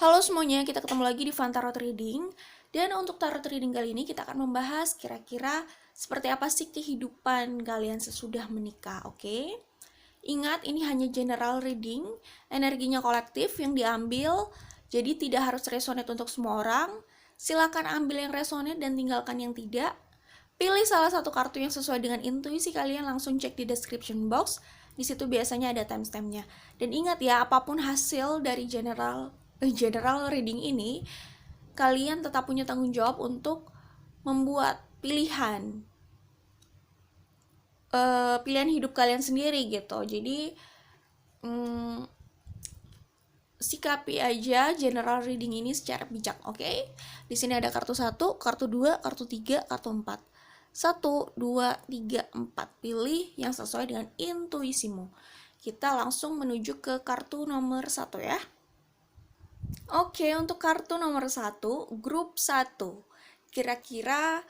Halo semuanya, kita ketemu lagi di Fun Tarot Reading. Dan untuk tarot reading kali ini kita akan membahas kira-kira seperti apa sih kehidupan kalian sesudah menikah, oke? Ingat, ini hanya general reading, energinya kolektif yang diambil, jadi tidak harus resonate untuk semua orang. Silakan ambil yang resonate dan tinggalkan yang tidak. Pilih salah satu kartu yang sesuai dengan intuisi kalian, langsung cek di description box. Di situ biasanya ada timestampnya. Dan ingat ya, apapun hasil dari general reading ini, kalian tetap punya tanggung jawab untuk membuat pilihan hidup kalian sendiri gitu. Jadi sikapi aja general reading ini secara bijak, oke? Di sini ada kartu 1, kartu 2, kartu 3, kartu 4. 1, 2, 3, 4. Pilih yang sesuai dengan intuisimu. Kita langsung menuju ke kartu nomor 1 ya. Oke, untuk kartu nomor 1, grup 1. Kira-kira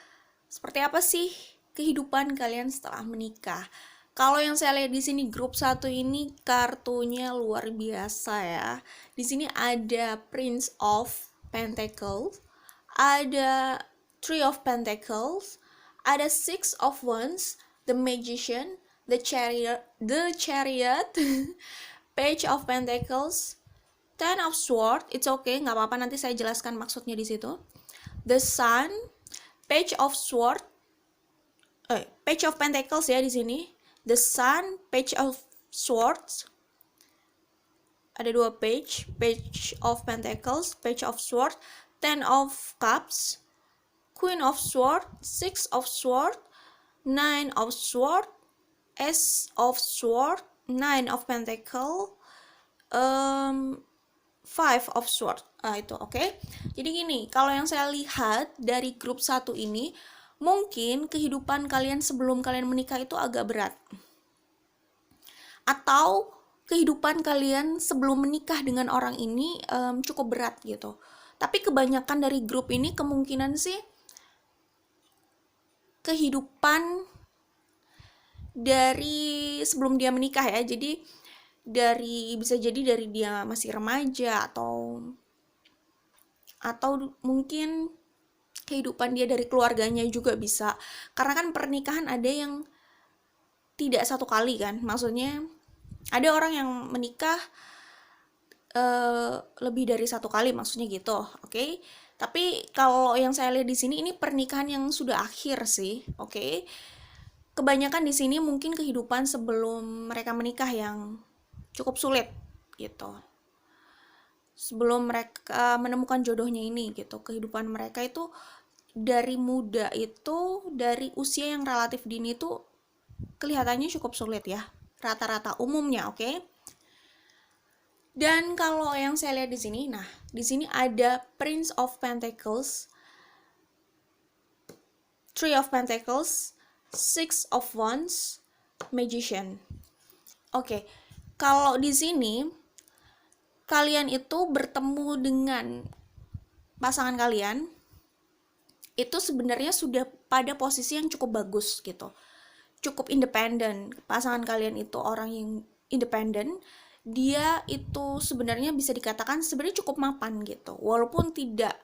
seperti apa sih kehidupan kalian setelah menikah? Kalau yang saya lihat di sini grup 1 ini kartunya luar biasa ya. Di sini ada Prince of Pentacles, ada Three of Pentacles, ada Six of Wands, The Magician, the Chariot, Page of Pentacles, Ten of Swords. It's okay, nggak apa-apa, nanti saya jelaskan maksudnya di situ. The Sun, Page of Swords, Page of Pentacles ya di sini. The Sun, Page of Swords. Ada dua page, Page of Pentacles, Page of Swords, Ten of Cups, Queen of Swords, Six of Swords, Nine of Swords, Ace of Swords, Nine of Pentacles, Five of Swords. Itu oke. Jadi gini, kalau yang saya lihat dari grup 1 ini, mungkin kehidupan kalian sebelum kalian menikah itu agak berat. Atau kehidupan kalian sebelum menikah dengan orang ini cukup berat gitu. Tapi kebanyakan dari grup ini kemungkinan sih kehidupan dari sebelum dia menikah ya. Jadi bisa jadi dari dia masih remaja atau mungkin kehidupan dia dari keluarganya juga bisa. Karena kan pernikahan ada yang tidak satu kali kan, maksudnya ada orang yang menikah lebih dari satu kali, maksudnya gitu, oke? Tapi kalau yang saya lihat di sini ini pernikahan yang sudah akhir sih, oke? Kebanyakan di sini mungkin kehidupan sebelum mereka menikah yang cukup sulit gitu. Sebelum mereka menemukan jodohnya ini gitu, kehidupan mereka itu dari muda itu, dari usia yang relatif dini itu kelihatannya cukup sulit ya, rata-rata umumnya, oke? Dan kalau yang saya lihat di sini, nah, di sini ada Prince of Pentacles, Three of Pentacles, Six of Wands, Magician. Oke, kalau di sini kalian itu bertemu dengan pasangan kalian, itu sebenarnya sudah pada posisi yang cukup bagus gitu, cukup independen. Pasangan kalian itu orang yang independen, dia itu sebenarnya bisa dikatakan sebenarnya cukup mapan gitu, walaupun tidak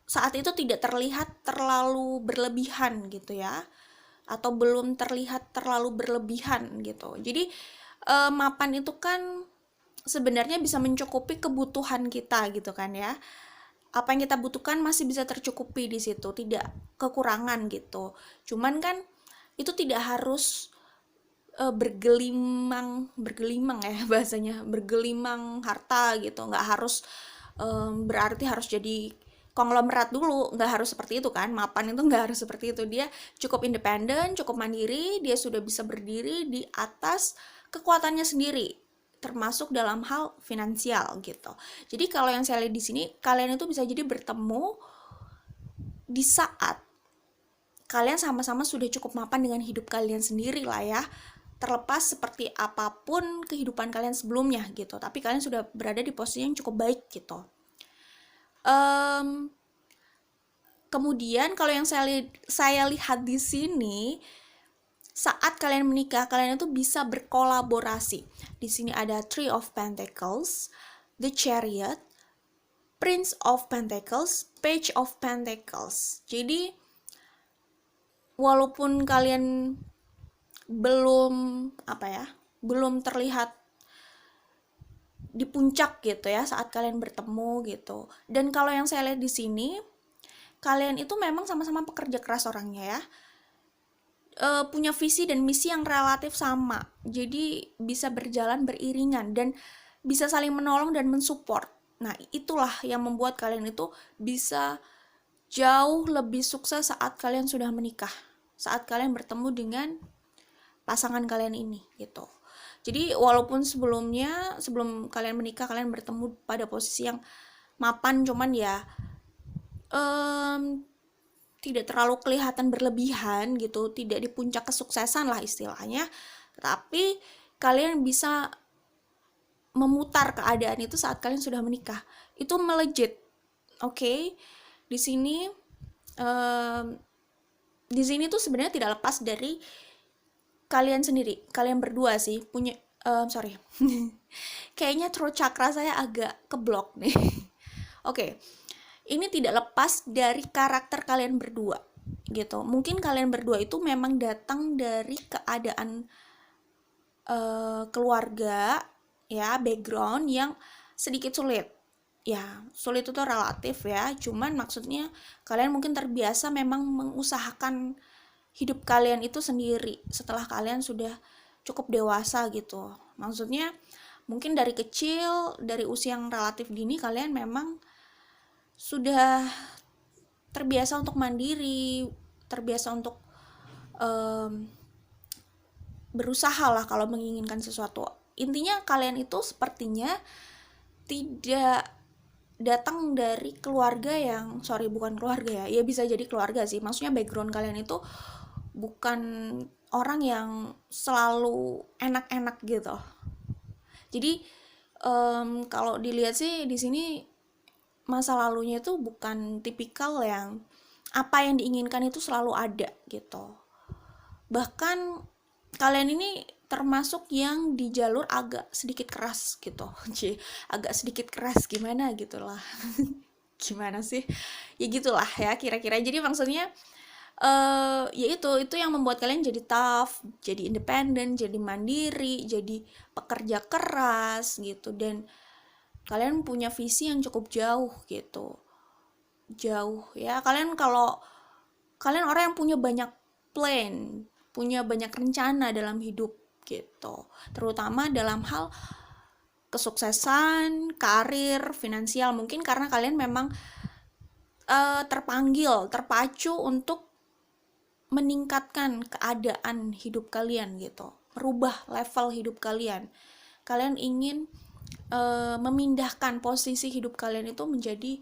saat itu tidak terlihat terlalu berlebihan gitu ya, atau belum terlihat terlalu berlebihan gitu. Jadi mapan itu kan sebenarnya bisa mencukupi kebutuhan kita gitu kan ya. Apa yang kita butuhkan masih bisa tercukupi di situ, tidak kekurangan gitu. Cuman kan itu tidak harus bergelimang ya bahasanya, bergelimang harta gitu, nggak harus berarti harus jadi konglomerat dulu, nggak harus seperti itu kan. Mapan itu nggak harus seperti itu, dia cukup independen, cukup mandiri, dia sudah bisa berdiri di atas kekuatannya sendiri, termasuk dalam hal finansial gitu. Jadi kalau yang saya lihat di sini, kalian itu bisa jadi bertemu di saat kalian sama-sama sudah cukup mapan dengan hidup kalian sendiri lah ya, terlepas seperti apapun kehidupan kalian sebelumnya gitu, tapi kalian sudah berada di posisi yang cukup baik gitu. Kemudian kalau yang saya lihat di sini, saat kalian menikah, kalian itu bisa berkolaborasi. Di sini ada Three of Pentacles, The Chariot, Prince of Pentacles, Page of Pentacles. Jadi walaupun kalian belum terlihat di puncak gitu ya saat kalian bertemu gitu. Dan kalau yang saya lihat di sini, kalian itu memang sama-sama pekerja keras orangnya ya. Punya visi dan misi yang relatif sama. Jadi bisa berjalan beriringan dan bisa saling menolong dan mensupport. Nah, itulah yang membuat kalian itu bisa jauh lebih sukses saat kalian sudah menikah. Saat kalian bertemu dengan pasangan kalian ini gitu. Jadi walaupun sebelum kalian menikah kalian bertemu pada posisi yang mapan, cuman ya tidak terlalu kelihatan berlebihan gitu, tidak di puncak kesuksesan lah istilahnya, tapi kalian bisa memutar keadaan itu saat kalian sudah menikah. Itu melejit. Oke. Di sini tuh sebenarnya tidak lepas dari kalian sendiri. Kalian berdua sih punya sorry. Kayaknya throat chakra saya agak keblok nih. Oke. Ini tidak lepas dari karakter kalian berdua gitu. Mungkin kalian berdua itu memang datang dari keadaan keluarga ya, background yang sedikit sulit. Ya, sulit itu relatif ya, cuman maksudnya kalian mungkin terbiasa memang mengusahakan hidup kalian itu sendiri setelah kalian sudah cukup dewasa gitu. Maksudnya mungkin dari kecil, dari usia yang relatif dini kalian memang sudah terbiasa untuk mandiri, terbiasa untuk berusaha lah kalau menginginkan sesuatu. Intinya kalian itu sepertinya tidak datang dari keluarga yang, bukan keluarga ya bisa jadi keluarga sih, maksudnya background kalian itu bukan orang yang selalu enak-enak gitu. Jadi kalau dilihat sih di sini masa lalunya itu bukan tipikal yang apa yang diinginkan itu selalu ada gitu. Bahkan kalian ini termasuk yang di jalur agak sedikit keras gitu. Agak sedikit keras gimana gitulah. Gimana sih? Ya gitulah ya kira-kira. Jadi maksudnya ya itu yang membuat kalian jadi tough, jadi independen, jadi mandiri, jadi pekerja keras gitu, dan kalian punya visi yang cukup jauh gitu. Jauh ya. Kalau kalian orang yang punya banyak plan, punya banyak rencana dalam hidup gitu. Terutama dalam hal kesuksesan, karir, finansial. Mungkin karena kalian memang terpacu untuk meningkatkan keadaan hidup kalian gitu. Merubah level hidup kalian. Kalian ingin memindahkan posisi hidup kalian itu menjadi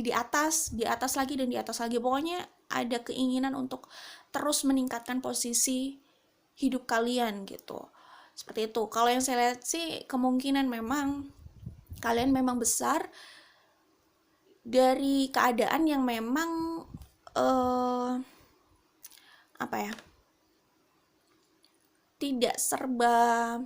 di atas lagi dan di atas lagi. Pokoknya ada keinginan untuk terus meningkatkan posisi hidup kalian gitu. Seperti itu. Kalau yang saya lihat sih kemungkinan memang kalian memang besar dari keadaan yang memang tidak serba,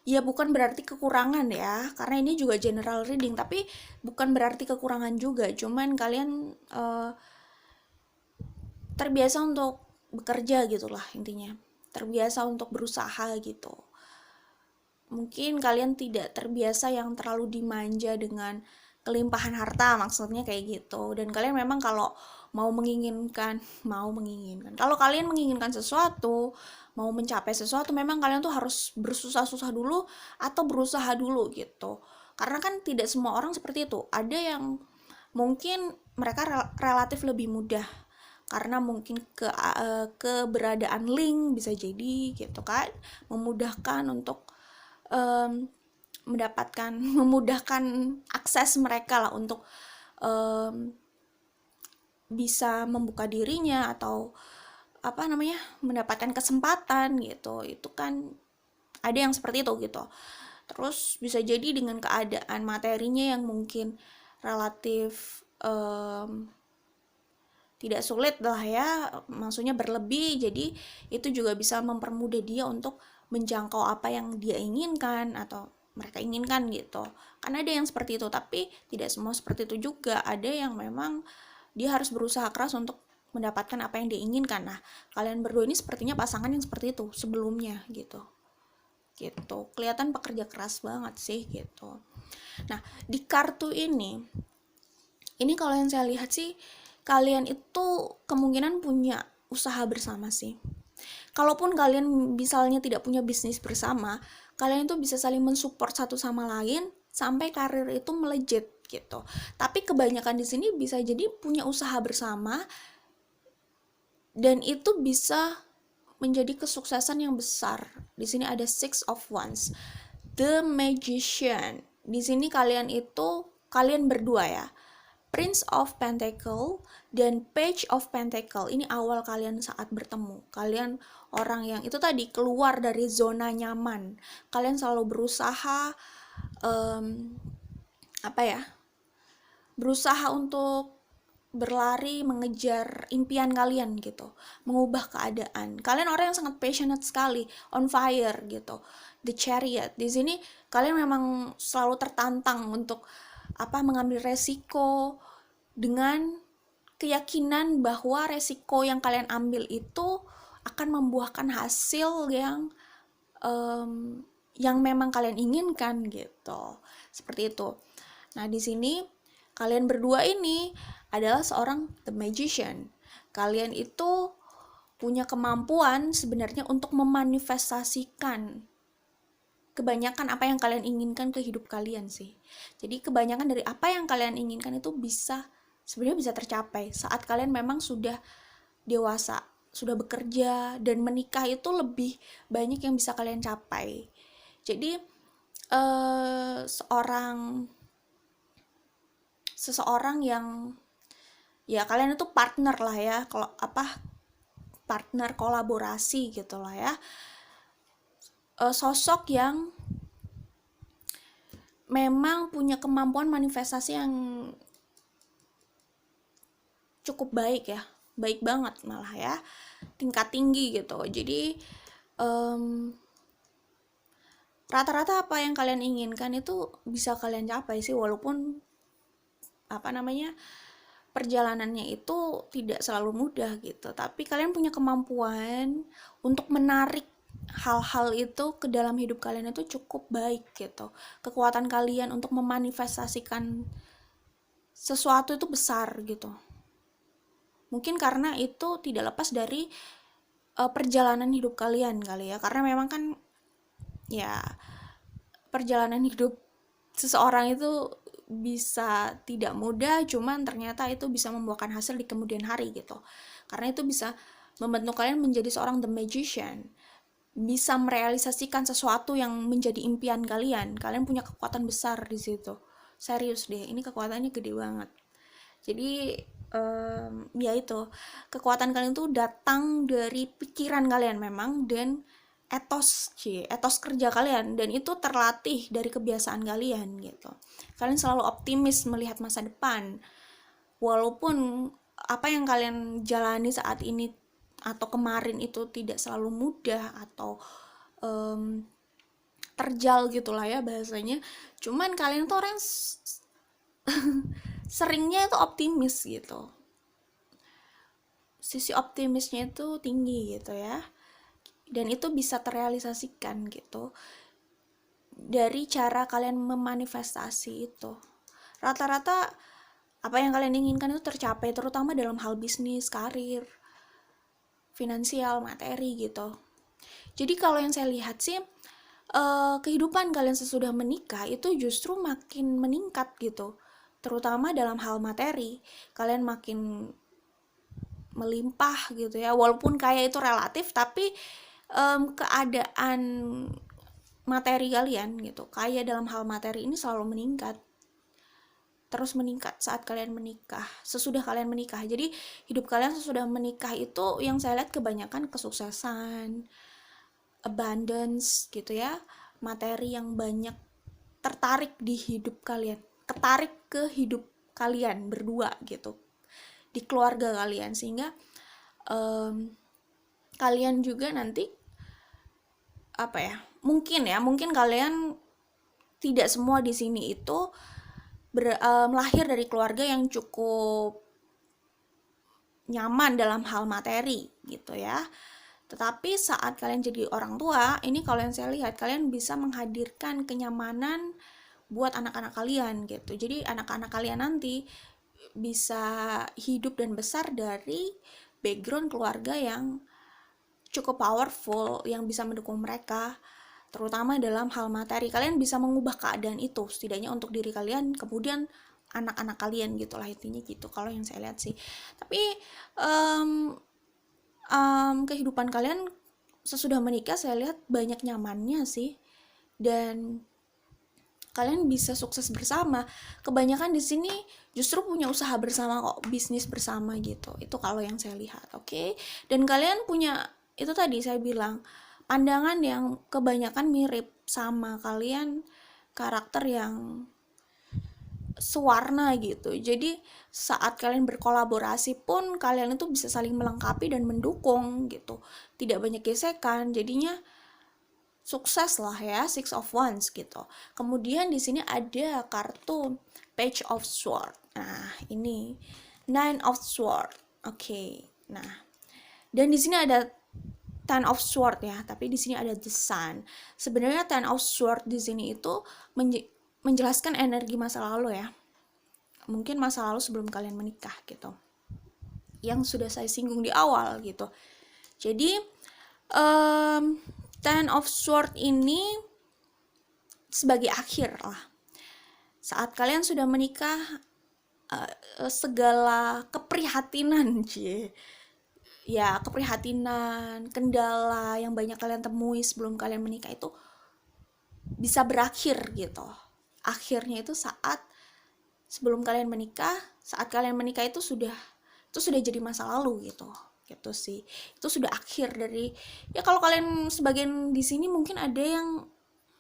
ya bukan berarti kekurangan ya, karena ini juga general reading, tapi bukan berarti kekurangan juga, cuman kalian terbiasa untuk bekerja gitulah intinya, terbiasa untuk berusaha gitu. Mungkin kalian tidak terbiasa yang terlalu dimanja dengan kelimpahan harta, maksudnya kayak gitu. Dan kalian memang kalau mau menginginkan, kalau kalian menginginkan sesuatu, mau mencapai sesuatu, memang kalian tuh harus bersusah-susah dulu atau berusaha dulu gitu. Karena kan tidak semua orang seperti itu. Ada yang mungkin mereka relatif lebih mudah karena mungkin keberadaan link bisa jadi gitu kan, memudahkan untuk memudahkan akses mereka lah untuk bisa membuka dirinya atau mendapatkan kesempatan gitu. Itu kan ada yang seperti itu gitu. Terus bisa jadi dengan keadaan materinya yang mungkin relatif tidak sulit lah ya, maksudnya berlebih, jadi itu juga bisa mempermudah dia untuk menjangkau apa yang dia inginkan atau mereka inginkan gitu. Karena ada yang seperti itu, tapi tidak semua seperti itu juga. Ada yang memang dia harus berusaha keras untuk mendapatkan apa yang dia inginkan. Nah, kalian berdua ini sepertinya pasangan yang seperti itu sebelumnya gitu. Kelihatan pekerja keras banget sih gitu. Nah, di kartu ini kalau yang saya lihat sih, kalian itu kemungkinan punya usaha bersama sih. Kalaupun kalian misalnya tidak punya bisnis bersama, kalian itu bisa saling mensupport satu sama lain sampai karir itu melejit gitu. Tapi kebanyakan di sini bisa jadi punya usaha bersama dan itu bisa menjadi kesuksesan yang besar. Di sini ada Six of Wands, The Magician. Di sini kalian berdua ya. Prince of Pentacle dan Page of Pentacle. Ini awal kalian saat bertemu. Kalian orang yang itu tadi keluar dari zona nyaman. Kalian selalu berusaha berusaha untuk berlari mengejar impian kalian gitu, mengubah keadaan. Kalian orang yang sangat passionate sekali, on fire gitu. The Chariot. Di sini kalian memang selalu tertantang untuk mengambil resiko dengan keyakinan bahwa resiko yang kalian ambil itu akan membuahkan hasil yang memang kalian inginkan gitu. Seperti itu. Nah, di sini kalian berdua ini adalah seorang the magician. Kalian itu punya kemampuan sebenarnya untuk memanifestasikan kebanyakan apa yang kalian inginkan ke hidup kalian sih. Jadi kebanyakan dari apa yang kalian inginkan itu sebenarnya bisa tercapai saat kalian memang sudah dewasa, sudah bekerja, dan menikah itu lebih banyak yang bisa kalian capai. Jadi seseorang yang ya kalian itu partner lah ya, kalau partner kolaborasi gitu lah ya. Sosok yang memang punya kemampuan manifestasi yang cukup baik ya, baik banget malah ya, tingkat tinggi gitu. Jadi rata-rata apa yang kalian inginkan itu bisa kalian capai sih, walaupun perjalanannya itu tidak selalu mudah gitu. Tapi kalian punya kemampuan untuk menarik hal-hal itu ke dalam hidup kalian itu cukup baik gitu. Kekuatan kalian untuk memanifestasikan sesuatu itu besar gitu. Mungkin karena itu tidak lepas dari perjalanan hidup kalian kali ya. Karena memang kan ya perjalanan hidup seseorang itu bisa tidak mudah, cuman ternyata itu bisa membuahkan hasil di kemudian hari gitu. Karena itu bisa membentuk kalian menjadi seorang the magician, bisa merealisasikan sesuatu yang menjadi impian kalian. Kalian punya kekuatan besar di situ. Serius deh, ini kekuatannya gede banget. Jadi ya itu, kekuatan kalian tuh datang dari pikiran kalian memang, dan etos kerja kalian, dan itu terlatih dari kebiasaan kalian gitu. Kalian selalu optimis melihat masa depan, walaupun apa yang kalian jalani saat ini atau kemarin itu tidak selalu mudah atau terjal gitulah ya bahasanya. Cuman kalian tuh orang seringnya itu optimis gitu, sisi optimisnya itu tinggi gitu ya, dan itu bisa terrealisasikan gitu dari cara kalian memanifestasi itu. Rata-rata apa yang kalian inginkan itu tercapai, terutama dalam hal bisnis, karir, finansial, materi gitu. Jadi kalau yang saya lihat sih, kehidupan kalian sesudah menikah itu justru makin meningkat gitu, terutama dalam hal materi. Kalian makin melimpah gitu ya, walaupun kaya itu relatif, tapi keadaan materi kalian gitu, kaya dalam hal materi ini selalu meningkat, terus meningkat saat kalian menikah, sesudah kalian menikah. Jadi hidup kalian sesudah menikah itu yang saya lihat kebanyakan kesuksesan, abundance gitu ya, materi yang banyak tertarik di hidup kalian, ketarik ke hidup kalian berdua gitu, di keluarga kalian, sehingga kalian juga nanti apa ya, mungkin kalian tidak semua di sini itu lahir dari keluarga yang cukup nyaman dalam hal materi gitu ya. Tetapi saat kalian jadi orang tua, ini kalau yang saya lihat, kalian bisa menghadirkan kenyamanan buat anak-anak kalian gitu. Jadi anak-anak kalian nanti bisa hidup dan besar dari background keluarga yang cukup powerful, yang bisa mendukung mereka, terutama dalam hal materi. Kalian bisa mengubah keadaan itu, setidaknya untuk diri kalian, kemudian anak-anak kalian gitulah, intinya gitu kalau yang saya lihat sih. Tapi kehidupan kalian sesudah menikah saya lihat banyak nyamannya sih, dan kalian bisa sukses bersama. Kebanyakan di sini justru punya usaha bersama kok, bisnis bersama gitu. Itu kalau yang saya lihat, oke? Dan kalian punya, itu tadi saya bilang, pandangan yang kebanyakan mirip sama kalian, karakter yang sewarna gitu. Jadi saat kalian berkolaborasi pun kalian itu bisa saling melengkapi dan mendukung gitu. Tidak banyak gesekan, jadinya sukses lah ya, Six of Wands gitu. Kemudian di sini ada kartu Page of Sword. Nah, ini Nine of Sword. Oke. Nah, dan di sini ada Ten of Sword ya, tapi di sini ada The Sun. Sebenarnya Ten of Sword di sini itu menjelaskan energi masa lalu ya. Mungkin masa lalu sebelum kalian menikah gitu. Yang sudah saya singgung di awal gitu. Jadi Ten of Sword ini sebagai akhir lah. Saat kalian sudah menikah, segala keprihatinan, keprihatinan, kendala yang banyak kalian temui sebelum kalian menikah itu bisa berakhir gitu. Akhirnya itu saat sebelum kalian menikah, saat kalian menikah itu sudah jadi masa lalu gitu sih. Itu sudah akhir dari, ya kalau kalian sebagian di sini mungkin ada yang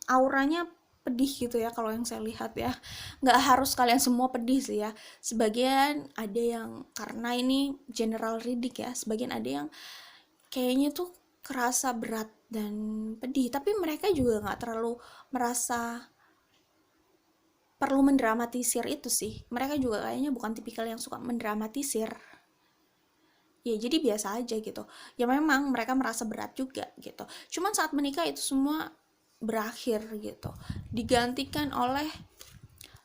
auranya pedih gitu ya, kalau yang saya lihat ya. Nggak harus kalian semua pedih sih ya, sebagian ada yang, karena ini general reading ya, sebagian ada yang kayaknya tuh kerasa berat dan pedih, tapi mereka juga nggak terlalu merasa perlu mendramatisir itu sih. Mereka juga kayaknya bukan tipikal yang suka mendramatisir. Ya jadi biasa aja gitu. Ya memang mereka merasa berat juga gitu. Cuman saat menikah itu semua berakhir gitu. Digantikan oleh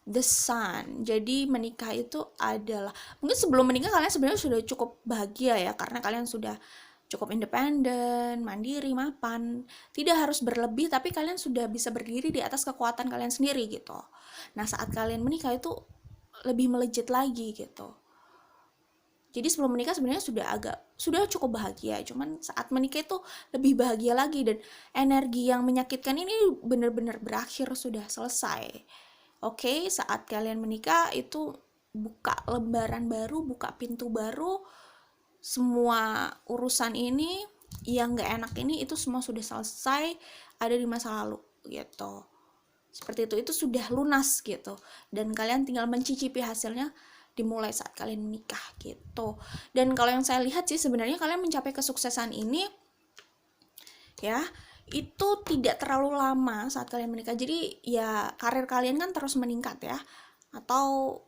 The Sun. Jadi menikah itu adalah, mungkin sebelum menikah kalian sebenarnya sudah cukup bahagia ya, karena kalian sudah cukup independen, mandiri, mapan. Tidak harus berlebih, tapi kalian sudah bisa berdiri di atas kekuatan kalian sendiri gitu. Nah, saat kalian menikah itu lebih melejit lagi gitu. Jadi sebelum menikah sebenarnya sudah cukup bahagia, cuman saat menikah itu lebih bahagia lagi, dan energi yang menyakitkan ini benar-benar berakhir, sudah selesai. Oke, saat kalian menikah itu buka lembaran baru, buka pintu baru, semua urusan ini yang gak enak ini itu semua sudah selesai, ada di masa lalu gitu. Seperti itu sudah lunas gitu, dan kalian tinggal mencicipi hasilnya dimulai saat kalian menikah gitu. Dan kalau yang saya lihat sih sebenarnya kalian mencapai kesuksesan ini ya itu tidak terlalu lama saat kalian menikah. Jadi ya karir kalian kan terus meningkat ya, atau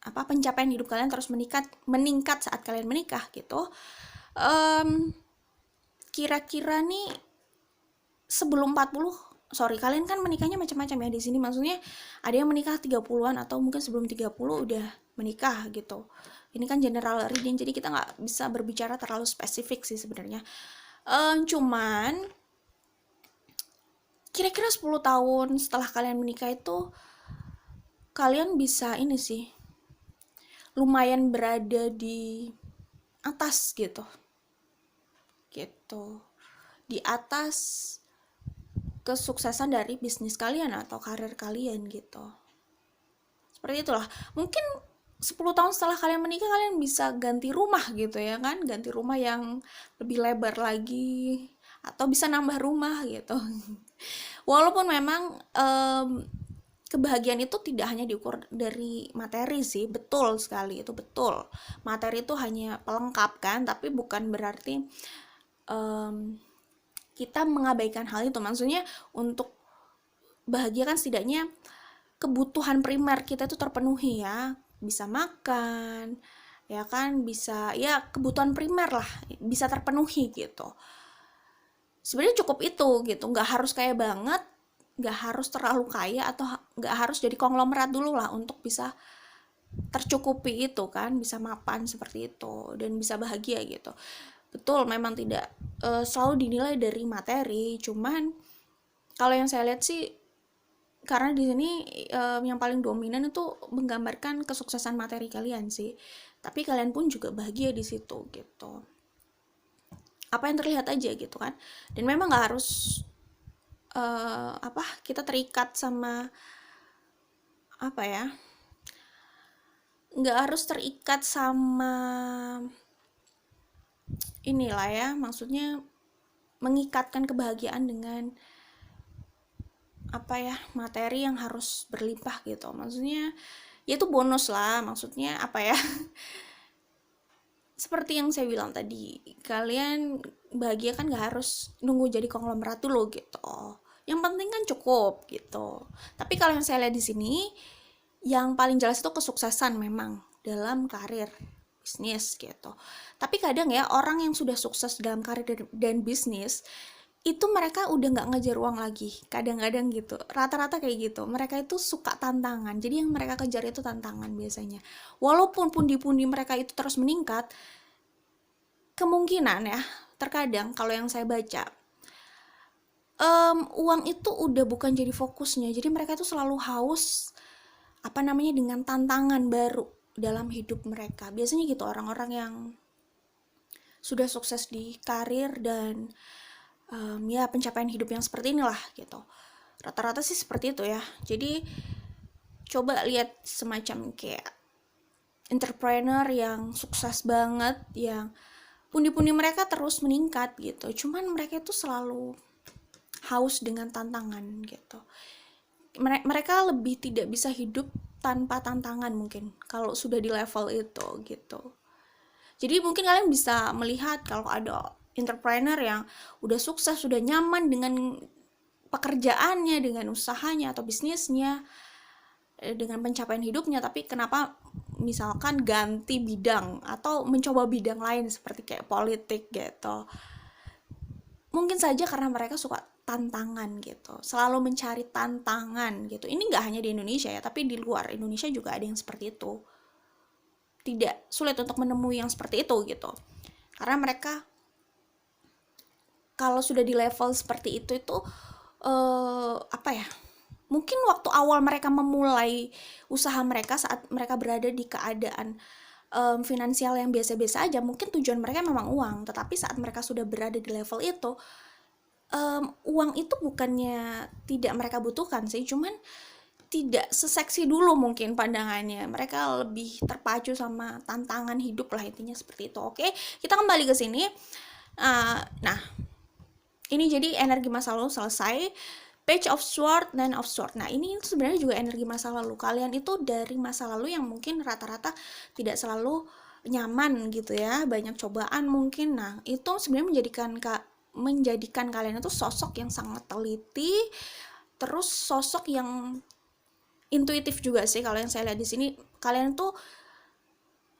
pencapaian hidup kalian terus meningkat saat kalian menikah gitu. Kira-kira nih sebelum 40, kalian kan menikahnya macam-macam ya di sini, maksudnya ada yang menikah 30-an atau mungkin sebelum 30 udah menikah gitu. Ini kan general reading, jadi kita nggak bisa berbicara terlalu spesifik sih sebenarnya. Cuman kira-kira 10 tahun setelah kalian menikah itu kalian bisa ini sih, lumayan berada di atas gitu, di atas kesuksesan dari bisnis kalian atau karir kalian gitu. Seperti itulah. Mungkin 10 tahun setelah kalian menikah kalian bisa ganti rumah gitu ya kan, ganti rumah yang lebih lebar lagi, atau bisa nambah rumah gitu. Walaupun memang kebahagiaan itu tidak hanya diukur dari materi sih, betul sekali, itu betul. Materi itu hanya pelengkap kan, tapi bukan berarti kita mengabaikan hal itu. Maksudnya untuk bahagia kan setidaknya kebutuhan primer kita itu terpenuhi ya, bisa makan, ya kan, bisa ya kebutuhan primer lah bisa terpenuhi gitu. Sebenarnya cukup itu gitu, nggak harus kaya banget, nggak harus terlalu kaya, atau nggak harus jadi konglomerat dulu lah untuk bisa tercukupi itu kan, bisa mapan seperti itu dan bisa bahagia gitu. Betul, memang tidak selalu dinilai dari materi, cuman kalau yang saya lihat sih, karena di sini yang paling dominan itu menggambarkan kesuksesan materi kalian sih, tapi kalian pun juga bahagia di situ gitu. Apa yang terlihat aja gitu kan, dan memang nggak harus kita terikat sama apa ya, nggak harus terikat sama inilah ya, maksudnya mengikatkan kebahagiaan dengan apa ya, materi yang harus berlimpah gitu. Maksudnya ya itu bonus lah, maksudnya apa ya, seperti yang saya bilang tadi, kalian bahagia kan gak harus nunggu jadi konglomerat dulu gitu, yang penting kan cukup gitu. Tapi kalau yang saya lihat di sini, yang paling jelas itu kesuksesan memang dalam karir bisnis gitu. Tapi kadang ya, orang yang sudah sukses dalam karir dan bisnis itu mereka udah nggak ngejar uang lagi, kadang-kadang gitu, rata-rata kayak gitu. Mereka itu suka tantangan, jadi yang mereka kejar itu tantangan biasanya. Walaupun pundi-pundi mereka itu terus meningkat, kemungkinan ya, terkadang kalau yang saya baca, uang itu udah bukan jadi fokusnya. Jadi mereka itu selalu haus dengan tantangan baru dalam hidup mereka. Biasanya gitu orang-orang yang sudah sukses di karir dan ya pencapaian hidup yang seperti inilah gitu. Rata-rata sih seperti itu ya. Jadi coba lihat semacam kayak entrepreneur yang sukses banget, yang pundi-pundi mereka terus meningkat gitu. Cuman mereka itu selalu haus dengan tantangan gitu. Mereka lebih tidak bisa hidup tanpa tantangan mungkin kalau sudah di level itu gitu. Jadi mungkin kalian bisa melihat kalau ada entrepreneur yang udah sukses, sudah nyaman dengan pekerjaannya, dengan usahanya atau bisnisnya, dengan pencapaian hidupnya, tapi kenapa misalkan ganti bidang atau mencoba bidang lain seperti kayak politik gitu. Mungkin saja karena mereka suka tantangan gitu, selalu mencari tantangan gitu. Ini nggak hanya di Indonesia ya, tapi di luar Indonesia juga ada yang seperti itu. Tidak sulit untuk menemui yang seperti itu gitu, karena mereka kalau sudah di level seperti itu mungkin waktu awal mereka memulai usaha mereka, saat mereka berada di keadaan finansial yang biasa-biasa aja, mungkin tujuan mereka memang uang. Tetapi saat mereka sudah berada di level itu, uang itu bukannya tidak mereka butuhkan sih, cuman tidak seseksi dulu mungkin pandangannya. Mereka lebih terpacu sama tantangan hidup lah, intinya seperti itu. Oke, kita kembali ke sini. Nah, ini jadi energi masa lalu selesai. Page of Sword, Nine of Sword. Nah, ini sebenarnya juga energi masa lalu. Kalian itu dari masa lalu yang mungkin rata-rata tidak selalu nyaman gitu ya, banyak cobaan mungkin. Nah, itu sebenarnya menjadikan kalian itu sosok yang sangat teliti, terus sosok yang intuitif juga sih. Kalau yang saya lihat di sini, kalian tuh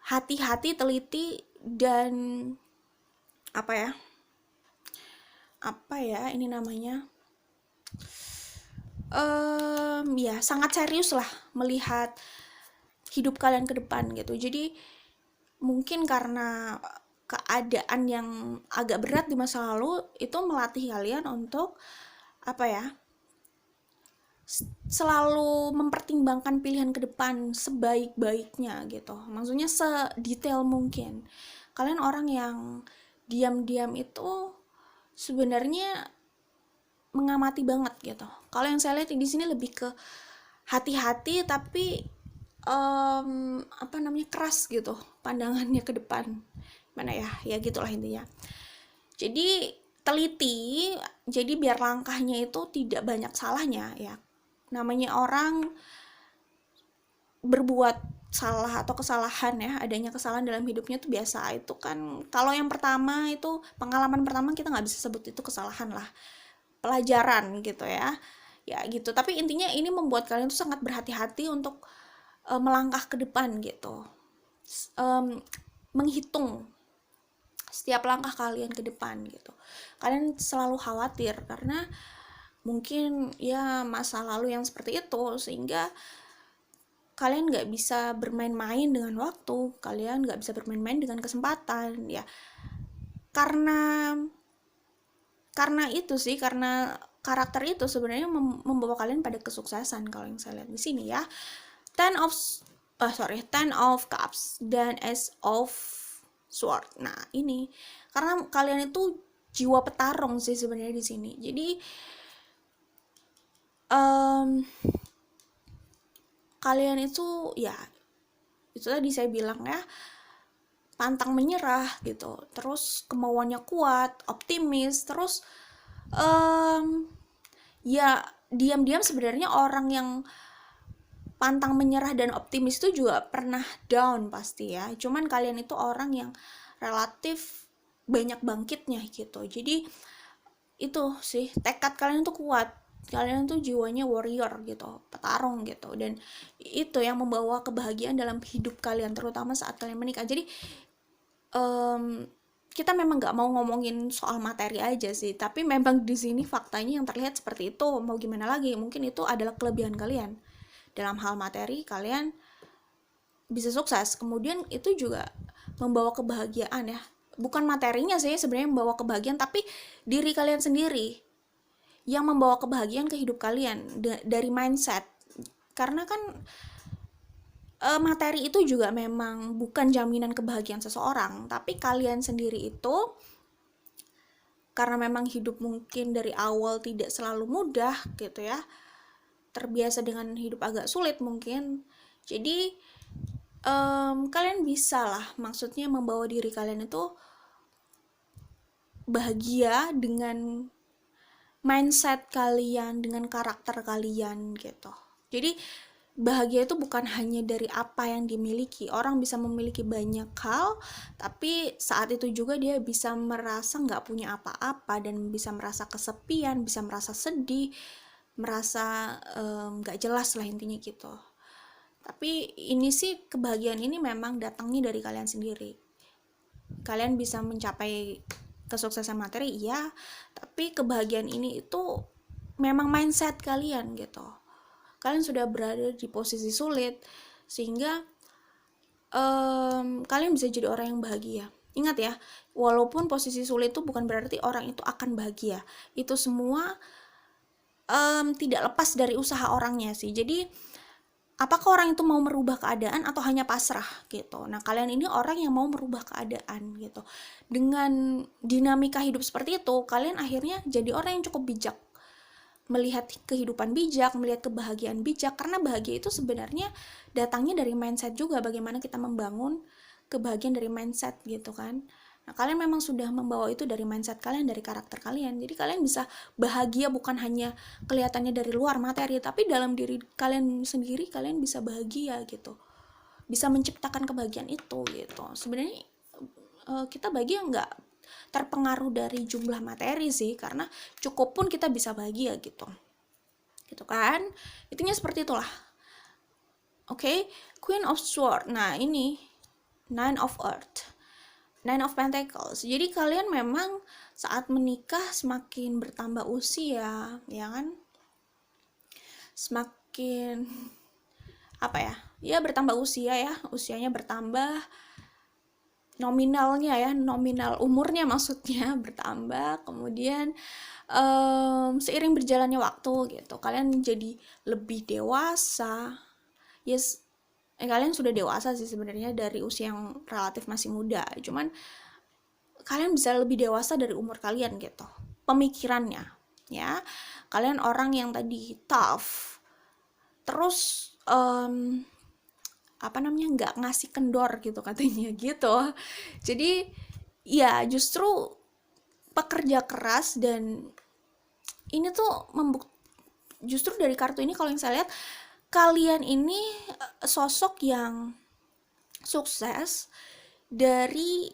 hati-hati, teliti, dan ini namanya ya sangat serius lah melihat hidup kalian ke depan gitu. Jadi mungkin karena keadaan yang agak berat di masa lalu itu melatih kalian untuk selalu mempertimbangkan pilihan ke depan sebaik-baiknya gitu. Maksudnya sedetail mungkin. Kalian orang yang diam-diam itu sebenarnya mengamati banget gitu. Kalau yang saya lihat di sini lebih ke hati-hati, tapi keras gitu pandangannya ke depan. Mana ya gitulah intinya. Jadi teliti, jadi biar langkahnya itu tidak banyak salahnya ya. Namanya orang berbuat salah atau kesalahan ya, adanya kesalahan dalam hidupnya tuh biasa. Itu kan kalau yang pertama itu pengalaman pertama kita nggak bisa sebut itu kesalahan lah, pelajaran gitu ya, ya gitu. Tapi intinya ini membuat kalian tuh sangat berhati-hati untuk melangkah ke depan gitu, menghitung setiap langkah kalian ke depan gitu. Kalian selalu khawatir karena mungkin ya masa lalu yang seperti itu, sehingga kalian nggak bisa bermain-main dengan waktu, kalian nggak bisa bermain-main dengan kesempatan ya, karena itu sih, karena karakter itu sebenarnya membawa kalian pada kesuksesan. Kalau yang saya lihat di sini ya, ten of cups dan ace of sword. Nah ini karena kalian itu jiwa petarung sih sebenarnya di sini. Jadi kalian itu ya itu tadi saya bilang ya, pantang menyerah gitu, terus kemauannya kuat, optimis, terus ya diam-diam sebenarnya orang yang pantang menyerah dan optimis itu juga pernah down pasti ya, cuman kalian itu orang yang relatif banyak bangkitnya gitu. Jadi itu sih, tekad kalian tuh kuat, kalian tuh jiwanya warrior gitu, petarung gitu, dan itu yang membawa kebahagiaan dalam hidup kalian, terutama saat kalian menikah. Jadi kita memang nggak mau ngomongin soal materi aja sih, tapi memang di sini faktanya yang terlihat seperti itu. Mau gimana lagi, mungkin itu adalah kelebihan kalian dalam hal materi, kalian bisa sukses. Kemudian itu juga membawa kebahagiaan ya, bukan materinya sih sebenarnya membawa kebahagiaan, tapi diri kalian sendiri yang membawa kebahagiaan ke hidup kalian dari mindset. Karena kan materi itu juga memang bukan jaminan kebahagiaan seseorang, tapi kalian sendiri itu karena memang hidup mungkin dari awal tidak selalu mudah gitu ya, terbiasa dengan hidup agak sulit mungkin. Jadi kalian bisa lah, maksudnya membawa diri kalian itu bahagia dengan mindset kalian, dengan karakter kalian gitu. Jadi bahagia itu bukan hanya dari apa yang dimiliki. Orang bisa memiliki banyak hal, tapi saat itu juga dia bisa merasa nggak punya apa-apa dan bisa merasa kesepian, bisa merasa sedih, merasa nggak jelas lah intinya gitu. Tapi ini sih, kebahagiaan ini memang datangnya dari kalian sendiri. Kalian bisa mencapai kesuksesan materi, iya, tapi kebahagiaan ini itu memang mindset kalian gitu. Kalian sudah berada di posisi sulit, sehingga kalian bisa jadi orang yang bahagia. Ingat ya, walaupun posisi sulit itu bukan berarti orang itu akan bahagia. Itu semua tidak lepas dari usaha orangnya sih. Jadi apakah orang itu mau merubah keadaan atau hanya pasrah gitu. Nah kalian ini orang yang mau merubah keadaan gitu. Dengan dinamika hidup seperti itu, kalian akhirnya jadi orang yang cukup bijak, melihat kehidupan bijak, melihat kebahagiaan bijak. Karena bahagia itu sebenarnya datangnya dari mindset juga, bagaimana kita membangun kebahagiaan dari mindset gitu kan. Nah kalian memang sudah membawa itu dari mindset kalian, dari karakter kalian. Jadi kalian bisa bahagia bukan hanya kelihatannya dari luar materi, tapi dalam diri kalian sendiri kalian bisa bahagia gitu, bisa menciptakan kebahagiaan itu gitu. Sebenarnya kita bahagia nggak terpengaruh dari jumlah materi sih, karena cukup pun kita bisa bahagia gitu kan. Intinya seperti itulah. Oke, Queen of Sword. Nah ini Nine of Earth, Nine of Pentacles. Jadi kalian memang saat menikah semakin bertambah usia, ya kan? Semakin apa ya? Ya bertambah usia ya, usianya bertambah, nominalnya ya, nominal umurnya maksudnya bertambah. Kemudian seiring berjalannya waktu gitu, kalian jadi lebih dewasa. Yes, kalian sudah dewasa sih sebenarnya dari usia yang relatif masih muda, cuman kalian bisa lebih dewasa dari umur kalian gitu, pemikirannya ya. Kalian orang yang tadi tough, terus apa namanya, nggak ngasih kendor gitu katanya gitu. Jadi ya justru pekerja keras, dan ini tuh justru dari kartu ini kalau yang saya lihat, kalian ini sosok yang sukses dari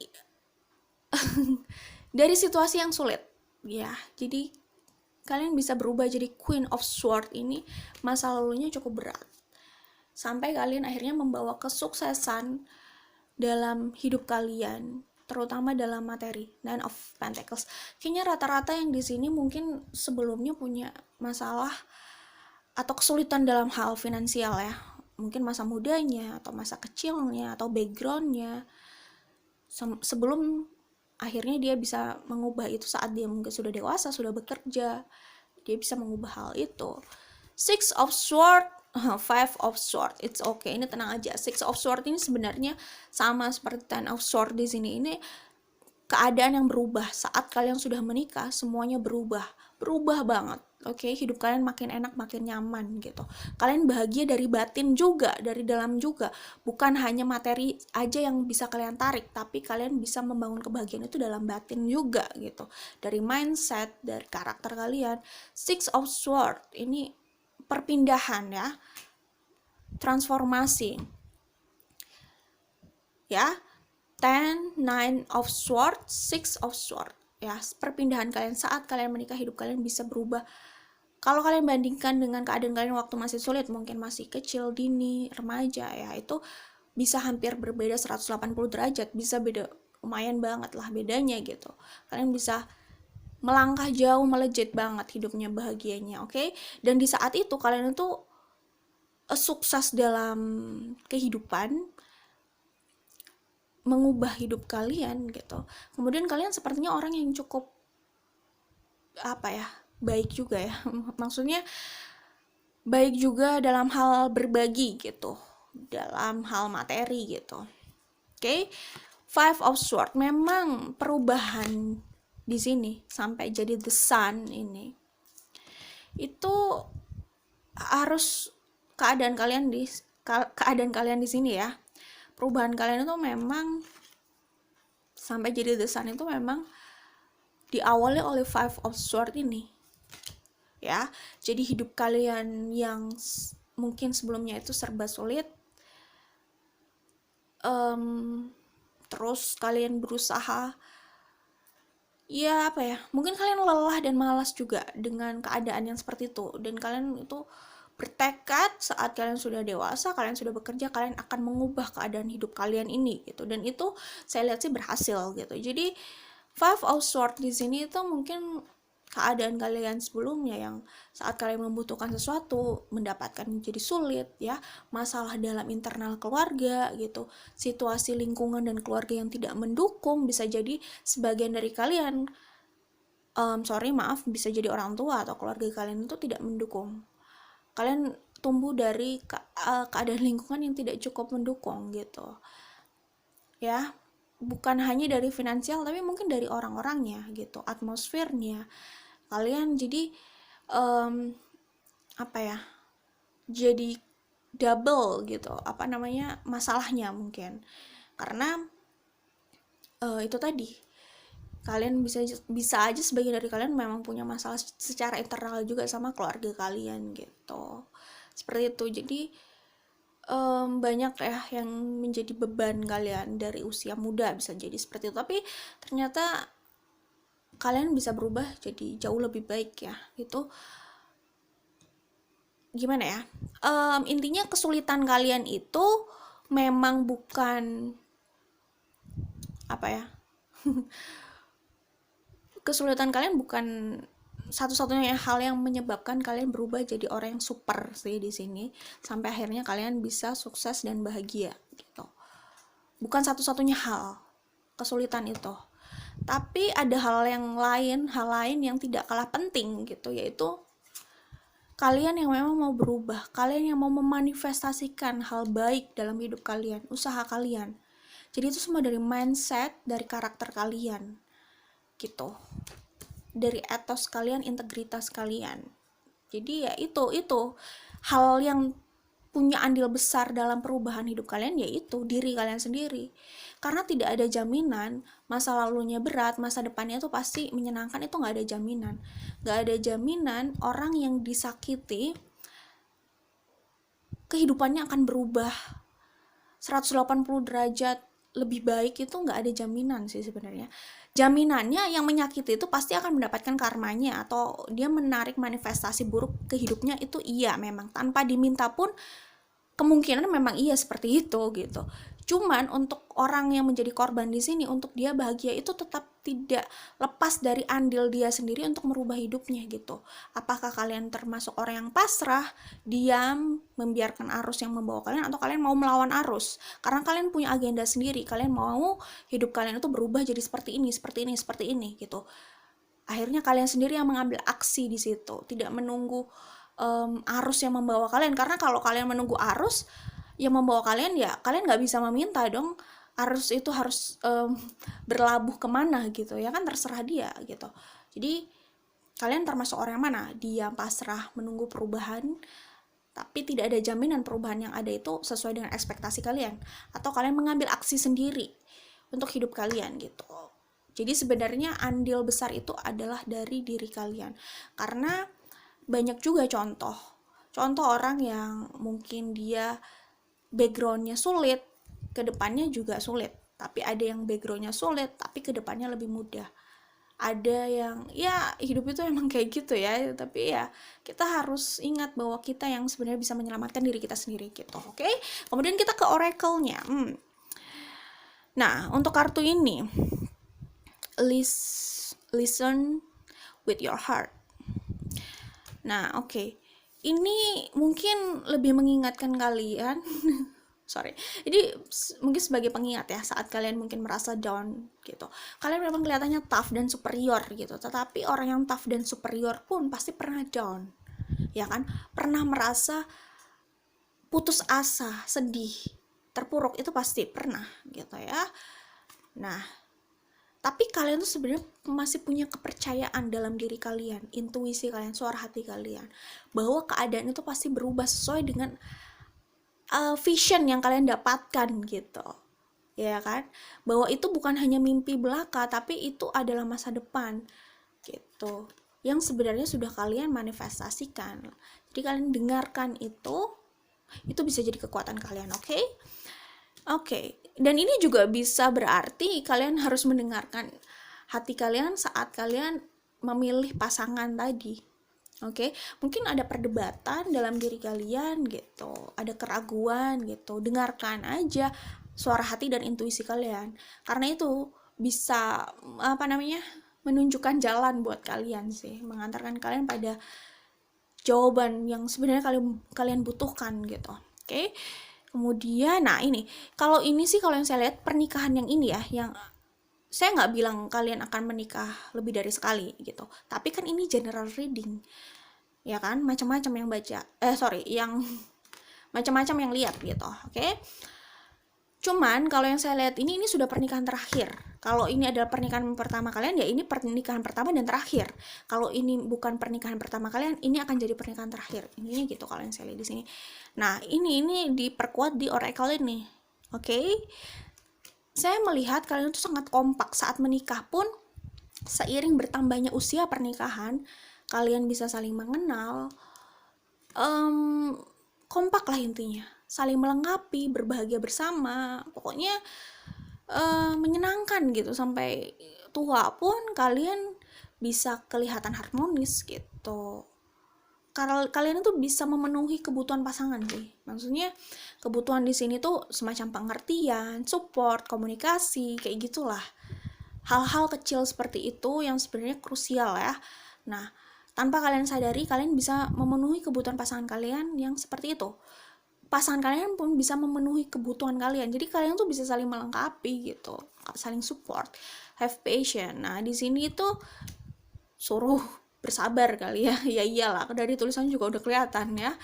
dari situasi yang sulit ya. Jadi kalian bisa berubah jadi Queen of Swords ini, masa lalunya cukup berat sampai kalian akhirnya membawa kesuksesan dalam hidup kalian, terutama dalam materi. Nine of Pentacles. Kayaknya rata-rata yang di sini mungkin sebelumnya punya masalah atau kesulitan dalam hal finansial ya. Mungkin masa mudanya atau masa kecilnya atau backgroundnya. Sebelum akhirnya dia bisa mengubah itu saat dia mungkin sudah dewasa, sudah bekerja. Dia bisa mengubah hal itu. Six of Swords, Five of Swords, it's okay. Ini tenang aja. Six of Swords ini sebenarnya sama seperti Ten of Swords di sini. Ini keadaan yang berubah saat kalian sudah menikah. Semuanya berubah banget. Oke, hidup kalian makin enak, makin nyaman gitu. Kalian bahagia dari batin juga, dari dalam juga. Bukan hanya materi aja yang bisa kalian tarik, tapi kalian bisa membangun kebahagiaan itu dalam batin juga gitu. Dari mindset, dari karakter kalian. Six of Swords ini perpindahan ya, transformasi ya. 10, 9 of Swords, 6 of Swords ya. Perpindahan kalian saat kalian menikah, hidup kalian bisa berubah. Kalau kalian bandingkan dengan keadaan kalian waktu masih sulit, mungkin masih kecil, dini, remaja ya, itu bisa hampir berbeda 180 derajat, bisa beda lumayan banget lah bedanya gitu. Kalian bisa melangkah jauh, melejit banget hidupnya, bahagianya, oke? Dan di saat itu kalian itu sukses dalam kehidupan, mengubah hidup kalian gitu. Kemudian kalian sepertinya orang yang cukup baik juga ya. Maksudnya baik juga dalam hal berbagi gitu, dalam hal materi gitu. Oke. Five of Swords, memang perubahan di sini sampai jadi the sun ini. Itu harus keadaan kalian di sini ya. Perubahan kalian itu memang sampai jadi the sun itu memang diawali oleh Five of Swords ini ya. Jadi hidup kalian yang mungkin sebelumnya itu serba sulit, terus kalian berusaha ya mungkin kalian lelah dan malas juga dengan keadaan yang seperti itu, dan kalian itu bertekad saat kalian sudah dewasa, kalian sudah bekerja, kalian akan mengubah keadaan hidup kalian ini gitu. Dan itu saya lihat sih berhasil gitu. Jadi Five of Swords di sini itu mungkin keadaan kalian sebelumnya yang saat kalian membutuhkan sesuatu mendapatkan menjadi sulit ya, masalah dalam internal keluarga gitu, situasi lingkungan dan keluarga yang tidak mendukung, bisa jadi sebagian dari kalian bisa jadi orang tua atau keluarga kalian itu tidak mendukung. Kalian tumbuh dari keadaan lingkungan yang tidak cukup mendukung gitu ya, bukan hanya dari finansial tapi mungkin dari orang-orangnya gitu, atmosfernya. Kalian jadi jadi double gitu masalahnya mungkin karena itu tadi, kalian bisa aja sebagian dari kalian memang punya masalah secara internal juga sama keluarga kalian gitu, seperti itu. Jadi banyak ya yang menjadi beban kalian dari usia muda, bisa jadi seperti itu, tapi ternyata kalian bisa berubah jadi jauh lebih baik ya gitu. Gimana ya, intinya kesulitan kalian itu memang bukan kesulitan kalian bukan satu-satunya hal yang menyebabkan kalian berubah jadi orang yang super sih di sini, sampai akhirnya kalian bisa sukses dan bahagia gitu. Bukan satu-satunya hal kesulitan itu, tapi ada hal lain yang tidak kalah penting gitu, yaitu kalian yang memang mau berubah, kalian yang mau memanifestasikan hal baik dalam hidup kalian, usaha kalian. Jadi itu semua dari mindset, dari karakter kalian gitu, dari etos kalian, integritas kalian. Jadi ya itu hal yang punya andil besar dalam perubahan hidup kalian, yaitu diri kalian sendiri. Karena tidak ada jaminan masa lalunya berat, masa depannya tuh pasti menyenangkan, itu gak ada jaminan. Gak ada jaminan orang yang disakiti kehidupannya akan berubah 180 derajat lebih baik itu nggak ada jaminan sih sebenarnya. Jaminannya yang menyakiti itu pasti akan mendapatkan karmanya, atau dia menarik manifestasi buruk ke hidupnya, itu iya memang tanpa diminta pun kemungkinan memang iya seperti itu gitu. Cuman untuk orang yang menjadi korban di sini, untuk dia bahagia itu tetap tidak lepas dari andil dia sendiri untuk merubah hidupnya gitu. Apakah kalian termasuk orang yang pasrah, diam, membiarkan arus yang membawa kalian, atau kalian mau melawan arus? Karena kalian punya agenda sendiri, kalian mau hidup kalian itu berubah jadi seperti ini, seperti ini, seperti ini gitu. Akhirnya kalian sendiri yang mengambil aksi di situ, tidak menunggu arus yang membawa kalian. Karena kalau kalian menunggu arus yang membawa kalian, ya kalian nggak bisa meminta dong arus itu harus berlabuh kemana gitu ya kan, terserah dia gitu. Jadi kalian termasuk orang yang mana? Dia pasrah menunggu perubahan tapi tidak ada jaminan perubahan yang ada itu sesuai dengan ekspektasi kalian, atau kalian mengambil aksi sendiri untuk hidup kalian gitu. Jadi sebenarnya andil besar itu adalah dari diri kalian. Karena banyak juga contoh orang yang mungkin dia backgroundnya sulit, kedepannya juga sulit. Tapi ada yang backgroundnya sulit, tapi kedepannya lebih mudah. Ada yang ya hidup itu emang kayak gitu ya, tapi ya kita harus ingat bahwa kita yang sebenarnya bisa menyelamatkan diri kita sendiri gitu. Oke? Kemudian kita ke oracle-nya. Nah, untuk kartu ini, listen with your heart. Nah, oke. Ini mungkin lebih mengingatkan kalian sorry. Jadi mungkin sebagai pengingat ya, saat kalian mungkin merasa down gitu. Kalian memang kelihatannya tough dan superior gitu. Tetapi orang yang tough dan superior pun pasti pernah down. Ya kan? Pernah merasa putus asa, sedih, terpuruk, itu pasti pernah gitu ya. Nah, tapi kalian tuh sebenarnya masih punya kepercayaan dalam diri kalian, intuisi kalian, suara hati kalian, bahwa keadaan itu pasti berubah sesuai dengan vision yang kalian dapatkan gitu, ya kan? Bahwa itu bukan hanya mimpi belaka, tapi itu adalah masa depan gitu, yang sebenarnya sudah kalian manifestasikan. Jadi kalian dengarkan itu bisa jadi kekuatan kalian, oke? Oke, dan ini juga bisa berarti kalian harus mendengarkan hati kalian saat kalian memilih pasangan tadi. Oke, mungkin ada perdebatan dalam diri kalian gitu, ada keraguan gitu. Dengarkan aja suara hati dan intuisi kalian. Karena itu bisa menunjukkan jalan buat kalian sih, mengantarkan kalian pada jawaban yang sebenarnya kalian butuhkan gitu. Oke. Kemudian, nah ini, kalau ini sih kalau yang saya lihat pernikahan yang ini ya, yang saya nggak bilang kalian akan menikah lebih dari sekali gitu, tapi kan ini general reading, ya kan, macam-macam yang baca, yang macam-macam yang lihat gitu, oke? Cuman kalau yang saya lihat ini sudah pernikahan terakhir. Kalau ini adalah pernikahan pertama kalian, ya ini pernikahan pertama dan terakhir. Kalau ini bukan pernikahan pertama kalian, ini akan jadi pernikahan terakhir. Ini gitu kalau yang saya lihat di sini. Nah, ini diperkuat di oracle ini. Oke? Saya melihat kalian itu sangat kompak saat menikah pun. Seiring bertambahnya usia pernikahan, kalian bisa saling mengenal. Kompak lah intinya, saling melengkapi, berbahagia bersama, pokoknya menyenangkan gitu, sampai tua pun kalian bisa kelihatan harmonis gitu. Karena kalian itu bisa memenuhi kebutuhan pasangan sih, maksudnya kebutuhan di sini tuh semacam pengertian, support, komunikasi, kayak gitulah. Hal-hal kecil seperti itu yang sebenarnya krusial ya. Nah, tanpa kalian sadari, kalian bisa memenuhi kebutuhan pasangan kalian yang seperti itu. Pasangan kalian pun bisa memenuhi kebutuhan kalian. Jadi kalian tuh bisa saling melengkapi gitu, saling support, have patience. Nah, di sini itu suruh bersabar kali ya. Ya iyalah, dari tulisan juga udah kelihatan ya.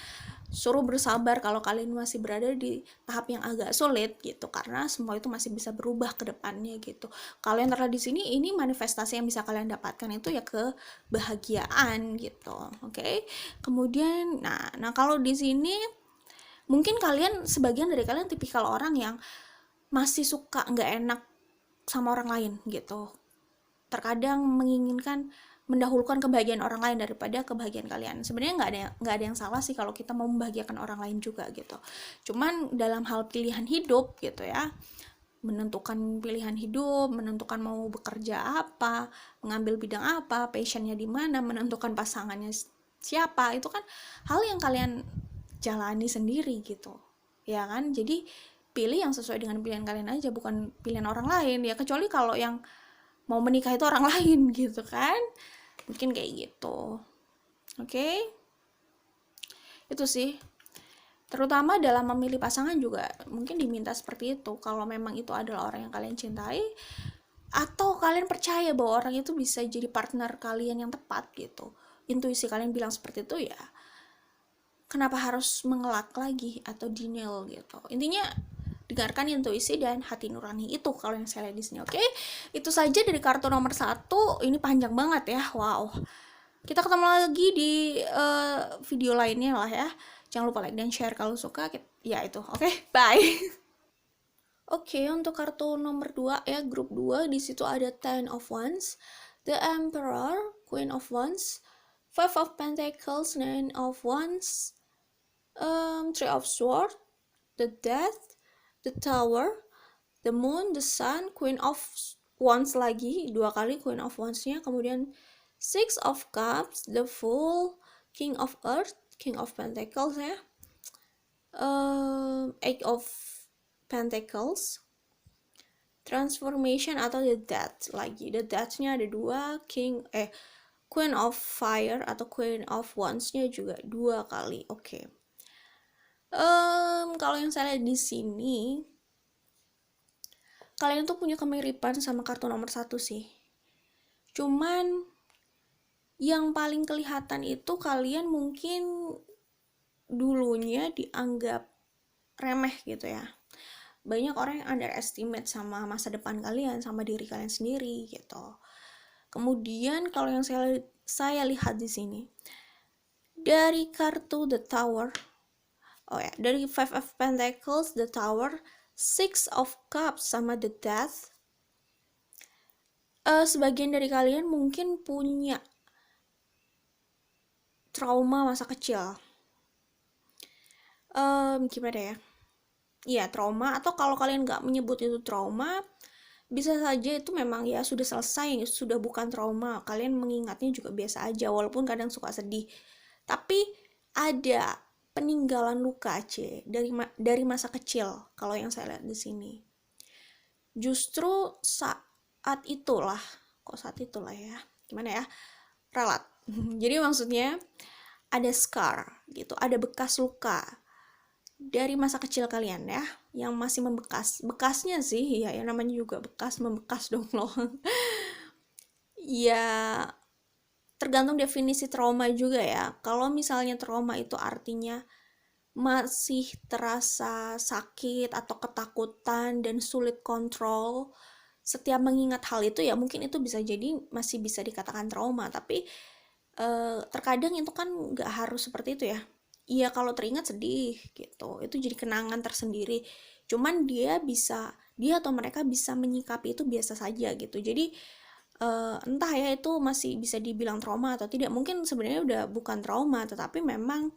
Suruh bersabar kalau kalian masih berada di tahap yang agak sulit gitu, karena semua itu masih bisa berubah ke depannya gitu. Kalau yang terlihat di sini, ini manifestasi yang bisa kalian dapatkan itu ya kebahagiaan gitu. Oke. Kemudian nah kalau di sini mungkin kalian, sebagian dari kalian tipikal orang yang masih suka nggak enak sama orang lain gitu. Terkadang menginginkan mendahulukan kebahagiaan orang lain daripada kebahagiaan kalian. Sebenarnya nggak ada yang salah sih kalau kita mau membahagiakan orang lain juga gitu. Cuman dalam hal pilihan hidup gitu ya, menentukan pilihan hidup, menentukan mau bekerja apa, mengambil bidang apa, passionnya di mana, menentukan pasangannya siapa, itu kan hal yang kalian jalani sendiri gitu, ya kan? Jadi pilih yang sesuai dengan pilihan kalian aja, bukan pilihan orang lain ya, kecuali kalau yang mau menikah itu orang lain gitu kan, mungkin kayak gitu. Oke, itu sih. Terutama dalam memilih pasangan juga mungkin diminta seperti itu. Kalau memang itu adalah orang yang kalian cintai, atau kalian percaya bahwa orang itu bisa jadi partner kalian yang tepat gitu, intuisi kalian bilang seperti itu, ya kenapa harus mengelak lagi atau denial gitu. Intinya dengarkan intuisi dan hati nurani itu kalau yang saya lihat di sini. Oke, itu saja dari kartu nomor 1. Ini panjang banget ya, wow. Kita ketemu lagi di video lainnya lah ya. Jangan lupa like dan share kalau suka. Ya itu, oke, bye. Oke, untuk kartu nomor 2 ya, grup 2, di situ ada Ten of Wands, The Emperor, Queen of Wands, Five of Pentacles, Nine of Wands, Three of Swords, the Death, the Tower, the Moon, the Sun, Queen of Wands lagi, 2 kali Queen of Wands-nya, kemudian Six of Cups, the Fool, King of Earth, King of Pentacles ya, Eight of Pentacles, Transformation atau the Death lagi. The Death-nya ada 2, Queen of Fire atau Queen of Wands-nya juga 2 kali. Oke. Kalau yang saya lihat di sini, kalian tuh punya kemiripan sama kartu nomor 1 sih. Cuman yang paling kelihatan itu kalian mungkin dulunya dianggap remeh gitu ya. Banyak orang yang underestimate sama masa depan kalian, sama diri kalian sendiri gitu. Kemudian kalau yang saya lihat di sini, dari kartu The Tower, dari Five of Pentacles, The Tower, Six of Cups sama The Death, sebagian dari kalian mungkin punya trauma masa kecil. Gimana ya? Iya, trauma, atau kalau kalian nggak menyebut itu trauma, bisa saja itu memang ya sudah selesai, sudah bukan trauma. Kalian mengingatnya juga biasa aja, walaupun kadang suka sedih. Tapi ada peninggalan luka dari masa kecil kalau yang saya lihat di sini. Justru saat itulah ya, gimana ya, ralat. Jadi maksudnya ada scar gitu, ada bekas luka dari masa kecil kalian ya, yang masih membekas. Bekasnya sih ya, yang namanya juga bekas, membekas dong loh. Ya tergantung definisi trauma juga ya. Kalau misalnya trauma itu artinya masih terasa sakit atau ketakutan dan sulit kontrol setiap mengingat hal itu, ya mungkin itu bisa jadi masih bisa dikatakan trauma. Tapi terkadang itu kan nggak harus seperti itu ya. Iya, kalau teringat sedih gitu, itu jadi kenangan tersendiri. Cuman dia atau mereka bisa menyikapi itu biasa saja gitu. Jadi entah ya itu masih bisa dibilang trauma atau tidak. Mungkin sebenarnya udah bukan trauma, tetapi memang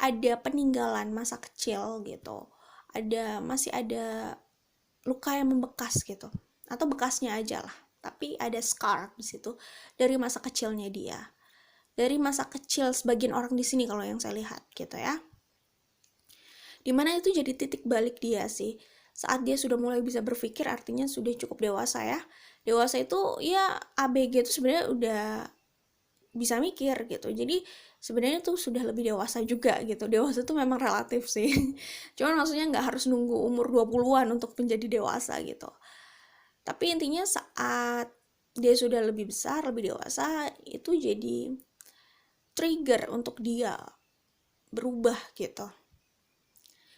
ada peninggalan masa kecil gitu. Masih ada luka yang membekas gitu. Atau bekasnya aja lah. Tapi ada scar di situ dari masa kecilnya dia. Dari masa kecil sebagian orang di sini kalau yang saya lihat gitu ya. Dimana itu jadi titik balik dia sih. Saat dia sudah mulai bisa berpikir, artinya sudah cukup dewasa ya. Dewasa itu ya ABG itu sebenarnya udah bisa mikir gitu. Jadi sebenarnya tuh sudah lebih dewasa juga gitu. Dewasa tuh memang relatif sih. Cuman maksudnya nggak harus nunggu umur 20-an untuk menjadi dewasa gitu. Tapi intinya saat dia sudah lebih besar, lebih dewasa, itu jadi trigger untuk dia berubah gitu.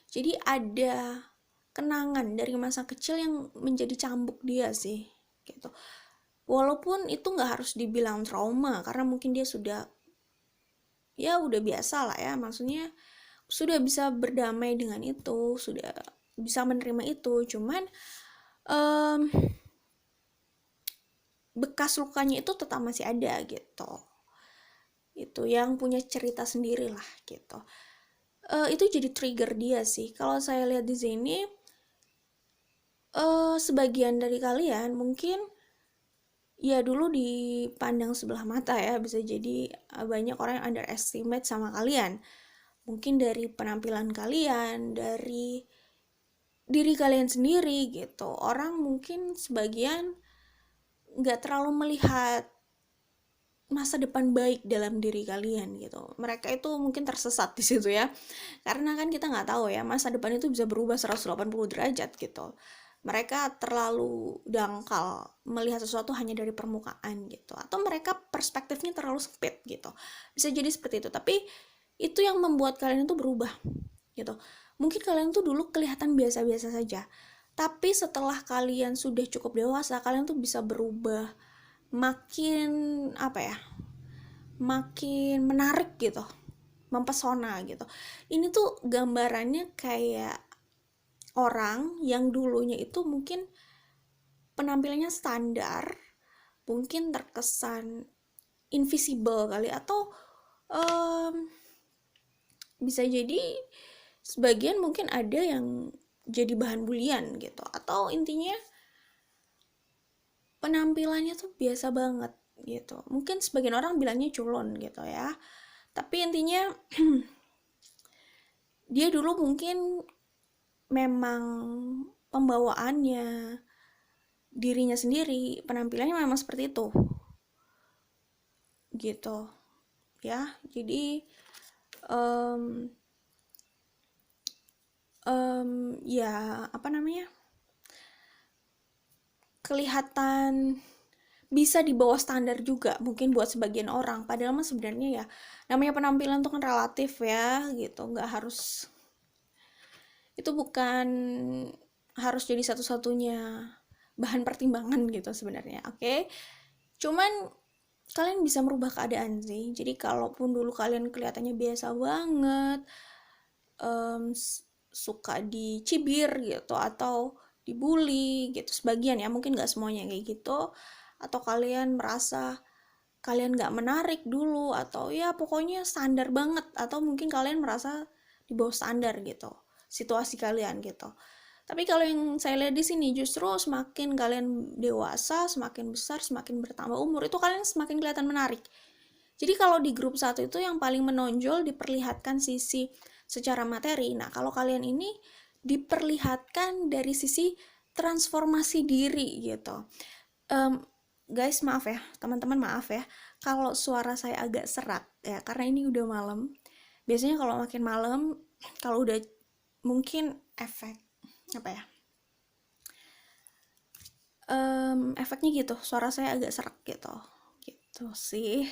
Jadi ada kenangan dari masa kecil yang menjadi cambuk dia sih gitu. Walaupun itu nggak harus dibilang trauma, karena mungkin dia sudah biasa lah ya, maksudnya sudah bisa berdamai dengan itu, sudah bisa menerima itu. Cuman bekas lukanya itu tetap masih ada gitu. Itu yang punya cerita sendiri lah gitu. Itu jadi trigger dia sih. Kalau saya lihat di sini, sebagian dari kalian mungkin ya dulu dipandang sebelah mata ya, bisa jadi banyak orang yang underestimate sama kalian. Mungkin dari penampilan kalian, dari diri kalian sendiri gitu. Orang mungkin sebagian nggak terlalu melihat masa depan baik dalam diri kalian gitu. Mereka itu mungkin tersesat di situ ya. Karena kan kita nggak tahu ya, masa depan itu bisa berubah 180 derajat gitu. Mereka terlalu dangkal melihat sesuatu hanya dari permukaan gitu. Atau mereka perspektifnya terlalu sempit gitu. Bisa jadi seperti itu. Tapi itu yang membuat kalian itu berubah gitu. Mungkin kalian tuh dulu kelihatan biasa-biasa saja. Tapi setelah kalian sudah cukup dewasa, kalian tuh bisa berubah makin apa ya, makin menarik gitu, mempesona gitu. Ini tuh gambarannya kayak orang yang dulunya itu mungkin penampilannya standar, mungkin terkesan invisible kali, atau bisa jadi sebagian mungkin ada yang jadi bahan bulian gitu, atau intinya penampilannya tuh biasa banget gitu. Mungkin sebagian orang bilangnya culun gitu ya. Tapi intinya dia dulu mungkin memang pembawaannya, dirinya sendiri, penampilannya memang seperti itu. Gitu. Ya, jadi ya apa namanya? Kelihatan bisa di bawah standar juga mungkin buat sebagian orang, padahal mah sebenarnya ya namanya penampilan tuh kan relatif ya gitu, nggak harus, itu bukan harus jadi satu-satunya bahan pertimbangan gitu sebenarnya. Oke, cuman kalian bisa merubah keadaan sih. Jadi kalaupun dulu kalian kelihatannya biasa banget, suka dicibir gitu atau dibully gitu, sebagian ya, mungkin nggak semuanya kayak gitu, atau kalian merasa kalian nggak menarik dulu, atau ya pokoknya standar banget, atau mungkin kalian merasa di bawah standar gitu situasi kalian gitu. Tapi kalau yang saya lihat di sini, justru semakin kalian dewasa, semakin besar, semakin bertambah umur, itu kalian semakin kelihatan menarik. Jadi kalau di grup 1 itu yang paling menonjol diperlihatkan sisi secara materi. Nah, kalau kalian ini diperlihatkan dari sisi transformasi diri gitu. Guys, maaf ya, teman-teman, maaf ya kalau suara saya agak serak ya, karena ini udah malam. Biasanya kalau makin malam, kalau udah mungkin efek apa ya, efeknya gitu, suara saya agak serak gitu sih.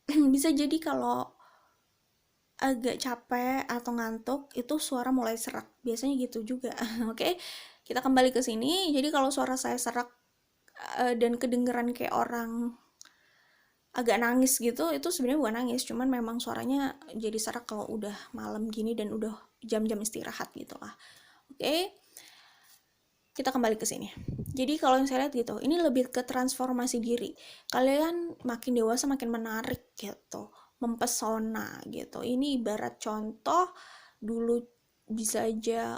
Bisa jadi kalau agak capek atau ngantuk itu suara mulai serak, biasanya gitu juga. Oke, kita kembali ke sini. Jadi kalau suara saya serak dan kedengeran kayak orang agak nangis gitu, itu sebenarnya bukan nangis, cuman memang suaranya jadi serak kalau udah malam gini dan udah jam-jam istirahat gitu lah. Oke, kita kembali ke sini. Jadi kalau yang saya lihat gitu, ini lebih ke transformasi diri. Kalian makin dewasa makin menarik gitu, mempesona gitu. Ini ibarat contoh, dulu bisa aja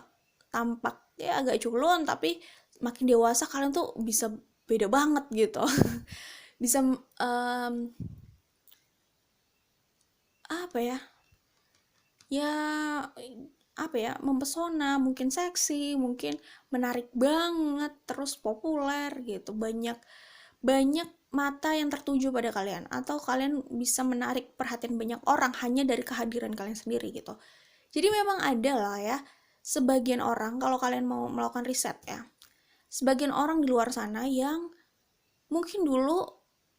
tampak ya agak culun, tapi makin dewasa kalian tuh bisa beda banget gitu. Bisa apa ya? Ya apa ya, mempesona, mungkin seksi, mungkin menarik banget, terus populer gitu, banyak mata yang tertuju pada kalian, atau kalian bisa menarik perhatian banyak orang hanya dari kehadiran kalian sendiri gitu. Jadi memang ada lah ya sebagian orang, kalau kalian mau melakukan riset ya, sebagian orang di luar sana yang mungkin dulu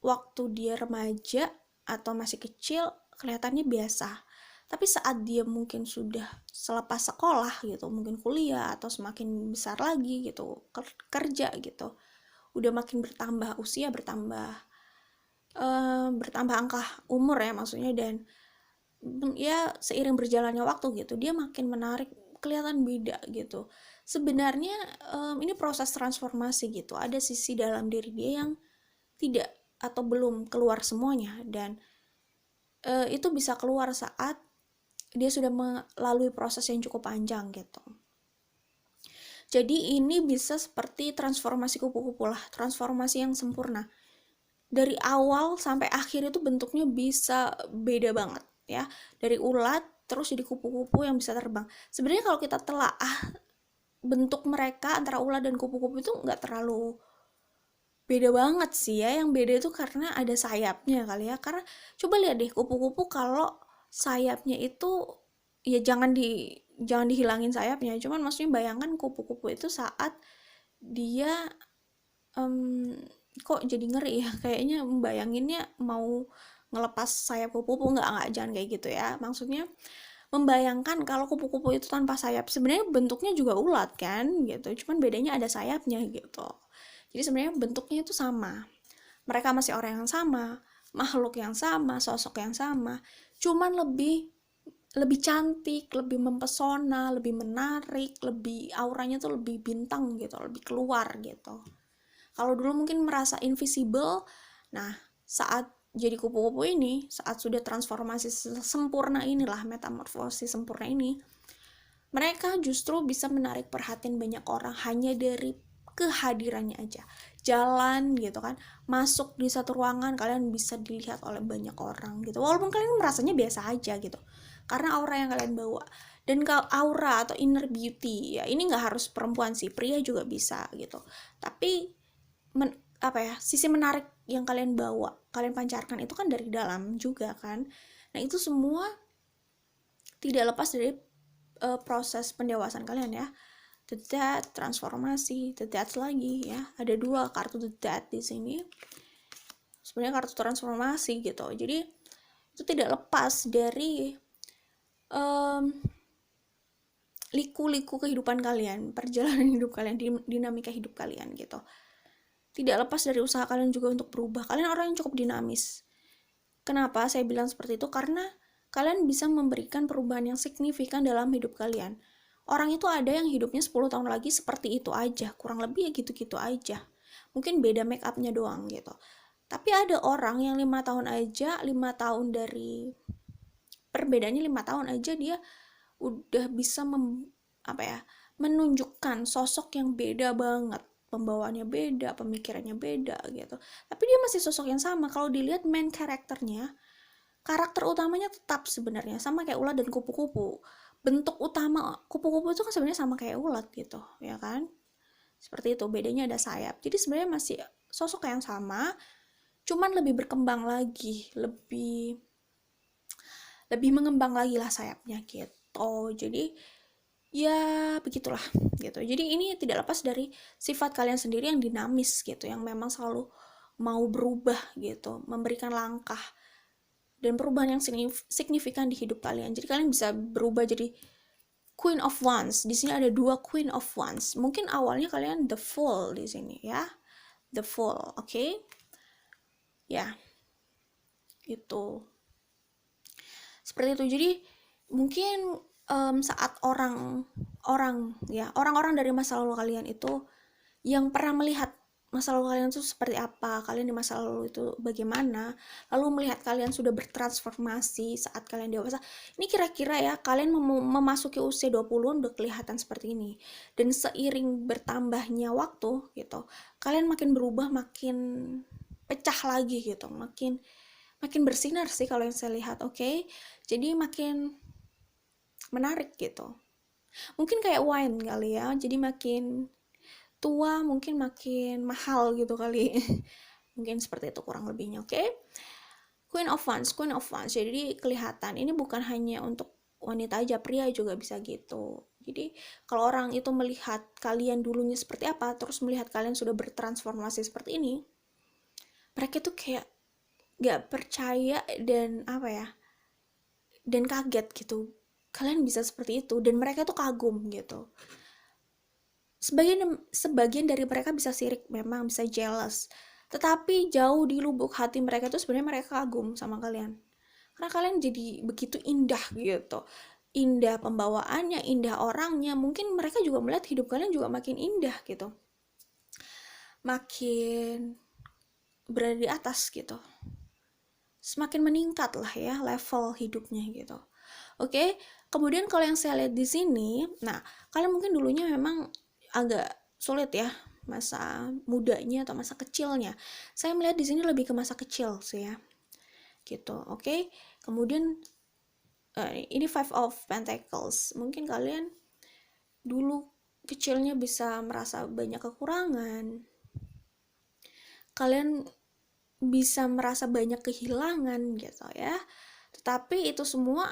waktu dia remaja atau masih kecil kelihatannya biasa, tapi saat dia mungkin sudah selepas sekolah gitu, mungkin kuliah atau semakin besar lagi gitu, kerja gitu, udah makin bertambah usia, bertambah angka umur ya maksudnya, dan ya seiring berjalannya waktu gitu, dia makin menarik, kelihatan beda gitu. Sebenarnya ini proses transformasi gitu, ada sisi dalam diri dia yang tidak atau belum keluar semuanya, dan itu bisa keluar saat dia sudah melalui proses yang cukup panjang gitu. Jadi ini bisa seperti transformasi kupu-kupu lah, transformasi yang sempurna. Dari awal sampai akhir itu bentuknya bisa beda banget ya. Dari ulat terus jadi kupu-kupu yang bisa terbang. Sebenarnya kalau kita telaah bentuk mereka antara ulat dan kupu-kupu itu nggak terlalu beda banget sih ya. Yang beda itu karena ada sayapnya kali ya. Karena coba lihat deh kupu-kupu kalau sayapnya itu ya jangan dihilangin sayapnya. Cuman maksudnya bayangkan kupu-kupu itu saat dia kok jadi ngeri ya, kayaknya bayanginnya mau ngelepas sayap kupu-kupu, nggak, jangan kayak gitu ya. Maksudnya membayangkan kalau kupu-kupu itu tanpa sayap, sebenarnya bentuknya juga ulat kan gitu, cuman bedanya ada sayapnya gitu. Jadi sebenarnya bentuknya itu sama, mereka masih orang yang sama, makhluk yang sama, sosok yang sama, cuman lebih lebih cantik, lebih mempesona, lebih menarik, lebih auranya tuh lebih bintang gitu, lebih keluar gitu. Kalau dulu mungkin merasa invisible, nah saat jadi kupu-kupu ini, saat sudah transformasi sempurna inilah, metamorfosis sempurna ini, mereka justru bisa menarik perhatian banyak orang hanya dari kehadirannya aja. Jalan gitu kan, masuk di satu ruangan kalian bisa dilihat oleh banyak orang gitu. Walaupun kalian merasanya biasa aja gitu, karena aura yang kalian bawa. Dan kalau aura atau inner beauty ya, ini nggak harus perempuan sih, pria juga bisa gitu. Tapi sisi menarik yang kalian bawa, kalian pancarkan itu kan dari dalam juga kan. Nah itu semua tidak lepas dari proses pendewasaan kalian ya. The Death, transformasi, The Death lagi ya. Ada 2 kartu The Death di sini. Sebenarnya kartu transformasi gitu. Jadi itu tidak lepas dari liku-liku kehidupan kalian, perjalanan hidup kalian, dinamika hidup kalian gitu. Tidak lepas dari usaha kalian juga untuk berubah. Kalian orang yang cukup dinamis. Kenapa saya bilang seperti itu? Karena kalian bisa memberikan perubahan yang signifikan dalam hidup kalian. Orang itu ada yang hidupnya 10 tahun lagi seperti itu aja, kurang lebih ya gitu-gitu aja. Mungkin beda make up-nya doang gitu. Tapi ada orang yang 5 tahun aja, 5 tahun dari perbedaannya 5 tahun aja dia udah bisa menunjukkan sosok yang beda banget. Pembawaannya beda, pemikirannya beda gitu. Tapi dia masih sosok yang sama. Kalau dilihat main karakternya, karakter utamanya tetap sebenarnya sama kayak ulat dan kupu-kupu. Bentuk utama kupu-kupu itu kan sebenarnya sama kayak ulat gitu, ya kan? Seperti itu, bedanya ada sayap. Jadi sebenarnya masih sosok yang sama, cuman lebih berkembang lagi, lebih mengembang lagi lah sayapnya gitu. Jadi ya begitulah gitu. Jadi ini tidak lepas dari sifat kalian sendiri yang dinamis gitu, yang memang selalu mau berubah gitu, memberikan langkah dan perubahan yang signifikan di hidup kalian. Jadi kalian bisa berubah jadi Queen of Wands. Di sini ada 2 Queen of Wands. Mungkin awalnya kalian the Fool di sini ya. The Fool, oke? Okay? Ya. Itu. Seperti itu. Jadi mungkin saat orang-orang dari masa lalu kalian itu yang pernah melihat masa lalu kalian itu seperti apa, kalian di masa lalu itu bagaimana, lalu melihat kalian sudah bertransformasi saat kalian dewasa, ini kira-kira ya kalian memasuki usia 20-an udah kelihatan seperti ini. Dan seiring bertambahnya waktu gitu, kalian makin berubah, makin pecah lagi gitu, makin bersinar sih kalau yang saya lihat, oke? Jadi makin menarik gitu. Mungkin kayak wine kali ya, jadi makin tua mungkin makin mahal gitu kali. Mungkin seperti itu kurang lebihnya, oke? Queen of Wands. Jadi kelihatan ini bukan hanya untuk wanita aja, pria juga bisa gitu. Jadi kalau orang itu melihat kalian dulunya seperti apa, terus melihat kalian sudah bertransformasi seperti ini, mereka tuh kayak gak percaya dan dan kaget gitu. Kalian bisa seperti itu, dan mereka tuh kagum gitu. Sebagian dari mereka bisa sirik, memang bisa jealous, tetapi jauh di lubuk hati mereka tuh sebenarnya mereka kagum sama kalian, karena kalian jadi begitu indah gitu, indah pembawaannya, indah orangnya. Mungkin mereka juga melihat hidup kalian juga makin indah gitu, makin berada di atas gitu, semakin meningkat lah ya level hidupnya gitu. Oke, kemudian kalau yang saya lihat di sini, nah kalian mungkin dulunya memang agak sulit ya masa mudanya atau masa kecilnya. Saya melihat di sini lebih ke masa kecil sih ya, gitu. Oke, kemudian ini Five of Pentacles. Mungkin kalian dulu kecilnya bisa merasa banyak kekurangan, kalian bisa merasa banyak kehilangan gitu ya. Tetapi itu semua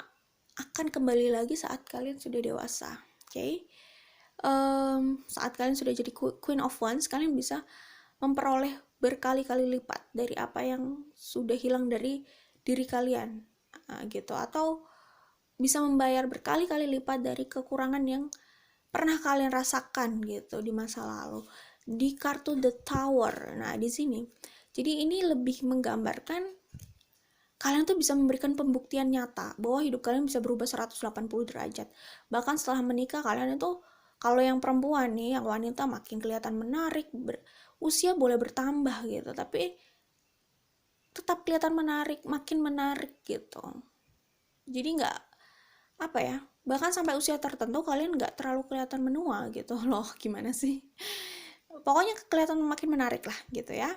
akan kembali lagi saat kalian sudah dewasa. Oke. Saat kalian sudah jadi Queen of Wands, kalian bisa memperoleh berkali-kali lipat dari apa yang sudah hilang dari diri kalian, gitu. Atau bisa membayar berkali-kali lipat dari kekurangan yang pernah kalian rasakan gitu di masa lalu. Di kartu The Tower, nah di sini, jadi ini lebih menggambarkan kalian tuh bisa memberikan pembuktian nyata bahwa hidup kalian bisa berubah 180 derajat. Bahkan setelah menikah, kalian itu, kalau yang perempuan nih, yang wanita makin kelihatan menarik, usia boleh bertambah gitu, tapi tetap kelihatan menarik, makin menarik gitu. Jadi nggak, apa ya, bahkan sampai usia tertentu kalian nggak terlalu kelihatan menua gitu loh. Gimana sih? Pokoknya kelihatan makin menarik lah gitu ya.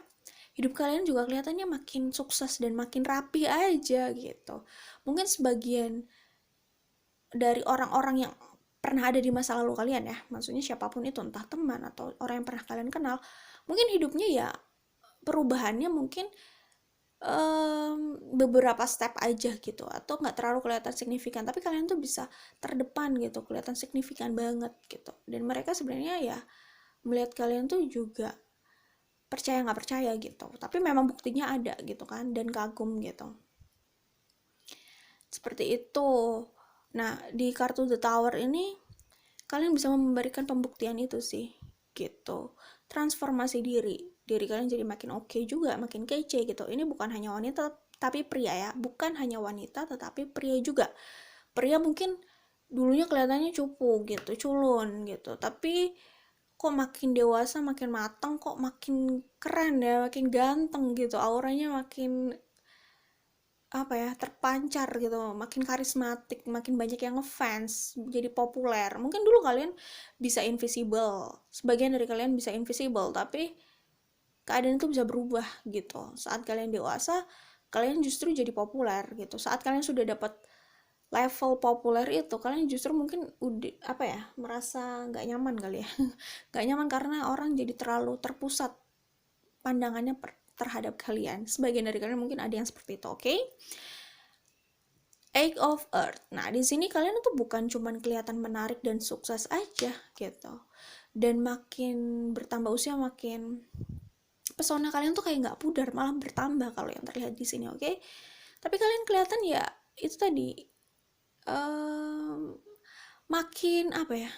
Hidup kalian juga kelihatannya makin sukses dan makin rapi aja gitu. Mungkin sebagian dari orang-orang yang pernah ada di masa lalu kalian ya, maksudnya siapapun itu, entah teman atau orang yang pernah kalian kenal, mungkin hidupnya ya perubahannya mungkin beberapa step aja gitu, atau nggak terlalu kelihatan signifikan, tapi kalian tuh bisa terdepan gitu, kelihatan signifikan banget gitu. Dan mereka sebenarnya ya melihat kalian tuh juga percaya nggak percaya gitu, tapi memang buktinya ada gitu kan, dan kagum gitu, seperti itu. Nah, di kartu The Tower ini kalian bisa memberikan pembuktian itu sih gitu, transformasi diri kalian jadi makin oke juga, makin kece gitu. Ini bukan hanya wanita tapi pria ya, bukan hanya wanita tetapi pria juga. Pria mungkin dulunya kelihatannya cupu gitu, culun gitu, tapi kok makin dewasa, makin matang, kok makin keren ya, makin ganteng gitu, auranya makin, apa ya, terpancar gitu, makin karismatik, makin banyak yang ngefans, jadi populer. Mungkin dulu kalian bisa invisible, sebagian dari kalian bisa invisible, tapi keadaan itu bisa berubah gitu. Saat kalian dewasa, kalian justru jadi populer gitu. Saat kalian sudah dapat level populer itu, kalian justru mungkin udah, apa ya, merasa nggak nyaman kali ya. Nggak nyaman karena orang jadi terlalu terpusat pandangannya terhadap kalian. Sebagian dari kalian mungkin ada yang seperti itu, oke? Eight of Earth. Nah, di sini kalian tuh bukan cuman kelihatan menarik dan sukses aja gitu. Dan makin bertambah usia, makin pesona kalian tuh kayak nggak pudar, malah bertambah kalau yang terlihat di sini, oke? Tapi kalian kelihatan ya itu tadi, makin, apa ya,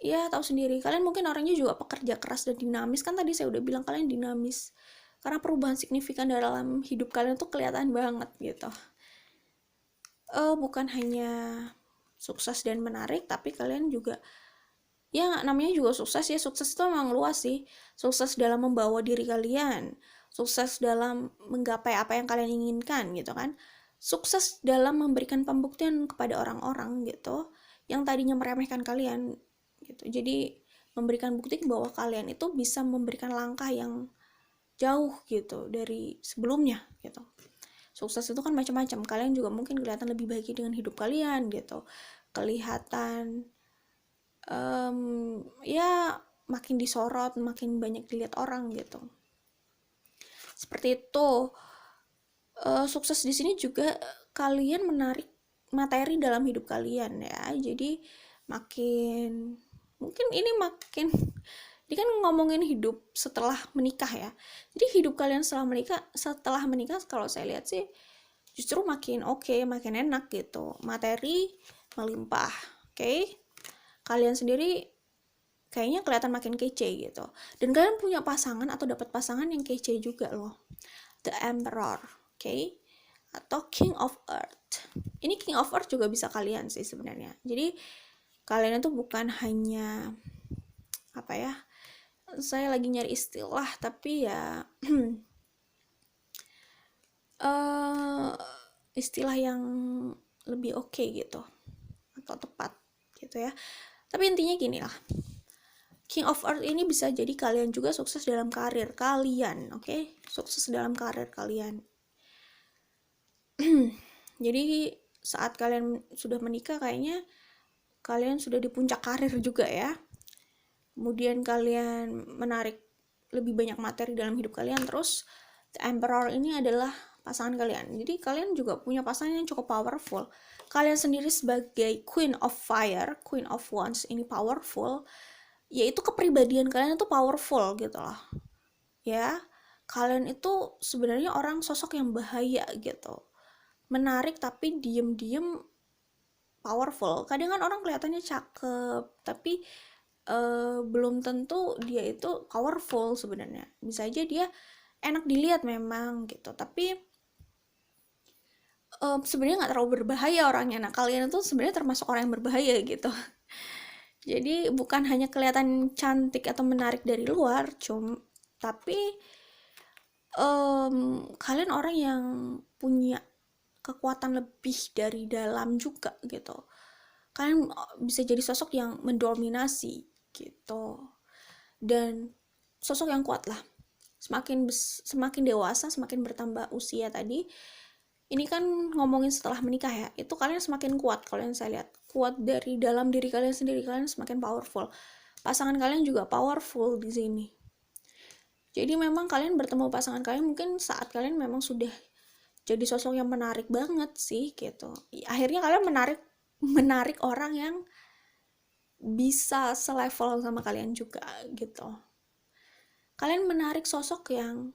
ya tahu sendiri, kalian mungkin orangnya juga pekerja keras dan dinamis, kan tadi saya udah bilang kalian dinamis, karena perubahan signifikan dalam hidup kalian tuh kelihatan banget gitu. Bukan hanya sukses dan menarik, tapi kalian juga, ya namanya juga sukses ya, sukses itu memang luas sih. Sukses dalam membawa diri kalian, sukses dalam menggapai apa yang kalian inginkan gitu kan, sukses dalam memberikan pembuktian kepada orang-orang gitu yang tadinya meremehkan kalian gitu. Jadi memberikan bukti bahwa kalian itu bisa memberikan langkah yang jauh gitu dari sebelumnya gitu. Sukses itu kan macam-macam, kalian juga mungkin kelihatan lebih baik dengan hidup kalian gitu, kelihatan ya makin disorot, makin banyak dilihat orang gitu, seperti itu. Sukses di sini juga kalian menarik materi dalam hidup kalian ya, jadi makin, mungkin ini makin, ini kan ngomongin hidup setelah menikah ya, jadi hidup kalian setelah menikah kalau saya lihat sih justru makin oke, makin enak gitu, materi melimpah, oke? Kalian sendiri kayaknya kelihatan makin kece gitu, dan kalian punya pasangan atau dapat pasangan yang kece juga loh, The Emperor, oke? Atau King of Earth. Ini King of Earth juga bisa kalian sih sebenarnya. Jadi kalian itu bukan hanya, apa ya, Saya lagi nyari istilah tapi ya istilah yang lebih oke gitu atau tepat gitu ya. Tapi intinya gini lah, King of Earth ini bisa jadi kalian juga sukses dalam karir kalian, oke? Sukses dalam karir kalian. Jadi saat kalian sudah menikah kayaknya kalian sudah di puncak karir juga ya. Kemudian kalian menarik lebih banyak materi dalam hidup kalian, terus The Emperor ini adalah pasangan kalian. Jadi kalian juga punya pasangan yang cukup powerful. Kalian sendiri sebagai Queen of Fire, Queen of Wands ini powerful, yaitu kepribadian kalian itu powerful gitu loh. Ya, kalian itu sebenarnya orang sosok yang bahaya gitu. Menarik tapi diem-diem powerful. Kadang kan orang kelihatannya cakep, tapi belum tentu dia itu powerful sebenarnya. Bisa aja dia enak dilihat memang gitu, tapi sebenarnya nggak terlalu berbahaya orangnya. Nah, kalian itu sebenarnya termasuk orang yang berbahaya gitu. Jadi bukan hanya kelihatan cantik atau menarik dari luar, tapi kalian orang yang punya kekuatan lebih dari dalam juga gitu. Kalian bisa jadi sosok yang mendominasi gitu, dan sosok yang kuat lah. Semakin dewasa, semakin bertambah usia tadi. Ini kan ngomongin setelah menikah ya, itu kalian semakin kuat. Kalian saya lihat kuat dari dalam diri kalian sendiri, kalian semakin powerful. Pasangan kalian juga powerful di sini. Jadi memang kalian bertemu pasangan kalian mungkin saat kalian memang sudah jadi sosok yang menarik banget sih gitu. Akhirnya kalian menarik orang yang bisa selevel sama kalian juga gitu. Kalian menarik sosok yang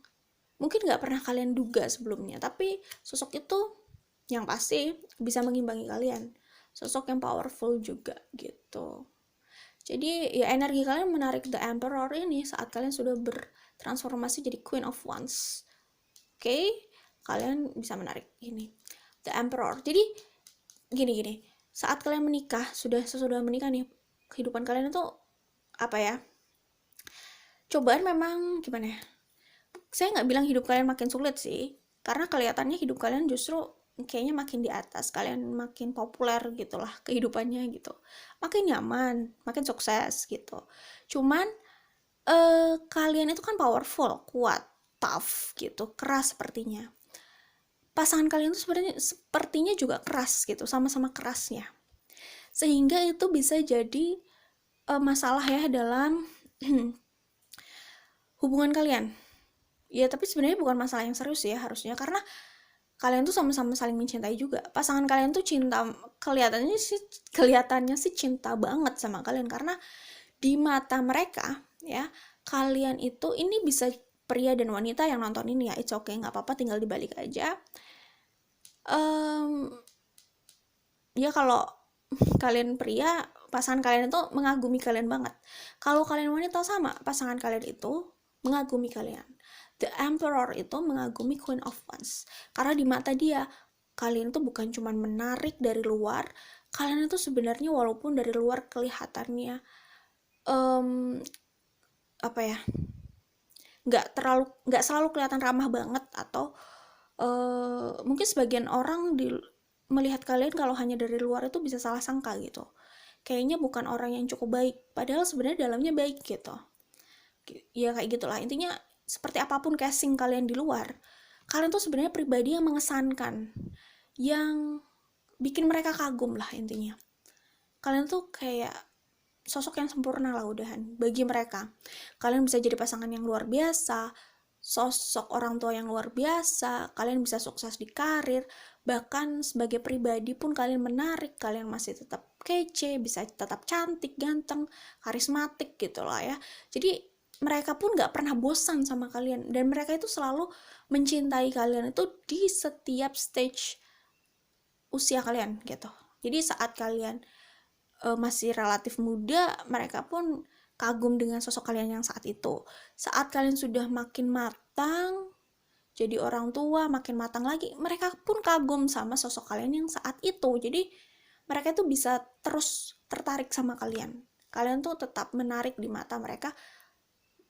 mungkin nggak pernah kalian duga sebelumnya, tapi sosok itu yang pasti bisa mengimbangi kalian. Sosok yang powerful juga gitu. Jadi ya energi kalian menarik The Emperor ini saat kalian sudah bertransformasi jadi Queen of Wands. Oke, kalian bisa menarik ini The Emperor. Jadi gini, saat kalian menikah, sesudah menikah nih, kehidupan kalian itu apa ya? Cobaan memang gimana ya? Saya nggak bilang hidup kalian makin sulit sih, karena kelihatannya hidup kalian justru kayaknya makin di atas, kalian makin populer gitulah kehidupannya gitu, makin nyaman, makin sukses gitu. Cuman kalian itu kan powerful, kuat, tough gitu, keras sepertinya. Pasangan kalian itu sepertinya juga keras gitu, sama-sama kerasnya, sehingga itu bisa jadi masalah ya dalam hubungan kalian. Ya tapi sebenarnya bukan masalah yang serius ya harusnya, karena kalian tuh sama-sama saling mencintai juga. Pasangan kalian tuh cinta, kelihatannya sih cinta banget sama kalian, karena di mata mereka ya, kalian itu ini bisa pria dan wanita yang nonton ini ya, it's okay, nggak apa-apa, tinggal dibalik aja. Ya kalau kalian pria, pasangan kalian itu mengagumi kalian banget. Kalau kalian wanita sama, pasangan kalian itu mengagumi kalian. The Emperor itu mengagumi Queen of Wands, karena di mata dia kalian itu bukan cuma menarik dari luar, kalian itu sebenarnya walaupun dari luar kelihatannya apa ya, nggak selalu kelihatan ramah banget, atau mungkin sebagian orang melihat kalian kalau hanya dari luar itu bisa salah sangka gitu, kayaknya bukan orang yang cukup baik, padahal sebenarnya dalamnya baik gitu. Ya kayak gitulah intinya. Seperti apapun casing kalian di luar, kalian tuh sebenarnya pribadi yang mengesankan, yang bikin mereka kagum lah intinya. Kalian tuh kayak sosok yang sempurna lah udahan bagi mereka. Kalian bisa jadi pasangan yang luar biasa, sosok orang tua yang luar biasa, kalian bisa sukses di karir, bahkan sebagai pribadi pun kalian menarik, kalian masih tetap kece, bisa tetap cantik, ganteng, karismatik gitu lah ya. Jadi mereka pun gak pernah bosan sama kalian, dan mereka itu selalu mencintai kalian itu di setiap stage usia kalian gitu. Jadi saat kalian masih relatif muda, mereka pun kagum dengan sosok kalian yang saat itu. Saat kalian sudah makin matang, jadi orang tua, makin matang lagi, mereka pun kagum sama sosok kalian yang saat itu. Jadi mereka tuh bisa terus tertarik sama kalian. Kalian tuh tetap menarik di mata mereka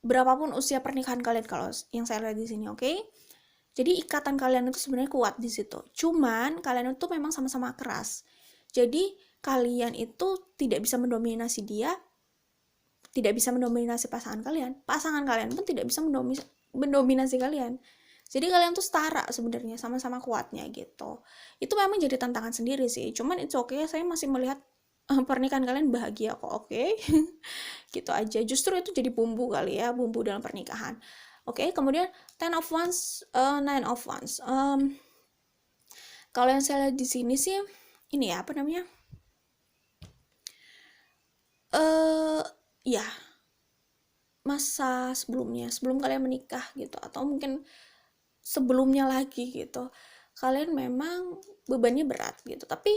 berapapun usia pernikahan kalian, kalau yang saya lihat di sini, oke? Jadi ikatan kalian itu sebenarnya kuat di situ. Cuman kalian itu memang sama-sama keras. Jadi kalian itu tidak bisa mendominasi dia, tidak bisa mendominasi pasangan kalian pun tidak bisa mendominasi kalian. Jadi kalian tuh setara sebenarnya, sama-sama kuatnya gitu. Itu memang jadi tantangan sendiri sih. Cuman it's okay, saya masih melihat pernikahan kalian bahagia kok, oke? Gitu aja. Justru itu jadi bumbu kali ya, bumbu dalam pernikahan. Oke, kemudian Ten of Wands, Nine of Wands. Kalau yang saya lihat di sini sih, ini ya, apa namanya? Ya, masa sebelumnya, sebelum kalian menikah gitu, atau mungkin sebelumnya lagi gitu, kalian memang bebannya berat gitu, tapi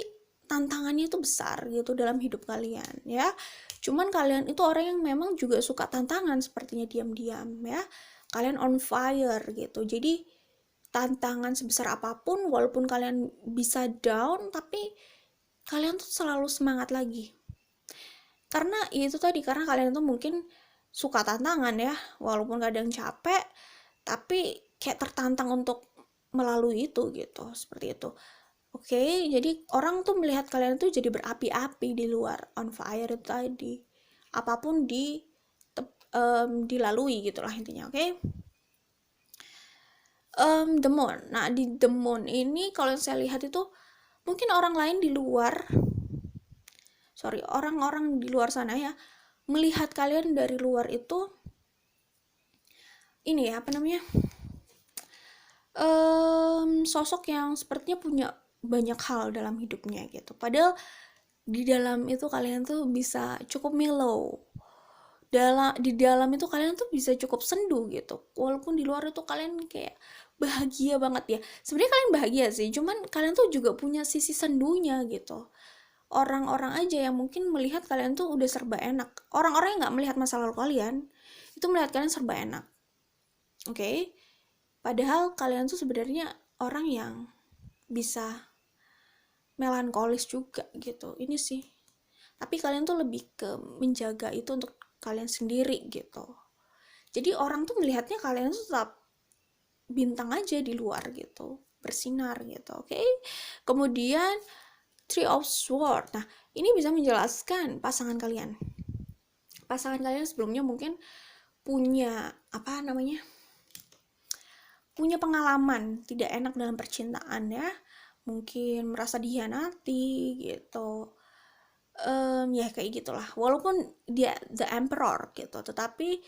tantangannya itu besar gitu dalam hidup kalian ya. Cuman kalian itu orang yang memang juga suka tantangan sepertinya, diam-diam ya. Kalian on fire gitu. Jadi tantangan sebesar apapun, walaupun kalian bisa down, tapi kalian tuh selalu semangat lagi. Karena itu tadi, karena kalian tuh mungkin suka tantangan ya, walaupun kadang capek, tapi kayak tertantang untuk melalui itu gitu, seperti itu. Oke, jadi orang tuh melihat kalian tuh jadi berapi-api di luar, on fire itu tadi. Apapun dilalui gitulah intinya, oke? The Moon. Nah, di The Moon ini kalau saya lihat itu mungkin orang-orang di luar sana ya, melihat kalian dari luar itu ini ya, apa namanya? Sosok yang sepertinya punya banyak hal dalam hidupnya gitu. Padahal di dalam itu kalian tuh bisa cukup mellow. Di dalam itu kalian tuh bisa cukup sendu gitu. Walaupun di luar itu kalian kayak bahagia banget ya. Sebenarnya kalian bahagia sih, cuman kalian tuh juga punya sisi sendunya gitu. Orang-orang aja yang mungkin melihat kalian tuh udah serba enak. Orang-orang yang nggak melihat masa lalu kalian, itu melihat kalian serba enak. Oke? Padahal kalian tuh sebenarnya orang yang bisa melankolis juga gitu. Ini sih. Tapi kalian tuh lebih ke menjaga itu untuk kalian sendiri gitu. Jadi orang tuh melihatnya kalian tuh tetap bintang aja di luar gitu, bersinar gitu, oke? Kemudian Three of Swords. Nah, ini bisa menjelaskan pasangan kalian. Pasangan kalian sebelumnya mungkin punya apa namanya? Punya pengalaman tidak enak dalam percintaan ya. Mungkin merasa dihianati gitu. Ya kayak gitulah. Walaupun dia the emperor gitu, tetapi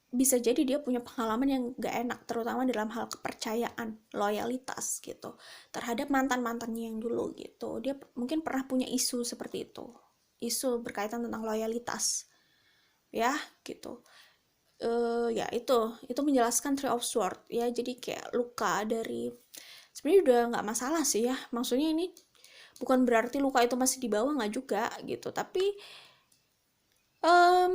bisa jadi dia punya pengalaman yang gak enak, terutama dalam hal kepercayaan, loyalitas gitu, terhadap mantan-mantannya yang dulu gitu. Dia mungkin pernah punya isu seperti itu, isu berkaitan tentang loyalitas, ya gitu. Ya itu menjelaskan Three of Swords ya. Jadi kayak luka dari, sebenarnya udah nggak masalah sih ya. Maksudnya ini bukan berarti luka itu masih di bawah, nggak juga gitu. Tapi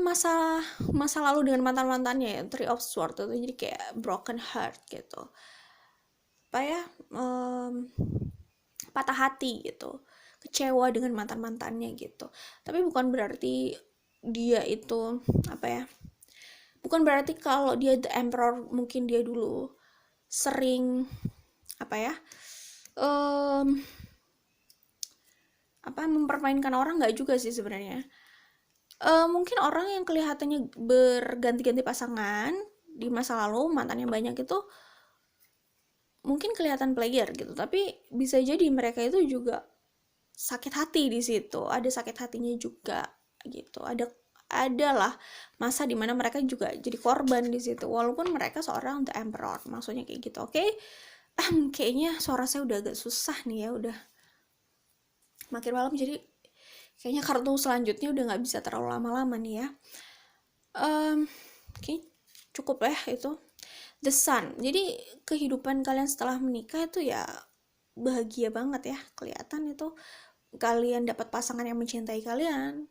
masa lalu dengan mantan-mantannya ya, Three of Swords itu jadi kayak broken heart gitu, apa ya, patah hati gitu, kecewa dengan mantan-mantannya gitu. Tapi bukan berarti dia itu apa ya, bukan berarti kalau dia the emperor mungkin dia dulu sering apa ya, apa mempermainkan orang, nggak juga sih sebenarnya. Mungkin orang yang kelihatannya berganti-ganti pasangan di masa lalu, mantannya banyak itu mungkin kelihatan player gitu, tapi bisa jadi mereka itu juga sakit hati di situ, ada sakit hatinya juga gitu, adalah masa dimana mereka juga jadi korban di situ, walaupun mereka seorang the emperor, maksudnya kayak gitu, oke? Kayaknya suara saya udah agak susah nih ya, udah makin malam, jadi kayaknya kartu selanjutnya udah nggak bisa terlalu lama-lama nih ya. Oke, cukup ya itu. The Sun. Jadi kehidupan kalian setelah menikah itu ya bahagia banget ya. Kelihatan itu kalian dapat pasangan yang mencintai kalian,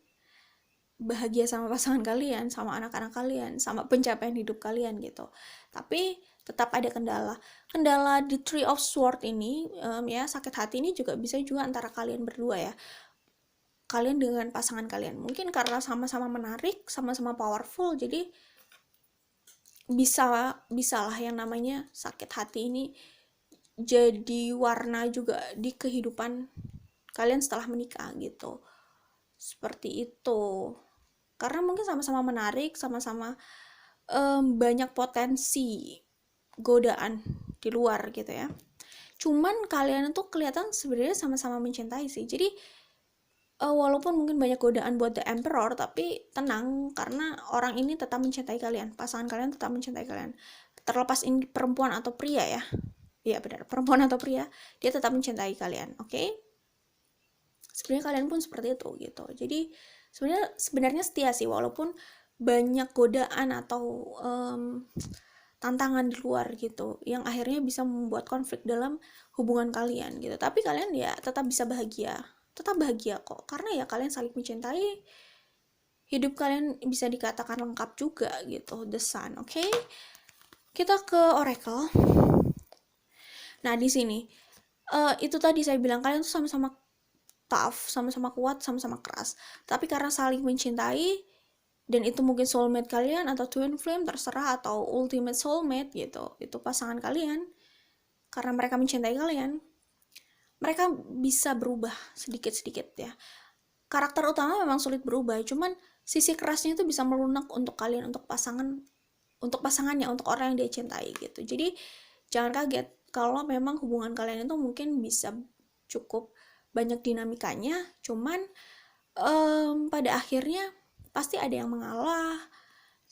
bahagia sama pasangan kalian, sama anak-anak kalian, sama pencapaian hidup kalian gitu. Tapi tetap ada kendala di Three of Swords ini, ya sakit hati ini juga bisa juga antara kalian berdua ya, kalian dengan pasangan kalian. Mungkin karena sama-sama menarik, sama-sama powerful, jadi bisalah yang namanya sakit hati ini jadi warna juga di kehidupan kalian setelah menikah gitu. Seperti itu. Karena mungkin sama-sama menarik, sama-sama banyak potensi godaan di luar gitu ya. Cuman kalian tuh kelihatan sebenarnya sama-sama mencintai sih. Jadi walaupun mungkin banyak godaan buat The Emperor, tapi tenang, karena orang ini tetap mencintai kalian, pasangan kalian tetap mencintai kalian. Terlepas ini perempuan atau pria ya. Iya benar, perempuan atau pria, dia tetap mencintai kalian, oke? Sebenarnya kalian pun seperti itu gitu. Jadi sebenarnya setia sih, walaupun banyak godaan atau tantangan di luar gitu yang akhirnya bisa membuat konflik dalam hubungan kalian gitu. Tapi kalian ya tetap bisa bahagia, tetap bahagia kok, karena ya kalian saling mencintai. Hidup kalian bisa dikatakan lengkap juga gitu. The Sun, oke? Kita ke Oracle. Nah di sini itu tadi saya bilang kalian tuh sama-sama tough, sama-sama kuat, sama-sama keras. Tapi karena saling mencintai, dan itu mungkin soulmate kalian atau twin flame terserah, atau ultimate soulmate gitu, itu pasangan kalian, karena mereka mencintai kalian, mereka bisa berubah sedikit-sedikit ya. Karakter utama memang sulit berubah, cuman sisi kerasnya itu bisa melunak untuk kalian, untuk pasangannya, untuk orang yang dia cintai gitu. Jadi jangan kaget kalau memang hubungan kalian itu mungkin bisa cukup banyak dinamikanya, cuman pada akhirnya pasti ada yang mengalah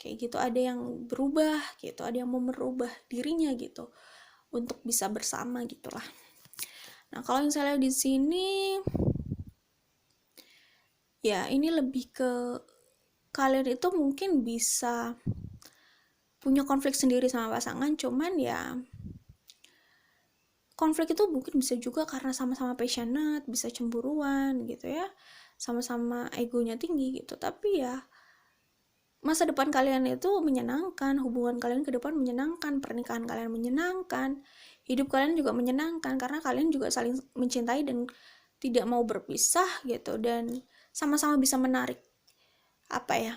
kayak gitu, ada yang berubah gitu, ada yang mau merubah dirinya gitu untuk bisa bersama gitulah. Nah kalau yang saya lihat di sini ya ini lebih ke kalian itu mungkin bisa punya konflik sendiri sama pasangan, cuman ya konflik itu mungkin bisa juga karena sama-sama passionate, bisa cemburuan gitu ya, sama-sama egonya tinggi gitu. Tapi ya masa depan kalian itu menyenangkan, hubungan kalian ke depan menyenangkan, pernikahan kalian menyenangkan, hidup kalian juga menyenangkan karena kalian juga saling mencintai dan tidak mau berpisah gitu, dan sama-sama bisa menarik apa ya,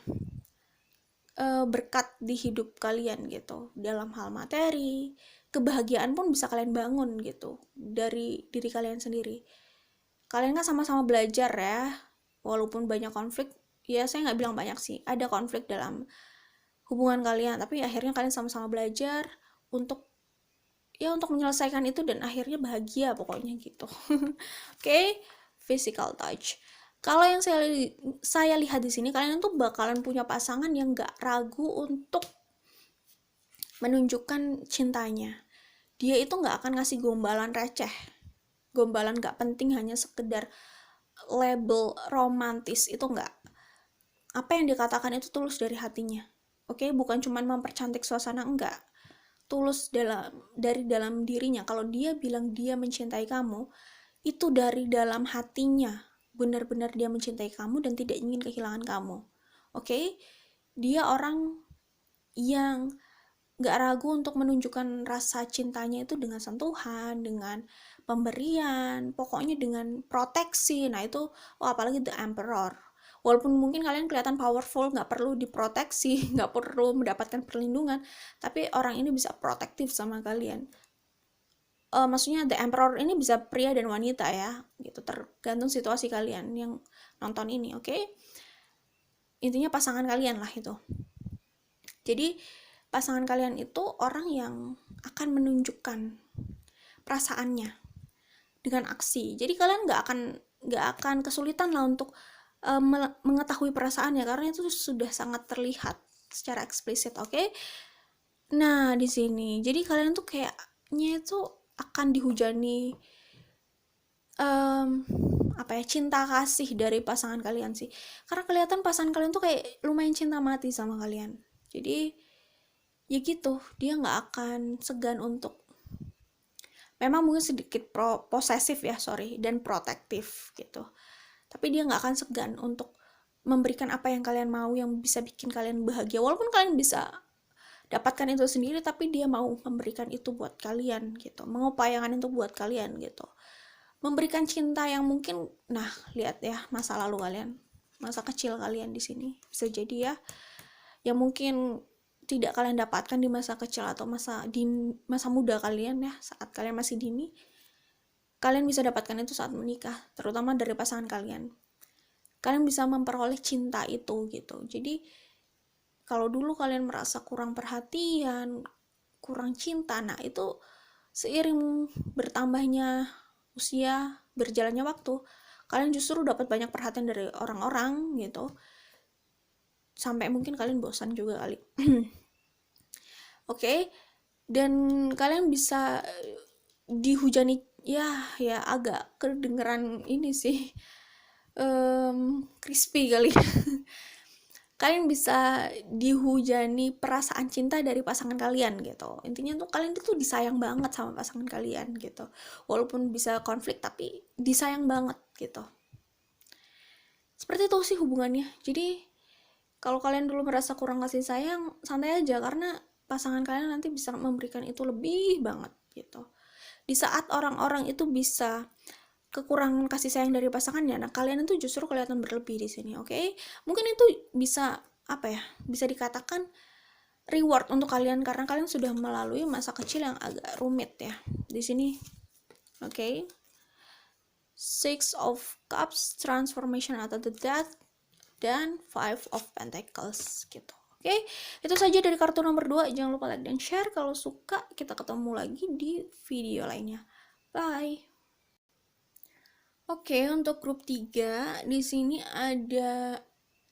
berkat di hidup kalian gitu, dalam hal materi, kebahagiaan pun bisa kalian bangun gitu dari diri kalian sendiri. Kalian kan sama-sama belajar ya, walaupun banyak konflik, ya saya nggak bilang banyak sih, ada konflik dalam hubungan kalian, tapi akhirnya kalian sama-sama belajar untuk menyelesaikan itu dan akhirnya bahagia pokoknya gitu. Oke, physical touch. Kalau yang saya lihat di sini, kalian tuh bakalan punya pasangan yang nggak ragu untuk menunjukkan cintanya. Dia itu nggak akan ngasih gombalan receh, gombalan nggak penting hanya sekedar label romantis, itu nggak. Apa yang dikatakan itu tulus dari hatinya. Oke, bukan cuma mempercantik suasana, enggak. Tulus dari dalam dirinya. Kalau dia bilang dia mencintai kamu, itu dari dalam hatinya. Benar-benar dia mencintai kamu dan tidak ingin kehilangan kamu. Oke? Dia orang yang gak ragu untuk menunjukkan rasa cintanya itu dengan sentuhan, dengan pemberian, pokoknya dengan proteksi. Nah itu, apalagi The Emperor. Walaupun mungkin kalian kelihatan powerful, gak perlu diproteksi, gak perlu mendapatkan perlindungan, tapi orang ini bisa protektif sama kalian. Maksudnya The Emperor ini bisa pria dan wanita ya, gitu, tergantung situasi kalian yang nonton ini, oke? Intinya pasangan kalian lah itu. Jadi pasangan kalian itu orang yang akan menunjukkan perasaannya dengan aksi. Jadi kalian nggak akan kesulitan lah untuk mengetahui perasaannya, karena itu sudah sangat terlihat secara eksplisit, oke? Nah di sini, jadi kalian tuh kayaknya itu akan dihujani cinta kasih dari pasangan kalian sih, karena kelihatan pasangan kalian tuh kayak lumayan cinta mati sama kalian. Jadi ya gitu, dia nggak akan segan untuk, memang mungkin sedikit posesif ya, dan protektif gitu, tapi dia nggak akan segan untuk memberikan apa yang kalian mau, yang bisa bikin kalian bahagia. Walaupun kalian bisa dapatkan itu sendiri, tapi dia mau memberikan itu buat kalian gitu, mengupayakan itu buat kalian gitu, memberikan cinta yang mungkin, nah lihat ya masa lalu kalian, masa kecil kalian di sini bisa jadi ya, yang mungkin tidak kalian dapatkan di masa kecil atau masa muda kalian ya, saat kalian masih dini, kalian bisa dapatkan itu saat menikah, terutama dari pasangan kalian. Kalian bisa memperoleh cinta itu gitu. Jadi kalau dulu kalian merasa kurang perhatian, kurang cinta, nah itu seiring bertambahnya usia, berjalannya waktu, kalian justru dapat banyak perhatian dari orang-orang gitu. Sampai mungkin kalian bosan juga kali. Oke. Dan kalian bisa dihujani, ya agak kedengeran ini sih, crispy kali. Kalian bisa dihujani perasaan cinta dari pasangan kalian gitu. Intinya tuh kalian tuh disayang banget sama pasangan kalian gitu. Walaupun bisa konflik tapi disayang banget gitu. Seperti itu sih hubungannya. Jadi kalau kalian dulu merasa kurang kasih sayang, santai aja karena pasangan kalian nanti bisa memberikan itu lebih banget gitu. Di saat orang-orang itu bisa kekurangan kasih sayang dari pasangannya, nah kalian itu justru kelihatan berlebih di sini, oke? Mungkin itu bisa bisa dikatakan reward untuk kalian karena kalian sudah melalui masa kecil yang agak rumit ya di sini, oke? Six of Cups, transformation atau the death, dan Five of Pentacles gitu. Oke, itu saja dari kartu nomor 2. Jangan lupa like dan share. Kalau suka, kita ketemu lagi di video lainnya. Bye. Oke, untuk grup 3, di sini ada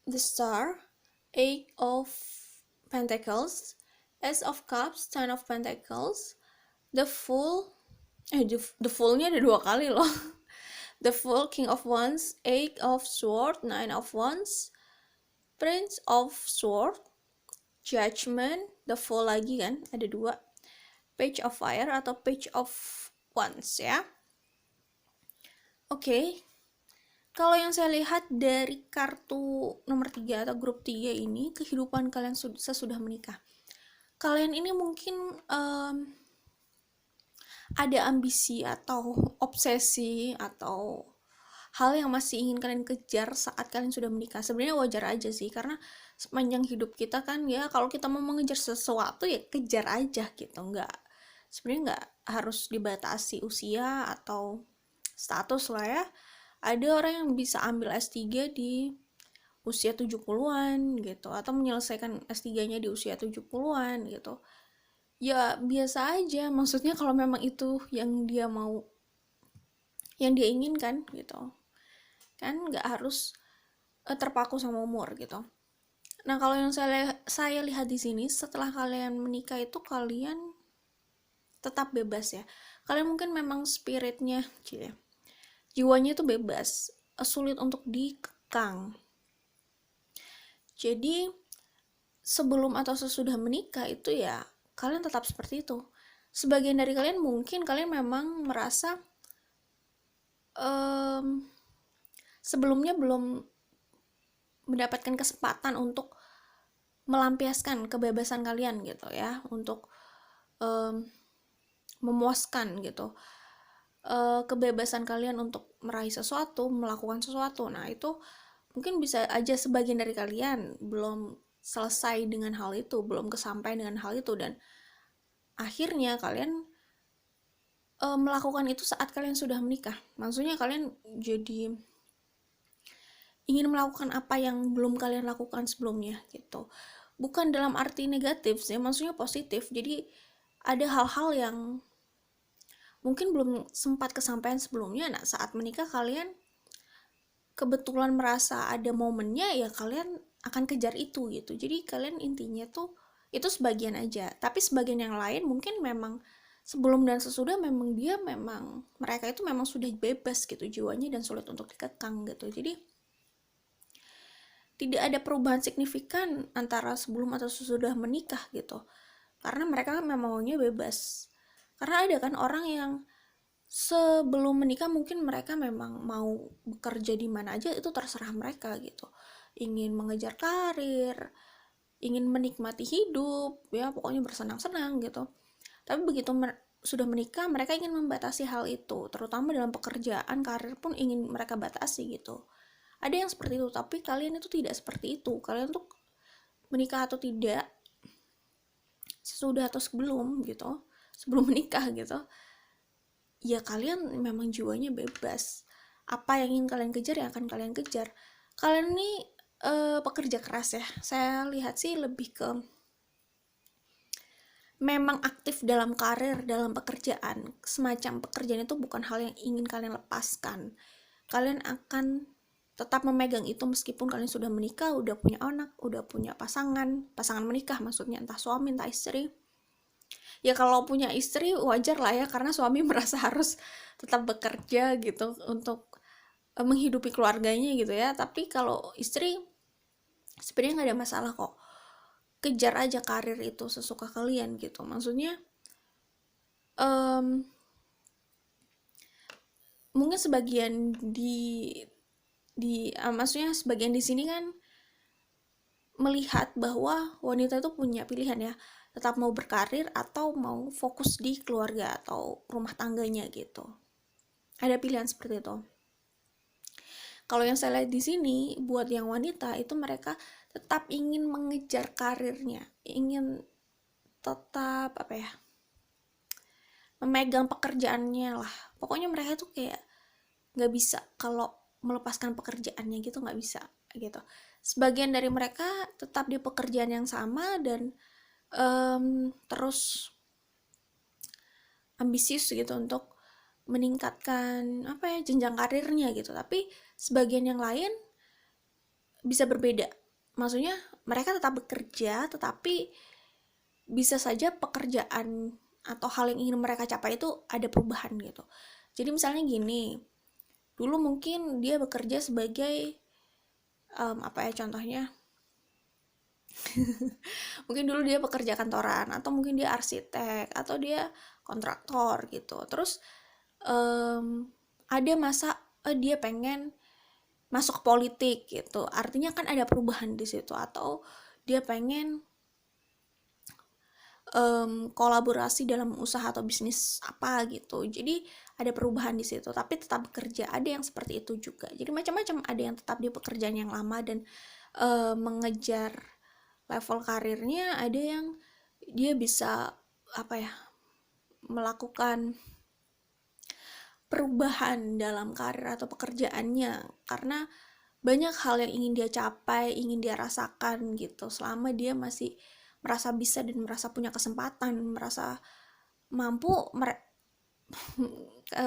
The Star, Eight of Pentacles, Ace of Cups, Ten of Pentacles, The Fool, The Fool-nya ada 2 kali loh. The Fool, King of Wands, Eight of Swords, Nine of Wands, Prince of Swords, Judgment, The Fool lagi kan, ada 2, Page of Fire atau Page of Wands ya. Oke. Kalau yang saya lihat dari kartu nomor 3 atau grup 3 ini, kehidupan kalian sesudah menikah. Kalian ini mungkin ada ambisi atau obsesi atau hal yang masih ingin kalian kejar saat kalian sudah menikah. Sebenarnya wajar aja sih, karena sepanjang hidup kita kan ya, kalau kita mau mengejar sesuatu ya kejar aja gitu. Sebenarnya nggak harus dibatasi usia atau status lah ya. Ada orang yang bisa ambil S3 di usia 70-an gitu, atau menyelesaikan S3-nya di usia 70-an gitu. Ya biasa aja, maksudnya kalau memang itu yang dia mau, yang dia inginkan gitu. Kan nggak harus terpaku sama umur gitu. Nah, kalau yang saya lihat di sini, setelah kalian menikah itu kalian tetap bebas ya. Kalian mungkin memang spiritnya, jiwanya itu bebas, sulit untuk dikekang. Jadi sebelum atau sesudah menikah itu ya kalian tetap seperti itu. Sebagian dari kalian mungkin kalian memang merasa sebelumnya belum mendapatkan kesempatan untuk melampiaskan kebebasan kalian gitu ya, untuk memuaskan gitu kebebasan kalian untuk meraih sesuatu, melakukan sesuatu. Nah itu mungkin bisa aja sebagian dari kalian belum selesai dengan hal itu, belum kesampaian dengan hal itu, dan akhirnya kalian melakukan itu saat kalian sudah menikah. Maksudnya kalian jadi ingin melakukan apa yang belum kalian lakukan sebelumnya gitu. Bukan dalam arti negatif sih, maksudnya positif. Jadi ada hal-hal yang mungkin belum sempat kesampaian sebelumnya. Nah, saat menikah kalian kebetulan merasa ada momennya, ya kalian akan kejar itu gitu. Jadi kalian intinya tuh itu sebagian aja. Tapi sebagian yang lain mungkin memang sebelum dan sesudah memang mereka itu memang sudah bebas gitu jiwanya dan sulit untuk dikekang gitu. Jadi tidak ada perubahan signifikan antara sebelum atau sesudah menikah gitu. Karena mereka kan memang maunya bebas. Karena ada kan orang yang sebelum menikah mungkin mereka memang mau bekerja di mana aja, itu terserah mereka gitu. Ingin mengejar karir, ingin menikmati hidup, ya pokoknya bersenang-senang gitu. Tapi begitu sudah menikah, mereka ingin membatasi hal itu, terutama dalam pekerjaan, karir pun ingin mereka batasi gitu. Ada yang seperti itu, tapi kalian itu tidak seperti itu. Kalian tuh menikah atau tidak, sesudah atau sebelum gitu, sebelum menikah gitu, ya kalian memang jiwanya bebas. Apa yang ingin kalian kejar ya akan kalian kejar. Kalian nih pekerja keras ya. Saya lihat sih lebih ke memang aktif dalam karir, dalam pekerjaan. Semacam pekerjaan itu bukan hal yang ingin kalian lepaskan. Kalian akan tetap memegang itu meskipun kalian sudah menikah, udah punya anak, udah punya pasangan menikah maksudnya, entah suami, entah istri. Ya kalau punya istri wajar lah ya, karena suami merasa harus tetap bekerja gitu untuk menghidupi keluarganya gitu ya. Tapi kalau istri sebenarnya nggak ada masalah kok, kejar aja karir itu sesuka kalian gitu. Maksudnya mungkin sebagian maksudnya sebagian di sini kan melihat bahwa wanita itu punya pilihan ya, tetap mau berkarir atau mau fokus di keluarga atau rumah tangganya gitu. Ada pilihan seperti itu. Kalau yang saya lihat di sini, buat yang wanita itu mereka tetap ingin mengejar karirnya, ingin tetap memegang pekerjaannya lah. Pokoknya mereka tuh kayak nggak bisa kalau melepaskan pekerjaannya gitu, nggak bisa gitu. Sebagian dari mereka tetap di pekerjaan yang sama dan terus ambisius gitu untuk meningkatkan jenjang karirnya gitu. Tapi sebagian yang lain bisa berbeda. Maksudnya mereka tetap bekerja, tetapi bisa saja pekerjaan atau hal yang ingin mereka capai itu ada perubahan gitu. Jadi misalnya gini, dulu mungkin dia bekerja sebagai contohnya mungkin dulu dia pekerja kantoran, atau mungkin dia arsitek, atau dia kontraktor gitu. Terus ada masa dia pengen masuk politik gitu, artinya kan ada perubahan di situ. Atau dia pengen kolaborasi dalam usaha atau bisnis apa gitu, jadi ada perubahan di situ tapi tetap bekerja. Ada yang seperti itu juga, jadi macam-macam. Ada yang tetap di pekerjaan yang lama dan mengejar level karirnya, ada yang dia bisa melakukan perubahan dalam karir atau pekerjaannya karena banyak hal yang ingin dia capai, ingin dia rasakan gitu. Selama dia masih merasa bisa dan merasa punya kesempatan, merasa mampu,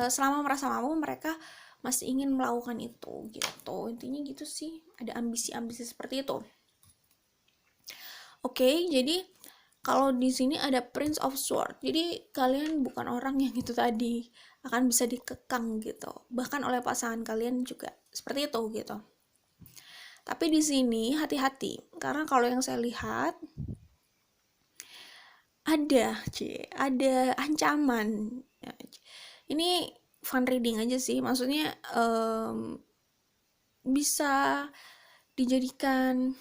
selama merasa mampu mereka masih ingin melakukan itu gitu. Intinya gitu sih, ada ambisi-ambisi seperti itu. Oke, jadi kalau di sini ada Prince of Sword. Jadi kalian bukan orang yang itu tadi akan bisa dikekang gitu. Bahkan oleh pasangan kalian juga seperti itu gitu. Tapi di sini hati-hati, karena kalau yang saya lihat ada ancaman. Ini fun reading aja sih, maksudnya bisa dijadikan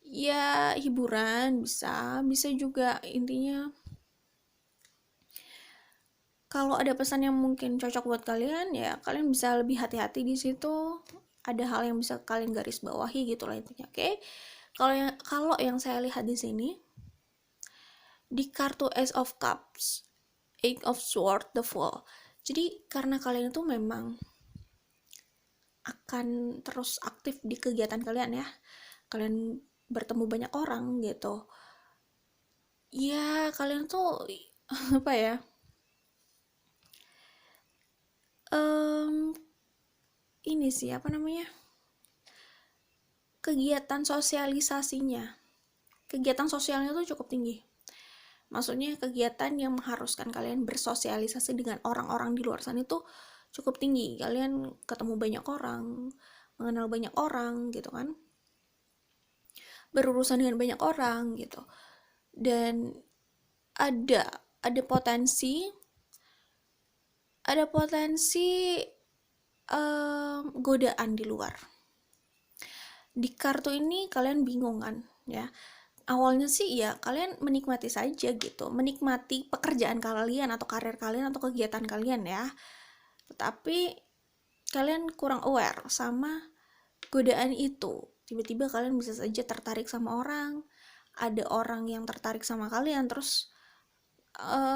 ya hiburan, bisa juga. Intinya kalau ada pesan yang mungkin cocok buat kalian, ya kalian bisa lebih hati-hati di situ. Ada hal yang bisa kalian garis bawahi gitu lah intinya. Oke. Kalau yang saya lihat di sini, di kartu Ace of Cups, Eight of Swords, The Fool. Jadi karena kalian itu memang akan terus aktif di kegiatan kalian ya. Kalian bertemu banyak orang gitu. Ya, kalian tuh ini sih kegiatan sosialisasinya, kegiatan sosialnya tuh cukup tinggi. Maksudnya kegiatan yang mengharuskan kalian bersosialisasi dengan orang-orang di luar sana itu cukup tinggi. Kalian ketemu banyak orang, mengenal banyak orang gitu kan, berurusan dengan banyak orang gitu. Dan ada potensi godaan di luar. Di kartu ini kalian bingung kan ya. Awalnya sih ya kalian menikmati saja gitu, menikmati pekerjaan kalian atau karir kalian atau kegiatan kalian ya. Tetapi kalian kurang aware sama godaan itu. Tiba-tiba kalian bisa saja tertarik sama orang, ada orang yang tertarik sama kalian, terus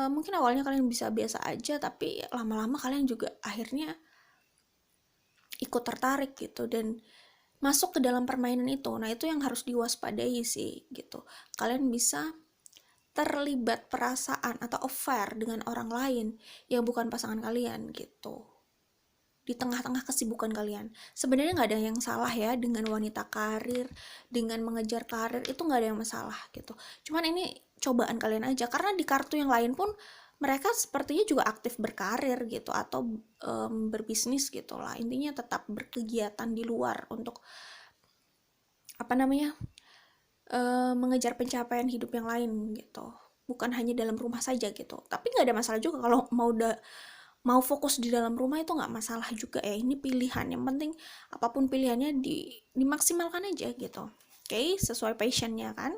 mungkin awalnya kalian bisa biasa aja, tapi lama-lama kalian juga akhirnya ikut tertarik gitu dan masuk ke dalam permainan itu. Nah, itu yang harus diwaspadai sih gitu. Kalian bisa terlibat perasaan atau affair dengan orang lain yang bukan pasangan kalian gitu di tengah-tengah kesibukan kalian. Sebenarnya nggak ada yang salah ya dengan wanita karir, dengan mengejar karir, itu nggak ada yang masalah gitu. Cuman ini cobaan kalian aja, karena di kartu yang lain pun mereka sepertinya juga aktif berkarir gitu atau berbisnis gitu lah. Intinya tetap berkegiatan di luar untuk apa namanya, mengejar pencapaian hidup yang lain gitu, bukan hanya dalam rumah saja gitu. Tapi nggak ada masalah juga kalau mau fokus di dalam rumah, itu nggak masalah juga ya. Ini pilihan, yang penting apapun pilihannya dimaksimalkan aja gitu. Oke, sesuai passionnya kan.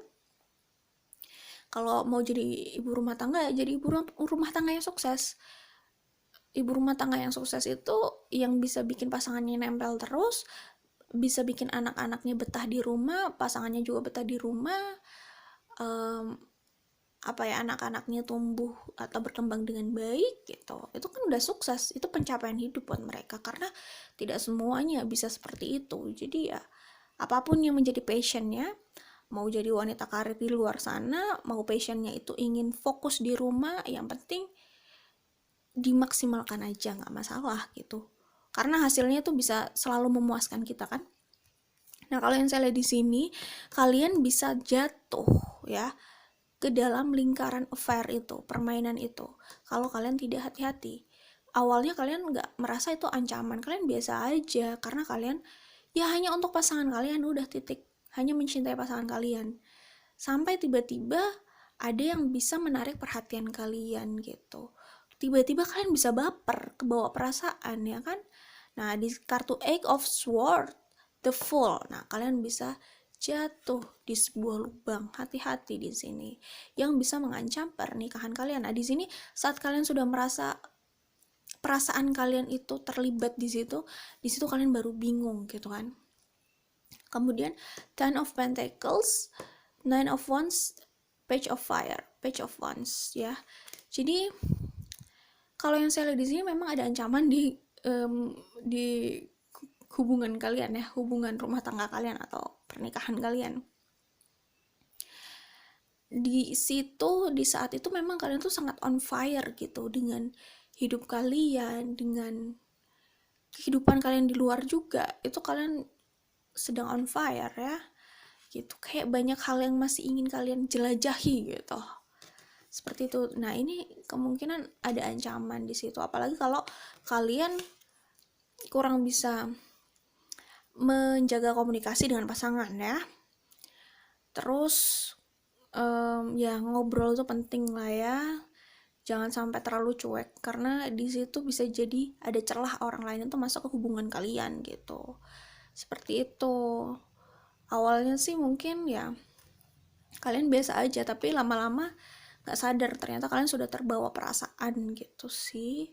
Kalau mau jadi ibu rumah tangga, jadi ibu rumah tangga yang sukses. Ibu rumah tangga yang sukses itu yang bisa bikin pasangannya nempel terus, bisa bikin anak-anaknya betah di rumah, pasangannya juga betah di rumah, anak-anaknya tumbuh atau berkembang dengan baik gitu. Itu kan udah sukses, itu pencapaian hidup buat mereka, karena tidak semuanya bisa seperti itu. Jadi ya apapun yang menjadi passionnya, mau jadi wanita karir di luar sana, mau passionnya itu ingin fokus di rumah, yang penting dimaksimalkan aja, nggak masalah gitu, karena hasilnya tuh bisa selalu memuaskan kita kan. Nah, kalau yang saya lihat di sini, kalian bisa jatuh ya ke dalam lingkaran affair itu, permainan itu, kalau kalian tidak hati-hati. Awalnya kalian nggak merasa itu ancaman, kalian biasa aja, karena kalian ya hanya untuk pasangan kalian, udah titik, hanya mencintai pasangan kalian. Sampai tiba-tiba ada yang bisa menarik perhatian kalian gitu. Tiba-tiba kalian bisa baper, kebawa perasaan ya kan. Nah, di kartu Eight of Swords, The Fool. Nah, kalian bisa jatuh di sebuah lubang. Hati-hati di sini, yang bisa mengancam pernikahan kalian. Nah, di sini saat kalian sudah merasa perasaan kalian itu terlibat di situ kalian baru bingung gitu kan. Kemudian Ten of Pentacles, Nine of Wands, Page of Fire, Page of Wands ya. Jadi kalau yang saya lihat di sini memang ada ancaman di hubungan kalian ya, hubungan rumah tangga kalian atau pernikahan kalian. Di situ, di saat itu memang kalian tuh sangat on fire gitu dengan hidup kalian, dengan kehidupan kalian di luar juga. Itu kalian sedang on fire ya gitu, kayak banyak hal yang masih ingin kalian jelajahi gitu, seperti itu. Nah, ini kemungkinan ada ancaman di situ, apalagi kalau kalian kurang bisa menjaga komunikasi dengan pasangan ya. Terus ya ngobrol tuh penting lah ya, jangan sampai terlalu cuek, karena di situ bisa jadi ada celah orang lain itu masuk ke hubungan kalian gitu. Seperti itu. Awalnya sih mungkin ya kalian biasa aja, tapi lama-lama gak sadar ternyata kalian sudah terbawa perasaan gitu sih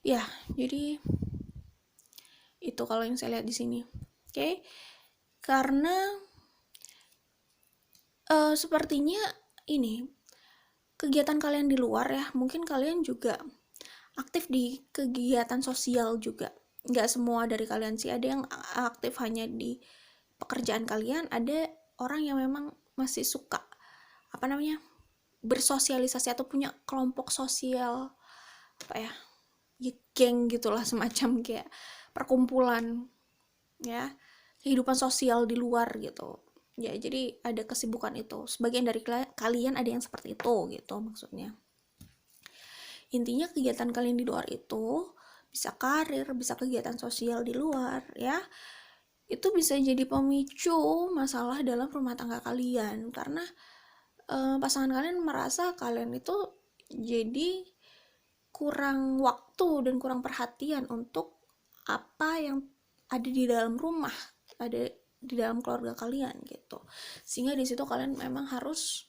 ya. Jadi itu kalau yang saya lihat di sini. Oke. Karena sepertinya ini kegiatan kalian di luar ya, mungkin kalian juga aktif di kegiatan sosial juga. Nggak semua dari kalian sih, ada yang aktif hanya di pekerjaan kalian, ada orang yang memang masih suka bersosialisasi atau punya kelompok sosial, ya geng gitulah, semacam kayak perkumpulan ya, kehidupan sosial di luar gitu ya. Jadi ada kesibukan itu, sebagian dari kalian ada yang seperti itu gitu maksudnya. Intinya kegiatan kalian di luar itu bisa karir, bisa kegiatan sosial di luar ya, itu bisa jadi pemicu masalah dalam rumah tangga kalian, karena pasangan kalian merasa kalian itu jadi kurang waktu dan kurang perhatian untuk apa yang ada di dalam rumah, ada di dalam keluarga kalian gitu. Sehingga di situ kalian memang harus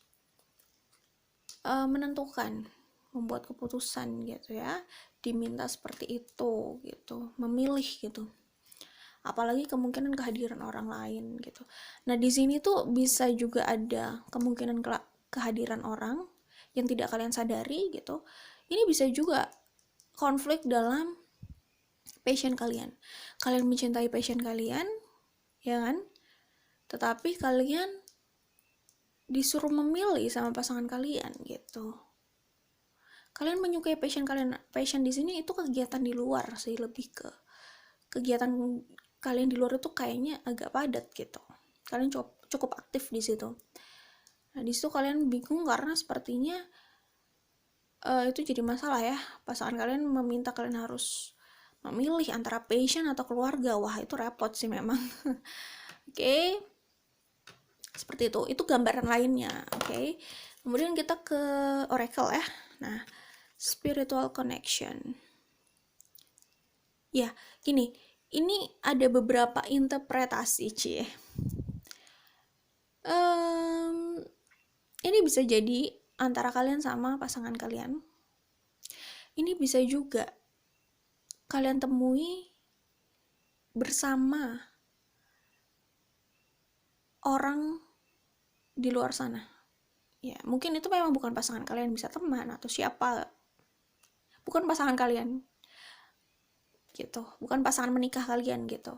menentukan, membuat keputusan gitu ya, diminta seperti itu gitu, memilih gitu. apalagi kemungkinan kehadiran orang lain gitu. Nah, di sini tuh bisa juga ada kemungkinan kehadiran orang yang tidak kalian sadari gitu. Ini bisa juga konflik dalam passion kalian. Kalian mencintai passion kalian, ya kan? Tetapi kalian disuruh memilih sama pasangan kalian gitu. Kalian menyukai passion kalian. Passion di sini itu kegiatan di luar sih, lebih ke kegiatan kalian di luar itu kayaknya agak padat gitu. Kalian cukup aktif di situ. Nah, di situ kalian bingung karena sepertinya itu jadi masalah ya. Pasangan kalian meminta kalian harus memilih antara passion atau keluarga. Wah, itu repot sih memang. Oke. Seperti itu. Itu gambaran lainnya, oke. Kemudian kita ke oracle ya. Nah, spiritual connection. Ya, gini. Ini ada beberapa interpretasi, Cie. Ini bisa jadi antara kalian sama pasangan kalian. Ini bisa juga kalian temui bersama orang di luar sana. Ya, mungkin itu memang bukan pasangan kalian, bisa teman atau siapa. Bukan pasangan kalian. Gitu. Bukan pasangan menikah kalian gitu.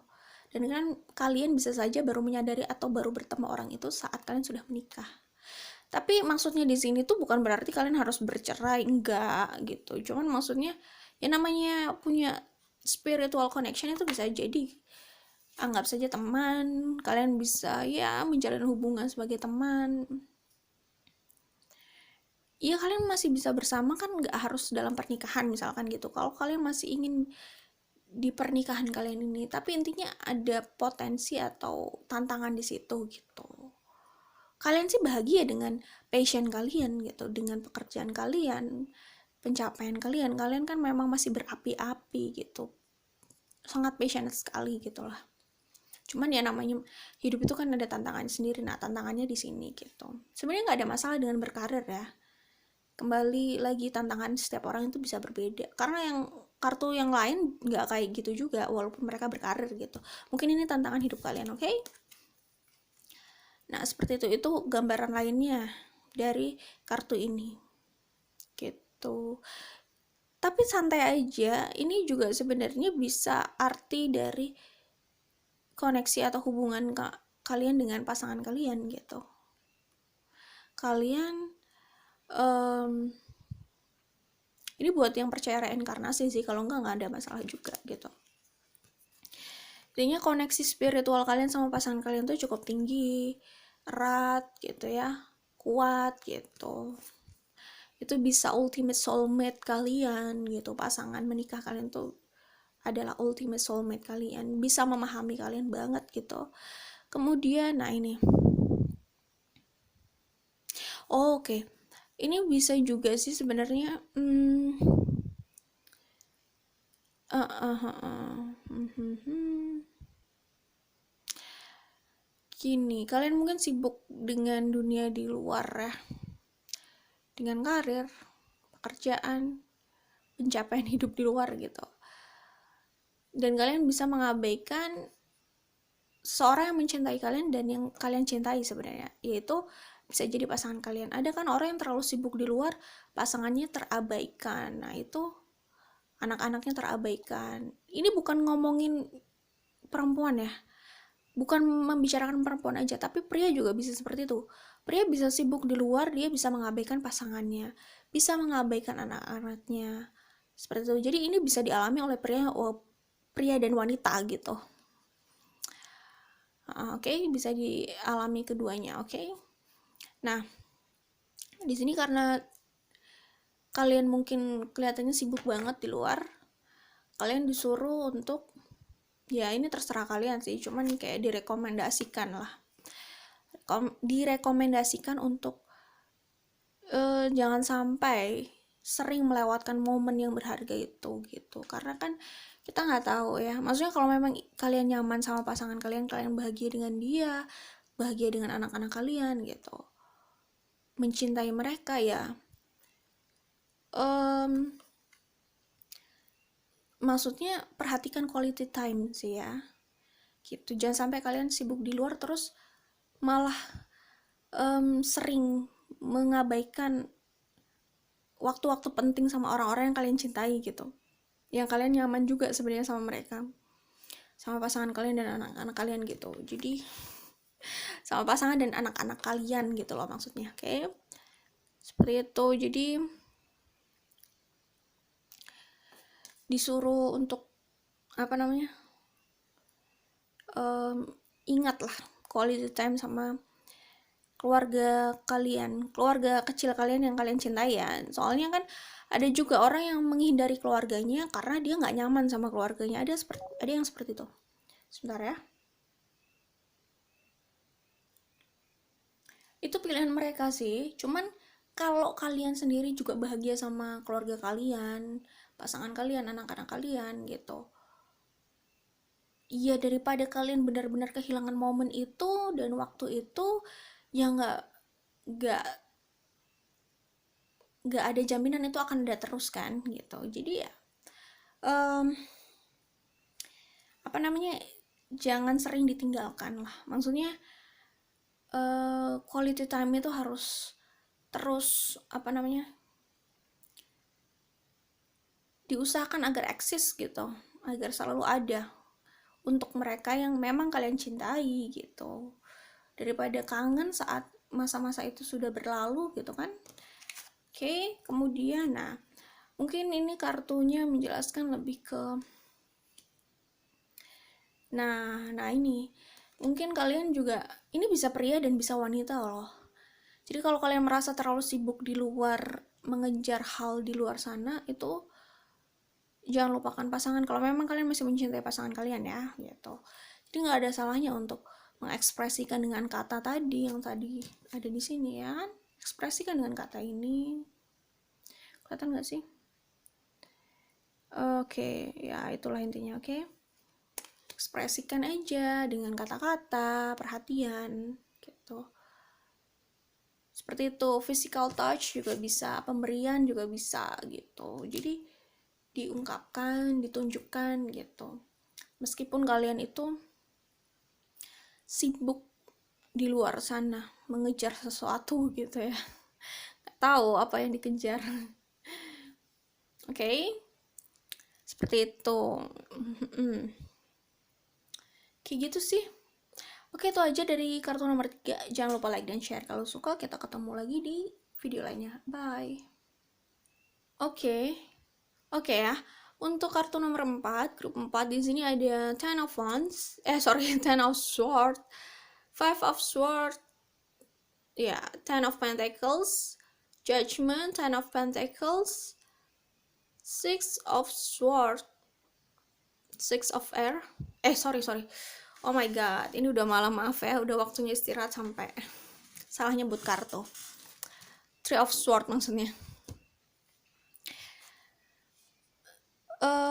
Dan kan kalian bisa saja baru menyadari atau baru bertemu orang itu saat kalian sudah menikah. Tapi maksudnya di sini tuh bukan berarti kalian harus bercerai, enggak gitu. Cuman maksudnya ya namanya punya spiritual connection itu bisa jadi anggap saja teman, kalian bisa ya menjalin hubungan sebagai teman. Ya kalian masih bisa bersama kan, nggak harus dalam pernikahan misalkan gitu. Kalau kalian masih ingin di pernikahan kalian ini, tapi intinya ada potensi atau tantangan di situ gitu. Kalian sih bahagia dengan passion kalian gitu, dengan pekerjaan kalian, pencapaian kalian. Kalian kan memang masih berapi-api gitu, sangat passionate sekali gitulah. Cuman ya namanya hidup itu kan ada tantangannya sendiri. Nah, tantangannya di sini gitu. Sebenarnya nggak ada masalah dengan berkarir ya. Kembali lagi, tantangan setiap orang itu bisa berbeda. Karena yang kartu yang lain nggak kayak gitu juga, walaupun mereka berkarir gitu. Mungkin ini tantangan hidup kalian, oke? Nah, seperti itu gambaran lainnya dari kartu ini. Gitu. Tapi santai aja, ini juga sebenarnya bisa arti dari koneksi atau hubungan kalian dengan pasangan kalian gitu. Kalian ini buat yang percaya reinkarnasi sih, kalau nggak ada masalah juga gitu. Intinya koneksi spiritual kalian sama pasangan kalian tuh cukup tinggi, erat gitu ya, kuat gitu. Itu bisa ultimate soulmate kalian gitu. Pasangan menikah kalian tuh adalah ultimate soulmate kalian, bisa memahami kalian banget gitu. Kemudian nah ini oke. Ini bisa juga sih sebenarnya gini, kalian mungkin sibuk dengan dunia di luar ya, dengan karir, pekerjaan, pencapaian hidup di luar gitu, dan kalian bisa mengabaikan seorang yang mencintai kalian dan yang kalian cintai sebenarnya, yaitu bisa jadi pasangan kalian. Ada kan orang yang terlalu sibuk di luar, pasangannya terabaikan. Nah, itu anak-anaknya terabaikan. Ini bukan ngomongin perempuan ya, bukan membicarakan perempuan aja, tapi pria juga bisa seperti itu. Pria bisa sibuk di luar, dia bisa mengabaikan pasangannya, bisa mengabaikan anak-anaknya, seperti itu. Jadi ini bisa dialami oleh pria dan wanita gitu. Oke, bisa dialami keduanya, oke. Nah, di sini karena kalian mungkin kelihatannya sibuk banget di luar, kalian disuruh untuk, ya ini terserah kalian sih, cuman kayak direkomendasikan lah, direkomendasikan untuk jangan sampai sering melewatkan momen yang berharga itu gitu. Karena kan kita nggak tahu ya, maksudnya kalau memang kalian nyaman sama pasangan kalian, kalian bahagia dengan dia, bahagia dengan anak-anak kalian gitu, mencintai mereka ya, maksudnya perhatikan quality time sih ya. gitu. Jangan sampai kalian sibuk di luar terus malah sering mengabaikan waktu-waktu penting sama orang-orang yang kalian cintai gitu, yang kalian nyaman juga sebenarnya sama mereka, sama pasangan kalian dan anak-anak kalian gitu. Jadi sama pasangan dan anak-anak kalian gitu loh maksudnya. Oke, seperti itu. Jadi disuruh untuk apa namanya, ingatlah quality time sama keluarga kalian, keluarga kecil kalian yang kalian cintai ya. Soalnya kan ada juga orang yang menghindari keluarganya karena dia nggak nyaman sama keluarganya. Ada yang seperti itu. Sebentar ya. Itu pilihan mereka sih. Cuman kalau kalian sendiri juga bahagia sama keluarga kalian, pasangan kalian, anak-anak kalian gitu, iya daripada kalian benar-benar kehilangan momen itu dan waktu itu, ya nggak nggak ada jaminan itu akan ada terus kan gitu. Jadi ya apa namanya, jangan sering ditinggalkan lah. Maksudnya quality time itu harus terus apa namanya, diusahakan agar eksis gitu, agar selalu ada untuk mereka yang memang kalian cintai gitu, daripada kangen saat masa-masa itu sudah berlalu gitu kan. Oke, kemudian nah mungkin ini kartunya menjelaskan lebih ke nah ini mungkin kalian juga, ini bisa pria dan bisa wanita loh. Jadi kalau kalian merasa terlalu sibuk di luar mengejar hal di luar sana, itu jangan lupakan pasangan kalau memang kalian masih mencintai pasangan kalian ya gitu. Jadi nggak ada salahnya untuk mengekspresikan dengan kata tadi yang tadi ada di sini ya kan. Ekspresikan dengan kata ini. Kelihatan nggak sih? Oke, ya itulah intinya. Oke, ekspresikan aja dengan kata-kata, perhatian gitu. Seperti itu. Physical touch juga bisa, pemberian juga bisa gitu. Jadi diungkapkan, ditunjukkan gitu. Meskipun kalian itu sibuk di luar sana mengejar sesuatu gitu ya, nggak tahu apa yang dikejar. Oke, seperti itu. Kayak gitu sih. Oke, itu aja dari kartu nomor 3. Jangan lupa like dan share kalau suka. Kita ketemu lagi di video lainnya. Bye. Oke ya. Untuk kartu nomor 4, grup 4 di sini ada Ten of Wands, Ten of Swords, Five of Swords, ya, Ten of Pentacles, Judgment, Ten of Pentacles, Six of Swords, Six of Air. Sorry. Oh my god, ini udah malam, maaf ya, udah waktunya istirahat sampai salah nyebut kartu. Three of Swords maksudnya.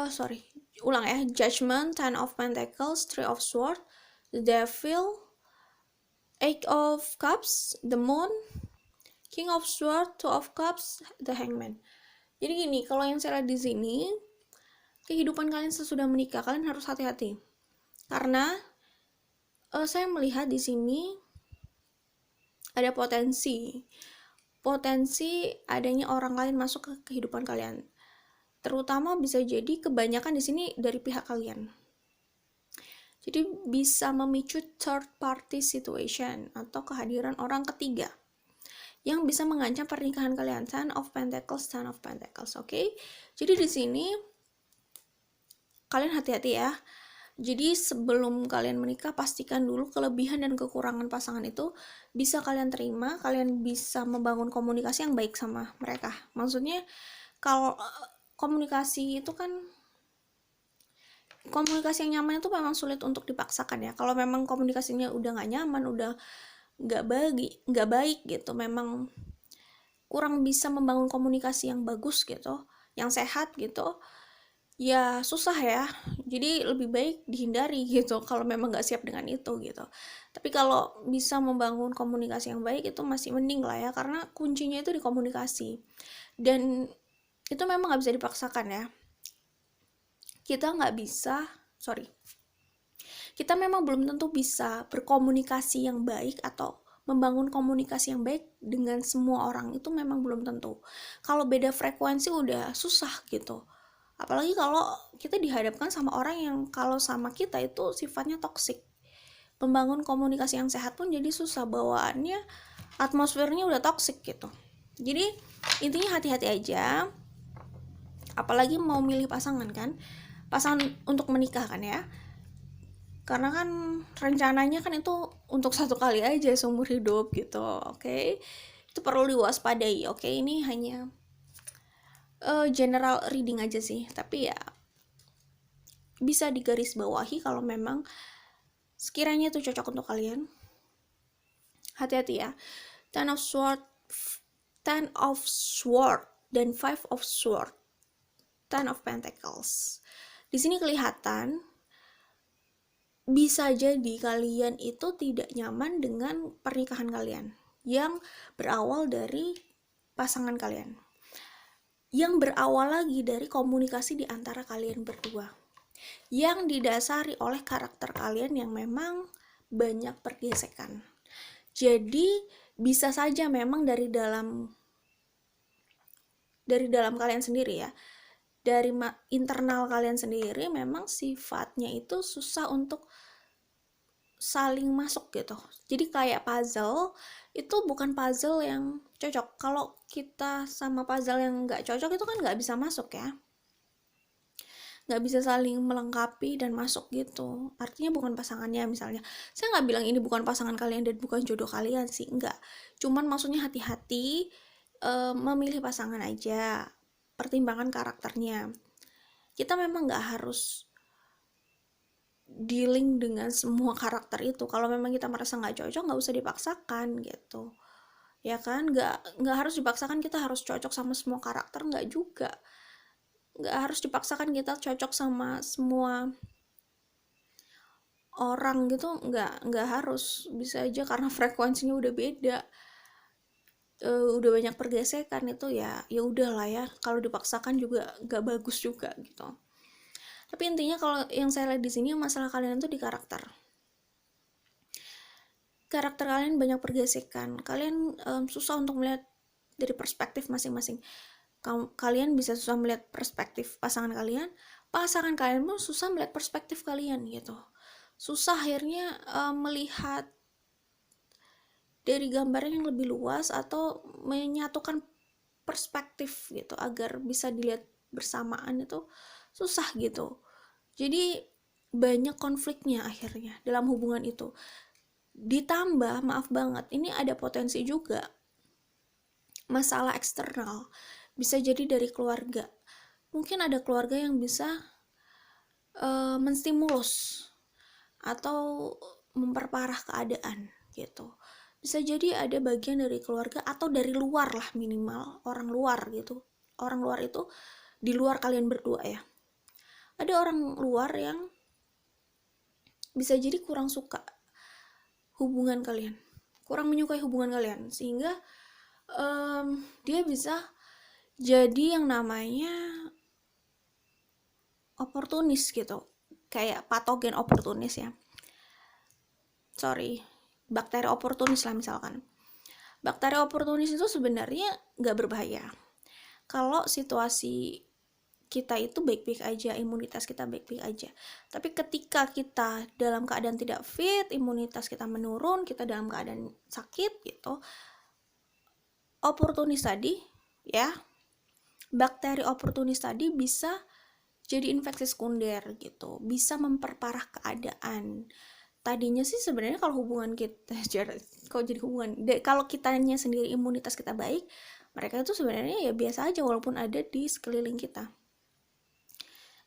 Sorry, ulang ya. Judgment, Ten of Pentacles, Three of Swords, the Devil, Eight of Cups, the Moon, King of Swords, Two of Cups, the Hangman. Jadi gini, kalau yang saya lihat di sini, kehidupan kalian sesudah menikah, kalian harus hati-hati. Karena saya melihat di sini ada potensi adanya orang lain masuk ke kehidupan kalian. Terutama bisa jadi kebanyakan di sini dari pihak kalian. Jadi bisa memicu third party situation atau kehadiran orang ketiga yang bisa mengancam pernikahan kalian. Ten of Pentacles, oke? Jadi di sini kalian hati-hati ya. Jadi sebelum kalian menikah, pastikan dulu kelebihan dan kekurangan pasangan itu bisa kalian terima, kalian bisa membangun komunikasi yang baik sama mereka. Maksudnya kalau komunikasi itu kan, komunikasi yang nyaman itu memang sulit untuk dipaksakan ya. Kalau memang komunikasinya udah nggak nyaman, udah nggak baik gitu, memang kurang bisa membangun komunikasi yang bagus gitu, yang sehat gitu, ya susah ya. Jadi lebih baik dihindari gitu kalau memang nggak siap dengan itu gitu. Tapi kalau bisa membangun komunikasi yang baik itu masih mending lah ya, karena kuncinya itu di komunikasi. Dan itu memang nggak bisa dipaksakan ya. Kita nggak bisa, Kita memang belum tentu bisa berkomunikasi yang baik atau membangun komunikasi yang baik dengan semua orang, itu memang belum tentu. Kalau beda frekuensi udah susah gitu. Apalagi kalau kita dihadapkan sama orang yang kalau sama kita itu sifatnya toksik. Membangun komunikasi yang sehat pun jadi susah, bawaannya atmosfernya udah toksik gitu. Jadi intinya hati-hati aja, apalagi mau milih pasangan kan, pasangan untuk menikah kan ya, karena kan rencananya kan itu untuk satu kali aja seumur hidup gitu. Oke, itu perlu diwaspadai. Oke, ini hanya general reading aja sih, tapi ya bisa digarisbawahi kalau memang sekiranya itu cocok untuk kalian. Hati-hati ya. Ten of Sword, Ten of Sword dan Five of Sword, Ten of Pentacles. Di sini kelihatan bisa jadi kalian itu tidak nyaman dengan pernikahan kalian yang berawal dari pasangan kalian, yang berawal lagi dari komunikasi di antara kalian berdua, yang didasari oleh karakter kalian yang memang banyak pergesekan. Jadi bisa saja memang dari dalam kalian sendiri ya, dari internal kalian sendiri memang sifatnya itu susah untuk saling masuk gitu. Jadi kayak puzzle itu bukan puzzle yang cocok. Kalau kita sama puzzle yang nggak cocok itu kan nggak bisa masuk ya, nggak bisa saling melengkapi dan masuk gitu. Artinya bukan pasangannya. Misalnya saya nggak bilang ini bukan pasangan kalian dan bukan jodoh kalian sih, enggak. Cuman maksudnya hati-hati memilih pasangan aja, pertimbangan karakternya. Kita memang nggak harus dealing dengan semua karakter itu. Kalau memang kita merasa nggak cocok, nggak usah dipaksakan gitu, ya kan. Nggak harus dipaksakan kita harus cocok sama semua karakter, nggak juga. Nggak harus dipaksakan kita cocok sama semua orang gitu, nggak harus. Bisa aja karena frekuensinya udah beda, udah banyak pergesekan, itu ya udahlah ya, kalau dipaksakan juga nggak bagus juga gitu. Tapi intinya kalau yang saya lihat di sini masalah kalian tuh di karakter kalian banyak pergesekan. Kalian susah untuk melihat dari perspektif masing-masing. Kalian bisa susah melihat perspektif pasangan kalian pun susah melihat perspektif kalian gitu. Susah akhirnya melihat dari gambaran yang lebih luas atau menyatukan perspektif gitu agar bisa dilihat bersamaan, itu susah gitu. Jadi banyak konfliknya akhirnya dalam hubungan itu. Ditambah, maaf banget, ini ada potensi juga masalah eksternal. Bisa jadi dari keluarga. Mungkin ada keluarga yang bisa menstimulus atau memperparah keadaan gitu. Bisa jadi ada bagian dari keluarga atau dari luar lah, minimal orang luar gitu. Orang luar itu di luar kalian berdua ya. Ada orang luar yang bisa jadi kurang suka hubungan kalian, kurang menyukai hubungan kalian, sehingga dia bisa jadi yang namanya oportunis gitu, kayak patogen oportunis ya, bakteri oportunis lah misalkan. Bakteri oportunis itu sebenarnya nggak berbahaya kalau situasi kita itu baik-baik aja, imunitas kita baik-baik aja. Tapi ketika kita dalam keadaan tidak fit, imunitas kita menurun, kita dalam keadaan sakit gitu, oportunis tadi ya, bakteri oportunis tadi bisa jadi infeksi sekunder gitu, bisa memperparah keadaan. Tadinya sih sebenarnya kalau hubungan kita kalau kitanya sendiri imunitas kita baik, mereka itu sebenarnya ya biasa aja walaupun ada di sekeliling kita,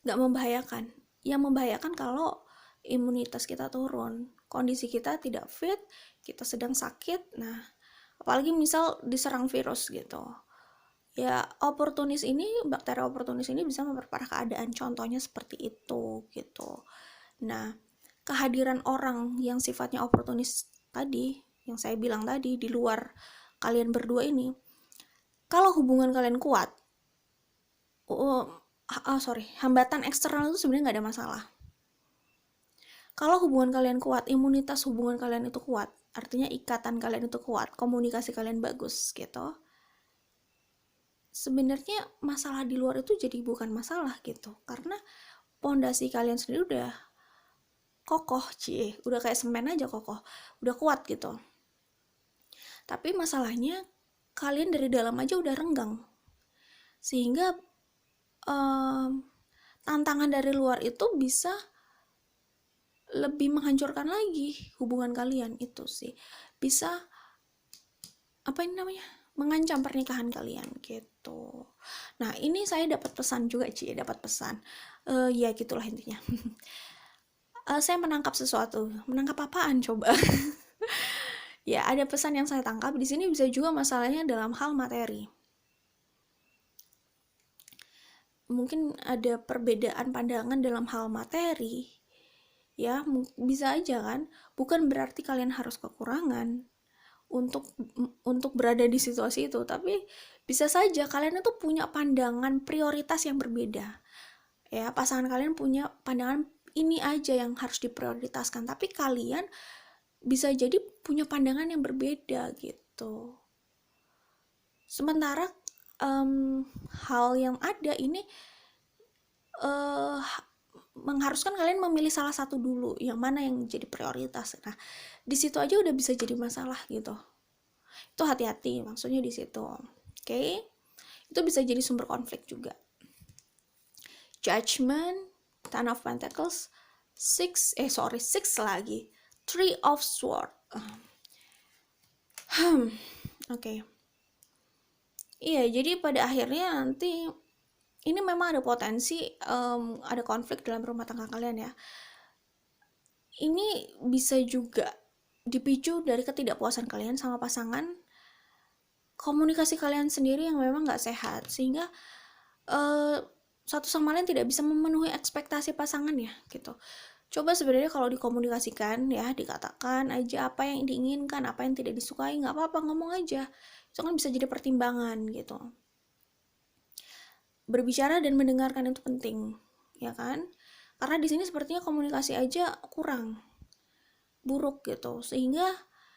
nggak membahayakan. Yang membahayakan kalau imunitas kita turun, kondisi kita tidak fit, kita sedang sakit, nah apalagi misal diserang virus gitu ya, bakteri oportunis ini bisa memperparah keadaan. Contohnya seperti itu gitu. Nah, kehadiran orang yang sifatnya oportunis tadi, yang saya bilang tadi, di luar kalian berdua ini, kalau hubungan kalian kuat, hambatan eksternal itu sebenarnya nggak ada masalah. Kalau hubungan kalian kuat, imunitas hubungan kalian itu kuat, artinya ikatan kalian itu kuat, komunikasi kalian bagus gitu. Sebenarnya masalah di luar itu jadi bukan masalah gitu, karena pondasi kalian sendiri udah kokoh, udah kayak semen aja kokoh, udah kuat gitu. Tapi masalahnya kalian dari dalam aja udah renggang, sehingga tantangan dari luar itu bisa lebih menghancurkan lagi hubungan kalian itu sih, bisa apa ini namanya, mengancam pernikahan kalian gitu. Nah ini saya dapat pesan juga dapat pesan, ya gitulah intinya. Saya menangkap sesuatu, menangkap apaan coba? Ya ada pesan yang saya tangkap di sini, bisa juga masalahnya dalam hal materi. Mungkin ada perbedaan pandangan dalam hal materi, ya bisa aja kan, bukan berarti kalian harus kekurangan untuk berada di situasi itu, tapi bisa saja kalian itu punya pandangan prioritas yang berbeda, ya pasangan kalian punya pandangan ini aja yang harus diprioritaskan, tapi kalian bisa jadi punya pandangan yang berbeda gitu. Sementara hal yang ada ini mengharuskan kalian memilih salah satu dulu, yang mana yang jadi prioritas. Nah di situ aja udah bisa jadi masalah gitu. Itu hati-hati maksudnya di situ. Oke? Itu bisa jadi sumber konflik juga. Judgment, Ten of Pentacles, six lagi, Three of Swords. Oke. Iya, jadi pada akhirnya nanti ini memang ada potensi ada konflik dalam rumah tangga kalian ya. Ini bisa juga dipicu dari ketidakpuasan kalian sama pasangan, komunikasi kalian sendiri yang memang nggak sehat, sehingga satu sama lain tidak bisa memenuhi ekspektasi pasangannya gitu. Coba sebenarnya kalau dikomunikasikan ya, dikatakan aja apa yang diinginkan, apa yang tidak disukai, nggak apa-apa, ngomong aja. Itu kan bisa jadi pertimbangan gitu. Berbicara dan mendengarkan itu penting, ya kan? Karena di sini sepertinya komunikasi aja kurang, buruk gitu, sehingga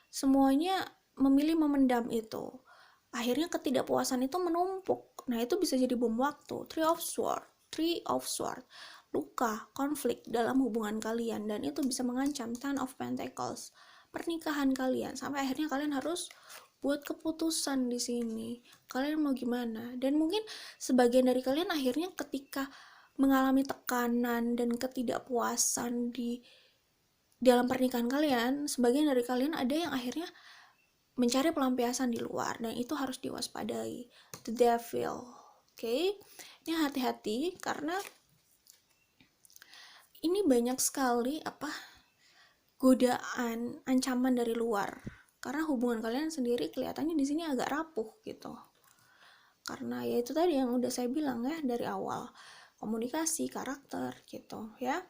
semuanya memilih memendam itu. Akhirnya ketidakpuasan itu menumpuk. Nah itu bisa jadi bom waktu. Three of Swords, luka, konflik dalam hubungan kalian, dan itu bisa mengancam Ten of Pentacles, pernikahan kalian, sampai akhirnya kalian harus buat keputusan di sini. Kalian mau gimana? Dan mungkin sebagian dari kalian akhirnya ketika mengalami tekanan dan ketidakpuasan di dalam pernikahan kalian, sebagian dari kalian ada yang akhirnya mencari pelampiasan di luar, dan itu harus diwaspadai. The Devil. Oke? Ini hati-hati karena ini banyak sekali godaan, ancaman dari luar. Karena hubungan kalian sendiri kelihatannya di sini agak rapuh gitu. Karena ya itu tadi yang udah saya bilang ya dari awal, komunikasi, karakter gitu ya.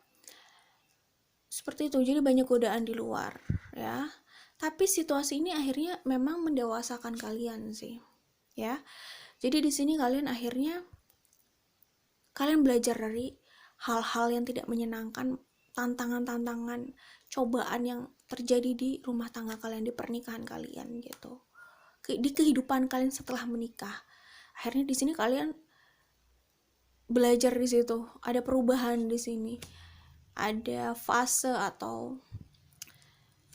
Seperti itu, jadi banyak godaan di luar ya. Tapi situasi ini akhirnya memang mendewasakan kalian sih, ya. Jadi di sini kalian akhirnya belajar dari hal-hal yang tidak menyenangkan, tantangan-tantangan, cobaan yang terjadi di rumah tangga kalian, di pernikahan kalian gitu. Di kehidupan kalian setelah menikah. Akhirnya di sini kalian belajar di situ, ada perubahan di sini. Ada fase atau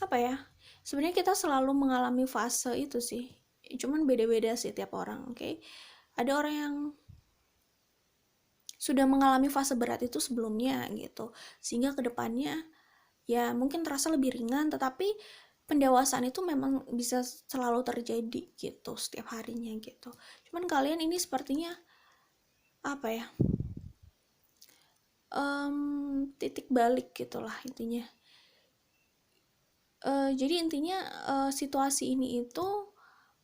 apa ya? Sebenarnya kita selalu mengalami fase itu sih, cuman beda-beda sih tiap orang. Oke? Ada orang yang sudah mengalami fase berat itu sebelumnya gitu, sehingga kedepannya ya mungkin terasa lebih ringan, tetapi pendewasaan itu memang bisa selalu terjadi gitu setiap harinya gitu. Cuman kalian ini sepertinya apa ya, titik balik gitulah intinya. Jadi intinya situasi ini itu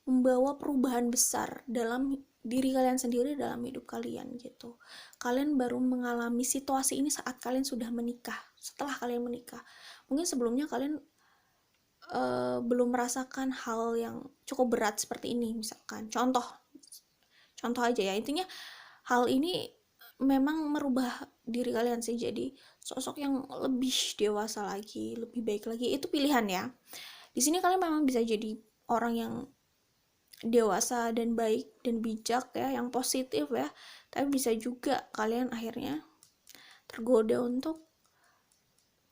membawa perubahan besar dalam diri kalian sendiri, dalam hidup kalian gitu. Kalian baru mengalami situasi ini saat kalian sudah menikah, setelah kalian menikah. Mungkin sebelumnya kalian belum merasakan hal yang cukup berat seperti ini, misalkan contoh aja ya, intinya hal ini memang merubah diri kalian sih, jadi sosok yang lebih dewasa lagi, lebih baik lagi. Itu pilihan ya. Di sini kalian memang bisa jadi orang yang dewasa dan baik dan bijak ya, yang positif ya. Tapi bisa juga kalian akhirnya tergoda untuk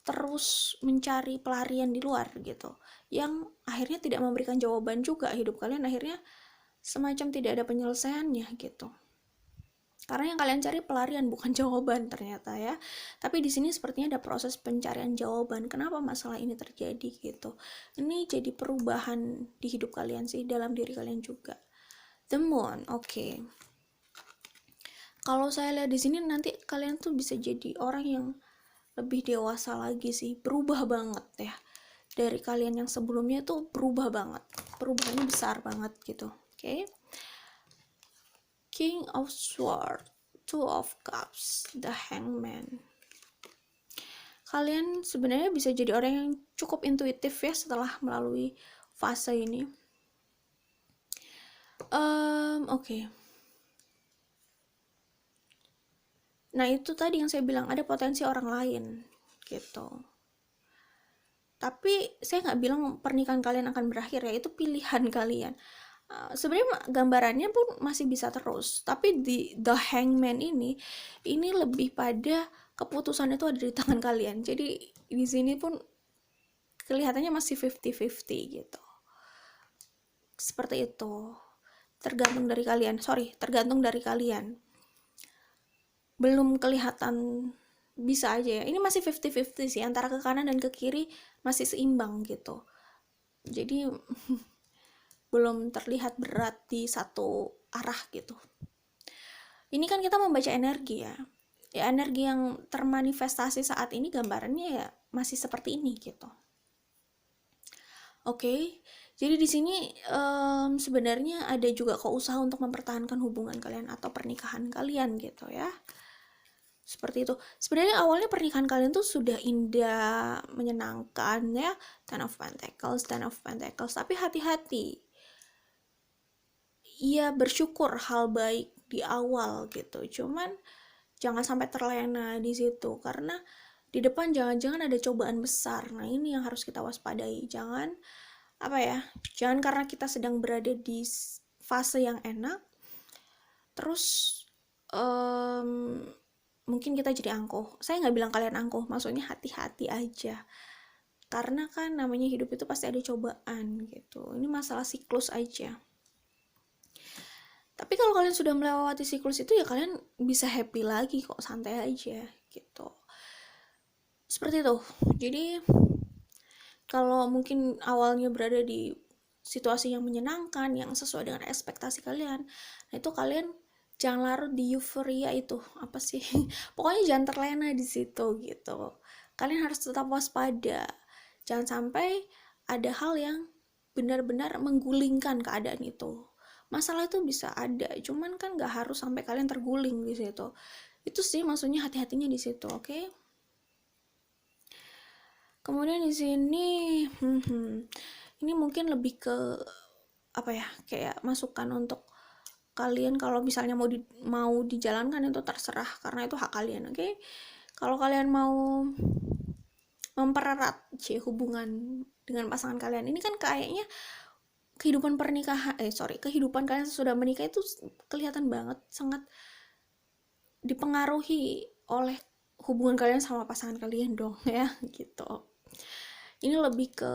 terus mencari pelarian di luar gitu, yang akhirnya tidak memberikan jawaban juga. Hidup kalian akhirnya semacam tidak ada penyelesaiannya gitu. Karena yang kalian cari pelarian bukan jawaban ternyata ya. Tapi di sini sepertinya ada proses pencarian jawaban kenapa masalah ini terjadi gitu. Ini jadi perubahan di hidup kalian sih, dalam diri kalian juga. The Moon, oke. Kalau saya lihat di sini nanti kalian tuh bisa jadi orang yang lebih dewasa lagi sih, berubah banget ya. Dari kalian yang sebelumnya tuh berubah banget. Perubahannya besar banget gitu. Oke. King of Swords, Two of Cups, The Hangman. Kalian sebenarnya bisa jadi orang yang cukup intuitif ya setelah melalui fase ini. Oke. Nah itu tadi yang saya bilang, ada potensi orang lain gitu. Tapi saya nggak bilang pernikahan kalian akan berakhir ya, itu pilihan kalian. Sebenarnya gambarannya pun masih bisa terus, tapi di The Hangman ini lebih pada keputusan itu ada di tangan kalian. Jadi di sini pun kelihatannya masih 50-50 gitu. Seperti itu. Tergantung dari kalian. Belum kelihatan, bisa aja ya. Ini masih 50-50 sih, antara ke kanan dan ke kiri masih seimbang gitu. Jadi belum terlihat berat di satu arah gitu. Ini kan kita membaca energi ya. Ya energi yang termanifestasi saat ini gambarannya ya masih seperti ini gitu. Oke. Jadi di sini sebenarnya ada juga kok usaha untuk mempertahankan hubungan kalian atau pernikahan kalian gitu ya. Seperti itu. Sebenarnya awalnya pernikahan kalian tuh sudah indah, menyenangkan ya. Ten of Pentacles. Tapi hati-hati. Iya, bersyukur hal baik di awal gitu. Cuman jangan sampai terlena di situ, karena di depan jangan-jangan ada cobaan besar. Nah, ini yang harus kita waspadai. Jangan karena kita sedang berada di fase yang enak terus mungkin kita jadi angkuh. Saya nggak bilang kalian angkuh, maksudnya hati-hati aja, karena kan namanya hidup itu pasti ada cobaan gitu. Ini masalah siklus aja. Tapi kalau kalian sudah melewati siklus itu ya kalian bisa happy lagi kok, santai aja gitu. Seperti itu. Jadi kalau mungkin awalnya berada di situasi yang menyenangkan, yang sesuai dengan ekspektasi kalian, nah itu kalian jangan larut di euforia itu. Apa sih? Pokoknya jangan terlena di situ gitu. Kalian harus tetap waspada. Jangan sampai ada hal yang benar-benar menggulingkan keadaan itu. Masalah itu bisa ada, cuman kan nggak harus sampai kalian terguling di situ. Itu sih maksudnya, hati-hatinya di situ, oke? Kemudian di sini, ini mungkin lebih ke kayak masukan untuk kalian. Kalau misalnya mau dijalankan itu terserah, karena itu hak kalian, oke? Kalau kalian mau mempererat hubungan dengan pasangan kalian, ini kan kayaknya kehidupan kalian sesudah menikah itu kelihatan banget sangat dipengaruhi oleh hubungan kalian sama pasangan kalian dong ya gitu. Ini lebih ke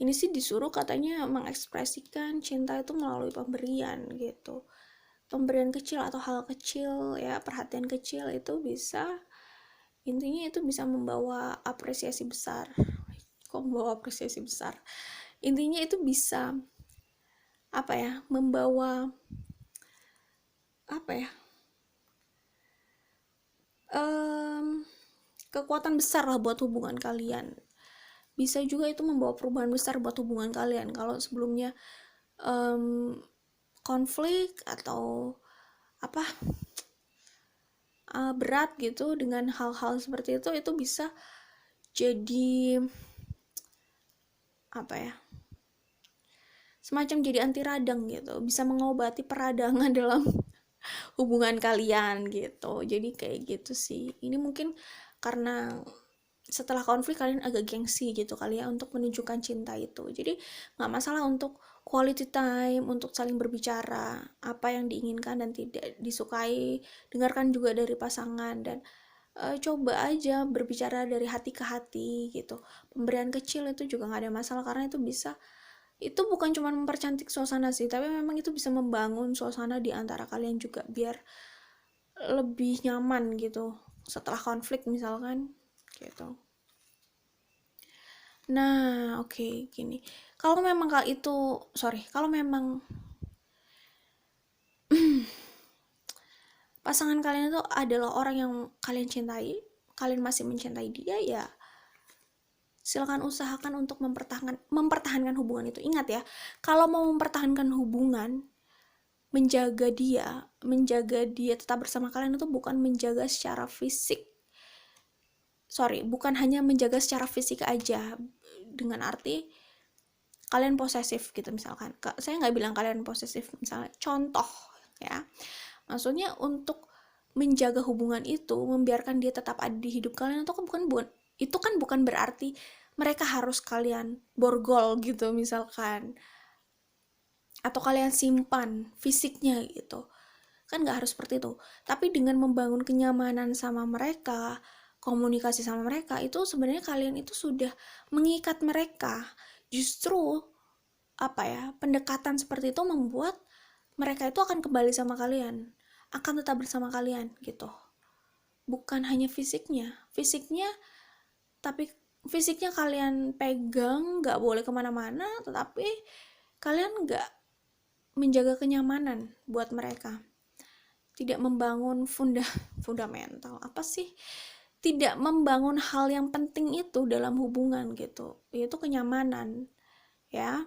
ini sih disuruh katanya mengekspresikan cinta itu melalui pemberian gitu. Pemberian kecil atau hal kecil ya, perhatian kecil itu bisa, intinya itu bisa membawa apresiasi besar. Kok membawa apresiasi besar? Intinya itu bisa membawa kekuatan besar lah buat hubungan kalian. Bisa juga itu membawa perubahan besar buat hubungan kalian. Kalau sebelumnya konflik atau berat gitu dengan hal-hal seperti itu bisa jadi semacam jadi anti radang gitu, bisa mengobati peradangan dalam hubungan kalian gitu. Jadi kayak gitu sih. Ini mungkin karena setelah konflik kalian agak gengsi gitu kali ya untuk menunjukkan cinta itu. Jadi nggak masalah untuk quality time, untuk saling berbicara apa yang diinginkan dan tidak disukai, dengarkan juga dari pasangan, dan coba aja berbicara dari hati ke hati gitu. Pemberian kecil itu juga nggak ada masalah, karena itu bukan cuma mempercantik suasana sih, tapi memang itu bisa membangun suasana di antara kalian juga biar lebih nyaman gitu setelah konflik misalkan gitu. Nah, oke, gini. Kalau memang kalau memang pasangan kalian itu adalah orang yang kalian cintai, kalian masih mencintai dia, ya silakan usahakan untuk mempertahankan hubungan itu. Ingat ya, kalau mau mempertahankan hubungan, menjaga dia tetap bersama kalian itu bukan menjaga secara fisik. Bukan hanya menjaga secara fisik aja, dengan arti kalian posesif gitu misalkan. Saya nggak bilang kalian posesif, misalnya contoh ya. Maksudnya untuk menjaga hubungan itu, membiarkan dia tetap ada di hidup kalian itu kan bukan berarti mereka harus kalian borgol gitu misalkan, atau kalian simpan fisiknya gitu. Kan nggak harus seperti itu. Tapi dengan membangun kenyamanan sama mereka, komunikasi sama mereka, itu sebenarnya kalian itu sudah mengikat mereka. Justru pendekatan seperti itu membuat mereka itu akan kembali sama kalian, akan tetap bersama kalian gitu. Bukan hanya tapi fisiknya kalian pegang, nggak boleh kemana-mana, tetapi kalian nggak menjaga kenyamanan buat mereka, tidak membangun fundamental tidak membangun hal yang penting itu dalam hubungan gitu, yaitu kenyamanan ya,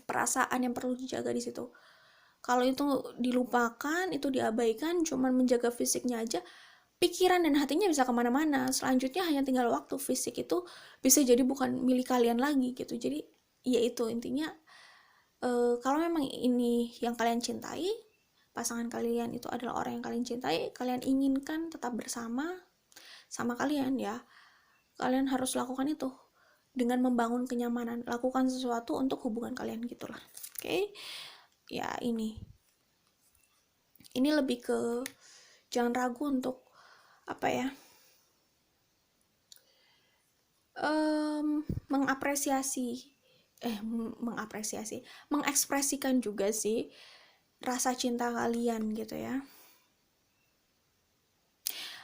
perasaan yang perlu dijaga di situ. Kalau itu dilupakan, itu diabaikan, cuman menjaga fisiknya aja, pikiran dan hatinya bisa kemana-mana. Selanjutnya hanya tinggal waktu. Fisik itu bisa jadi bukan milik kalian lagi gitu. Jadi ya itu intinya, kalau memang ini yang kalian cintai, pasangan kalian itu adalah orang yang kalian cintai, kalian inginkan tetap bersama sama kalian, ya kalian harus lakukan itu dengan membangun kenyamanan. Lakukan sesuatu untuk hubungan kalian gitulah. Oke. Ya ini lebih ke jangan ragu untuk mengekspresikan juga sih rasa cinta kalian gitu ya,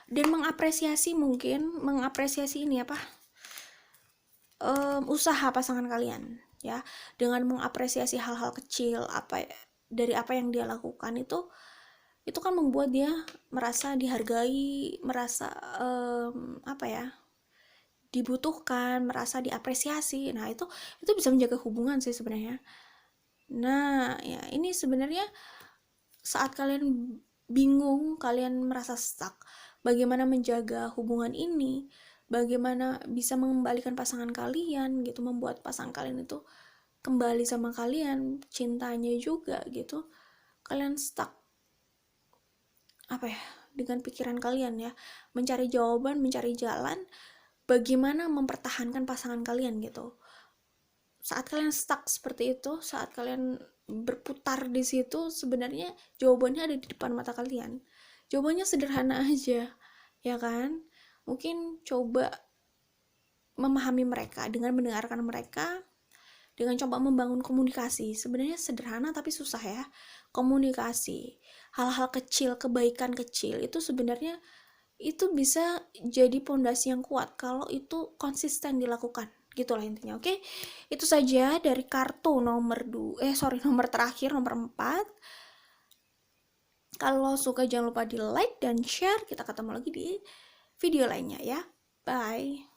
dan mengapresiasi ini usaha pasangan kalian ya, dengan mengapresiasi hal-hal kecil dari apa yang dia lakukan, itu kan membuat dia merasa dihargai, merasa dibutuhkan, merasa diapresiasi. Nah itu bisa menjaga hubungan sih sebenarnya. Nah ya, ini sebenarnya saat kalian bingung, kalian merasa stuck, bagaimana menjaga hubungan ini, bagaimana bisa mengembalikan pasangan kalian gitu, membuat pasangan kalian itu kembali sama kalian, cintanya juga gitu, kalian stuck dengan pikiran kalian ya, mencari jawaban, mencari jalan bagaimana mempertahankan pasangan kalian gitu. Saat kalian stuck seperti itu, saat kalian berputar di situ, sebenarnya jawabannya ada di depan mata kalian. Jawabannya sederhana aja, ya kan? Mungkin coba memahami mereka dengan mendengarkan mereka, dengan coba membangun komunikasi. Sebenarnya sederhana tapi susah ya. Komunikasi, hal-hal kecil, kebaikan kecil itu sebenarnya itu bisa jadi pondasi yang kuat kalau itu konsisten dilakukan. Gitulah intinya. Oke. Itu saja dari kartu nomor terakhir, nomor 4. Kalau suka jangan lupa di like dan share. Kita ketemu lagi di video lainnya ya. Bye.